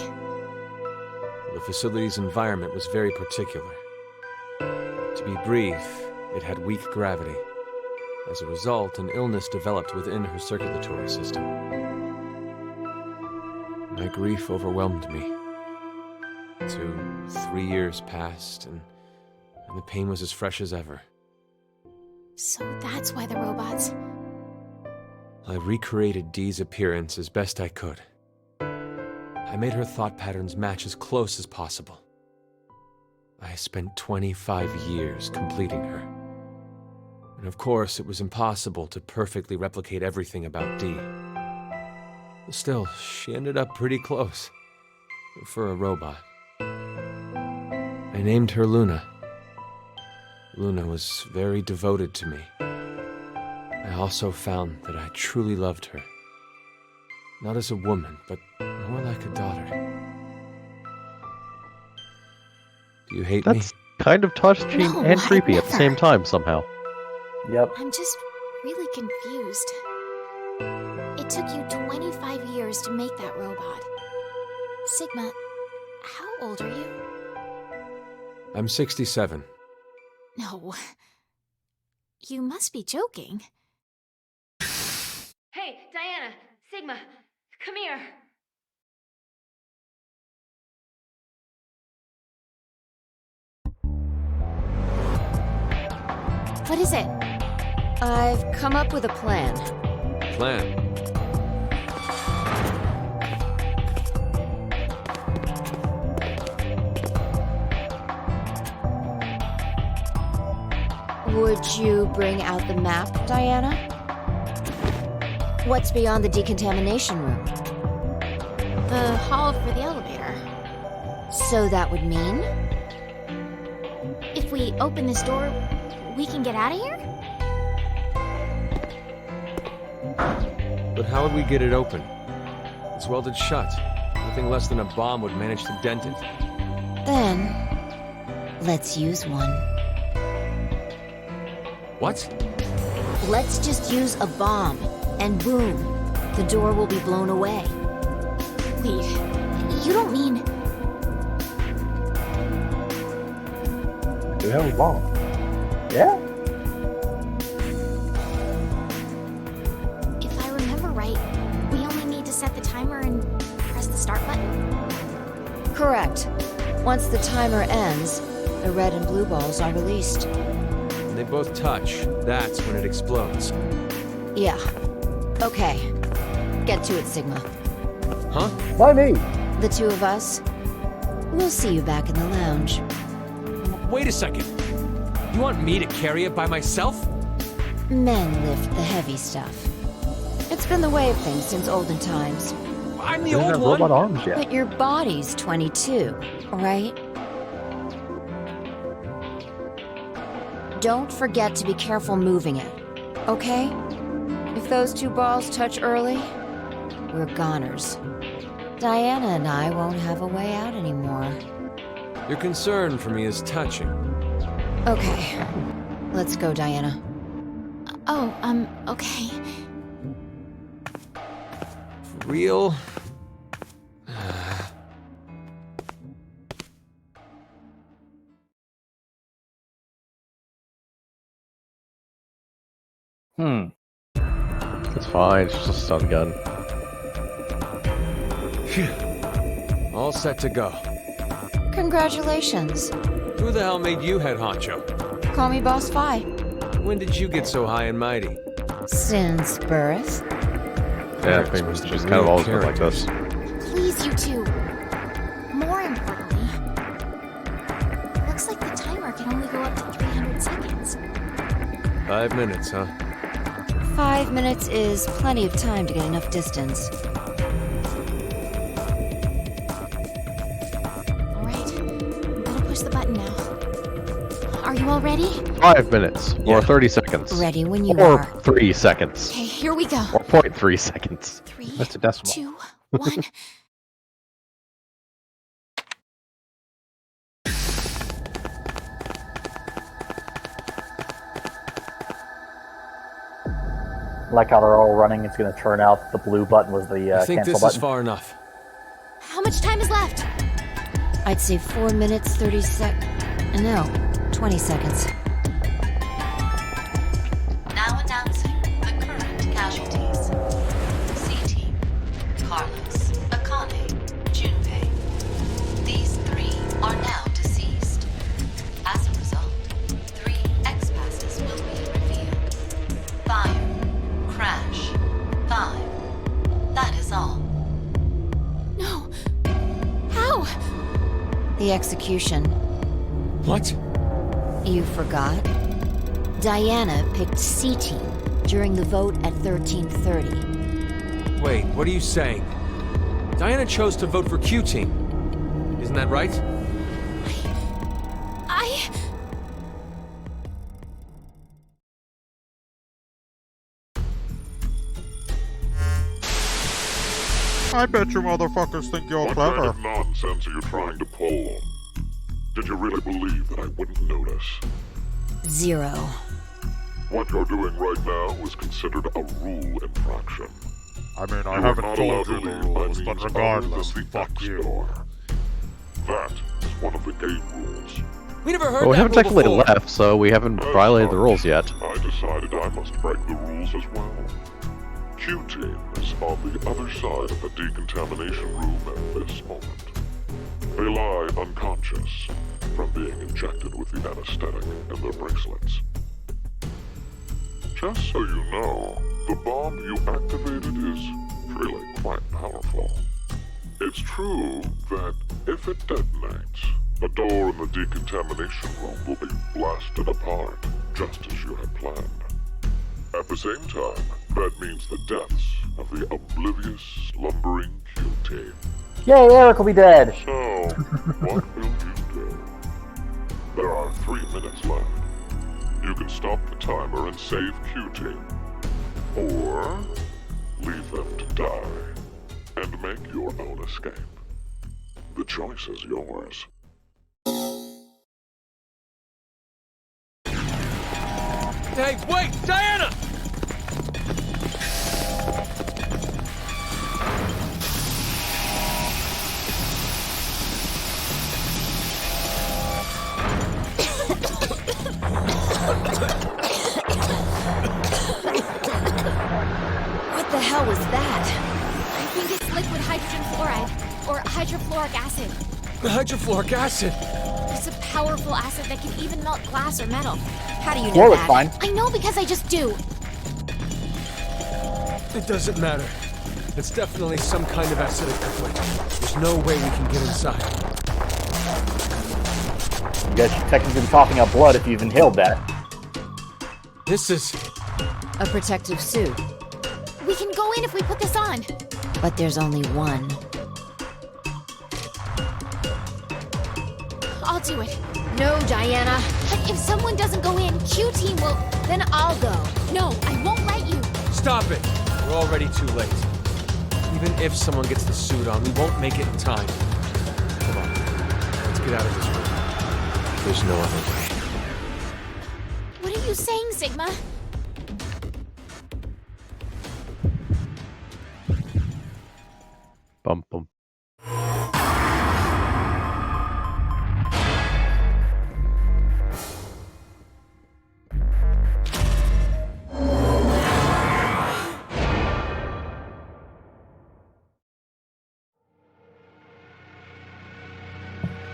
The facility's environment was very particular. To be brief, it had weak gravity. As a result, an illness developed within her circulatory system. My grief overwhelmed me. 3 years passed, and the pain was as fresh as ever. So that's why the robots... I recreated Dee's appearance as best I could. I made her thought patterns match as close as possible. I spent 25 years completing her. And of course, it was impossible to perfectly replicate everything about Dee. Still, she ended up pretty close. For a robot. I named her Luna. Luna was very devoted to me. I also found that I truly loved her. Not as a woman, but more like a daughter. Do you hate me? That's kind of touching No, and I creepy at the never. same time, somehow. Yep. I'm just really confused. It took you 25 years to make that robot. Sigma, how old are you? I'm 67. No. You must be joking. Hey, Diana, Sigma, come here. What is it? I've come up with a plan. Plan? Would you bring out the map, Diana? What's beyond the decontamination room? The hall for the elevator. So that would mean? If we open this door, we can get out of here? But how would we get it open? It's welded shut. Nothing less than a bomb would manage to dent it. Then, let's use one. What? Let's just use a bomb, and boom, the door will be blown away. Wait, you don't mean... Do you have a bomb? Yeah? If I remember right, we only need to set the timer and press the start button? Correct. Once the timer ends, the red and blue balls are released. When they both touch, that's when it explodes. Yeah. Okay. Get to it, Sigma. Huh? Why me? The two of us. We'll see you back in the lounge. Wait a second. You want me to carry it by myself? Men lift the heavy stuff. It's been the way of things since olden times. I'm the Doesn't old have one. robot arms yet. But your body's 22, right? Don't forget to be careful moving it, okay? If those two balls touch early, we're goners. Diana and I won't have a way out anymore. Your concern for me is touching. Okay. Let's go, Diana. Oh, okay. For real? It's fine. It's just a stun gun. Phew. All set to go. Congratulations. Who the hell made you head honcho? Call me Boss Fi. When did you get so high and mighty? Since birth. Yeah, I mean, she's kind of always been like this. Please, you two. More importantly, looks like the timer can only go up to 300 seconds. 5 minutes, huh? 5 minutes is plenty of time to get enough distance. Alright, I'm gonna push the button now. Are you all ready? 5 minutes, or 30 seconds. Ready when you or are. 3 seconds. Okay, here we go. Or 0.3 seconds. 3, That's a decimal. 2, 1. Like how they're all running, it's going to turn out the blue button was the I think cancel this button. is far enough. How much time is left? I'd say 4 minutes, 30 No, 20 seconds. Now announcing the current casualties. C-Team, Carlos, Akane, Junpei. These 3 are now deceased. As a result, 3 X-passes will be revealed. Fire. Crash. 5. That is all. No. How? The execution. What? You forgot? Diana picked C-Team during the vote at 13:30. Wait, what are you saying? Diana chose to vote for Q-Team. Isn't that right? I bet you motherfuckers think you're What clever. kind of nonsense are you trying to pull? Did you really believe that I wouldn't notice? 0. What you're doing right now is considered a rule infraction. I mean, I You are haven't not told allowed you to the leave by rules, means but other regardless, than the fuck X you. door. That is one of the game rules. We never heard Well, we that haven't rule technically before. left, so we haven't violated the rules yet. I decided I must break the rules as well. Q-Team is on the other side of the decontamination room at this moment. They lie unconscious from being injected with the anesthetic in their bracelets. Just so you know, the bomb you activated is really quite powerful. It's true that if it detonates, The door in the decontamination room will be blasted apart, just as you had planned. At the same time, that means the deaths of the oblivious, slumbering Q-Team. Yay, Eric will be dead! So, what will you do? There are 3 minutes left. You can stop the timer and save Q-Team. Or leave them to die and make your own escape. The choice is yours. Hey, wait! Diana! What the hell was that? I think it's liquid hydrogen fluoride, or hydrofluoric acid. Hydrofluoric acid! It's a powerful acid that can even melt glass or metal. How do you know Floor was that? fine. I know because I just do. It doesn't matter. It's definitely some kind of acidic liquid. There's no way we can get inside. You guys should technically be coughing up blood if you've inhaled that. This is... A protective suit. We can go in if we put this on. But there's only one. I'll do it. No, Diana. But if someone doesn't go in, Q-Team will... Then I'll go. No, I won't let you. Stop it! We're already too late. Even if someone gets the suit on, we won't make it in time. Come on. Let's get out of this room. There's no other way. What are you saying, Sigma? Bum bum.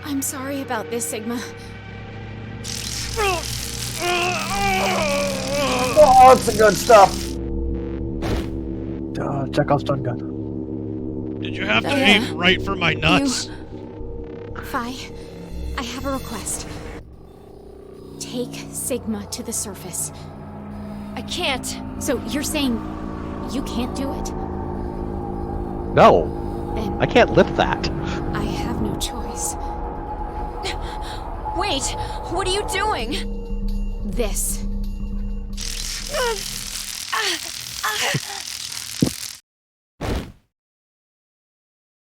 I'm sorry about this, Sigma. Oh, it's the good stuff! Chekhov's stun gun. Did you have to aim right for my nuts? Fi, I have a request. Take Sigma to the surface. I can't. So you're saying you can't do it? No! Then I can't lift that. I have no choice. Wait, what are you doing? This.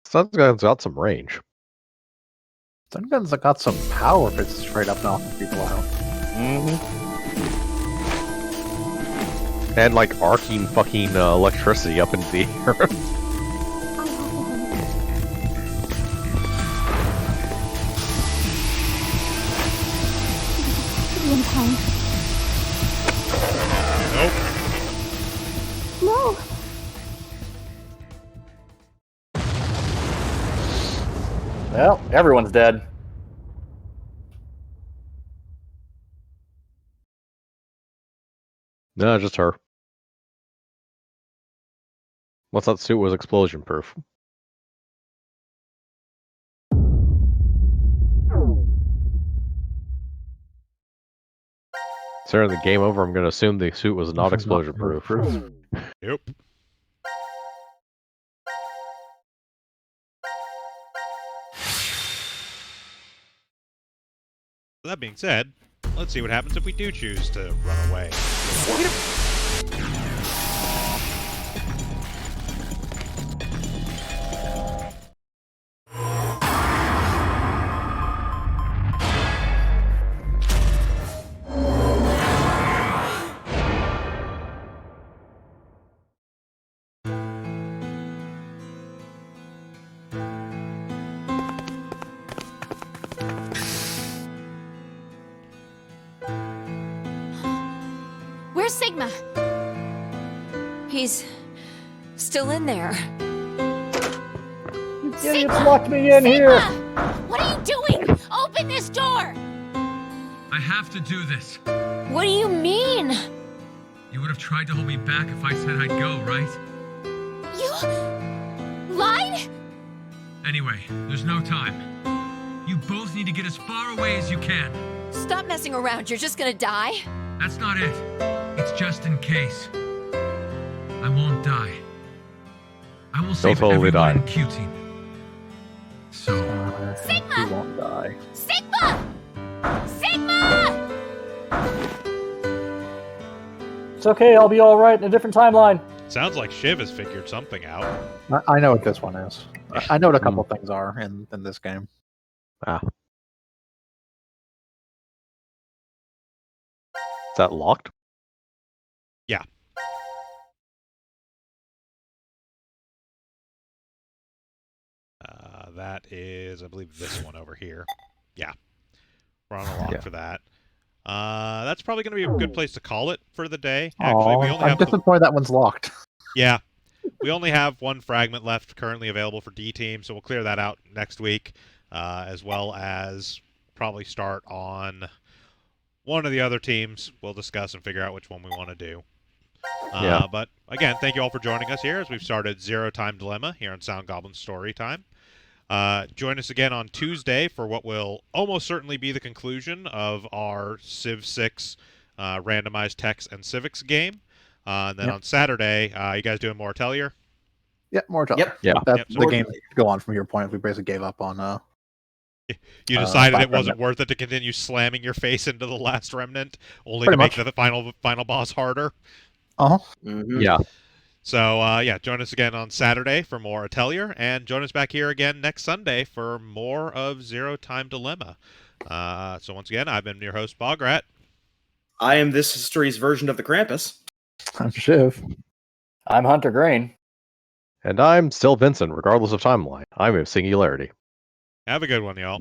Stun gun's got some range. Stun guns have got some power if it's straight up knocking people out. And like arcing fucking electricity up into the air. In time. Nope. No. Well, everyone's dead. No, just her. What's that suit was explosion proof. Considering the game over, I'm going to assume the suit was not explosion proof. Yep. That being said, let's see what happens if we do choose to run away. Where's Sigma? He's still in there. You idiots locked me in here! What are you doing? Open this door! I have to do this. What do you mean? You would have tried to hold me back if I said I'd go, right? You lied? Anyway, there's no time. You both need to get as far away as you can. Stop messing around. You're just gonna die. That's not it. It's just in case. I won't die. I will save totally everyone die. in Q Team. So, Sigma! You won't die. Sigma! Sigma! It's okay, I'll be alright in a different timeline. Sounds like Shiv has figured something out. I know what this one is. I know what a couple things are in this game. Ah. Is that locked? Yeah. That is, I believe, this one over here. Yeah. We're on a lock for that. That's probably going to be a good place to call it for the day. Actually, we only I'm have disappointed that one's locked. Yeah. We only have one fragment left currently available for D Team, so we'll clear that out next week, as well as probably start on one of the other teams. We'll discuss and figure out which one we want to do. Yeah. But again, thank you all for joining us here as we've started Zero Time Dilemma here on SoundGobling Storytime. Join us again on Tuesday for what will almost certainly be the conclusion of our Civ 6 randomized text and civics game. And then on Saturday, you guys doing more Atelier? Yep, more time. Yep. Yeah. That's Yep. the game go on from your point. We basically gave up on You decided it Remnant. wasn't worth it to continue slamming your face into the last remnant, only Pretty to make much. the final boss harder. Uh-huh. Yeah. So, join us again on Saturday for more Atelier, and join us back here again next Sunday for more of Zero Time Dilemma. So once again, I've been your host, Bograt. I am this history's version of the Krampus. I'm Shiv. I'm Hunter Green. And I'm still Vincent, regardless of timeline. I'm of Singularity. Have a good one, y'all.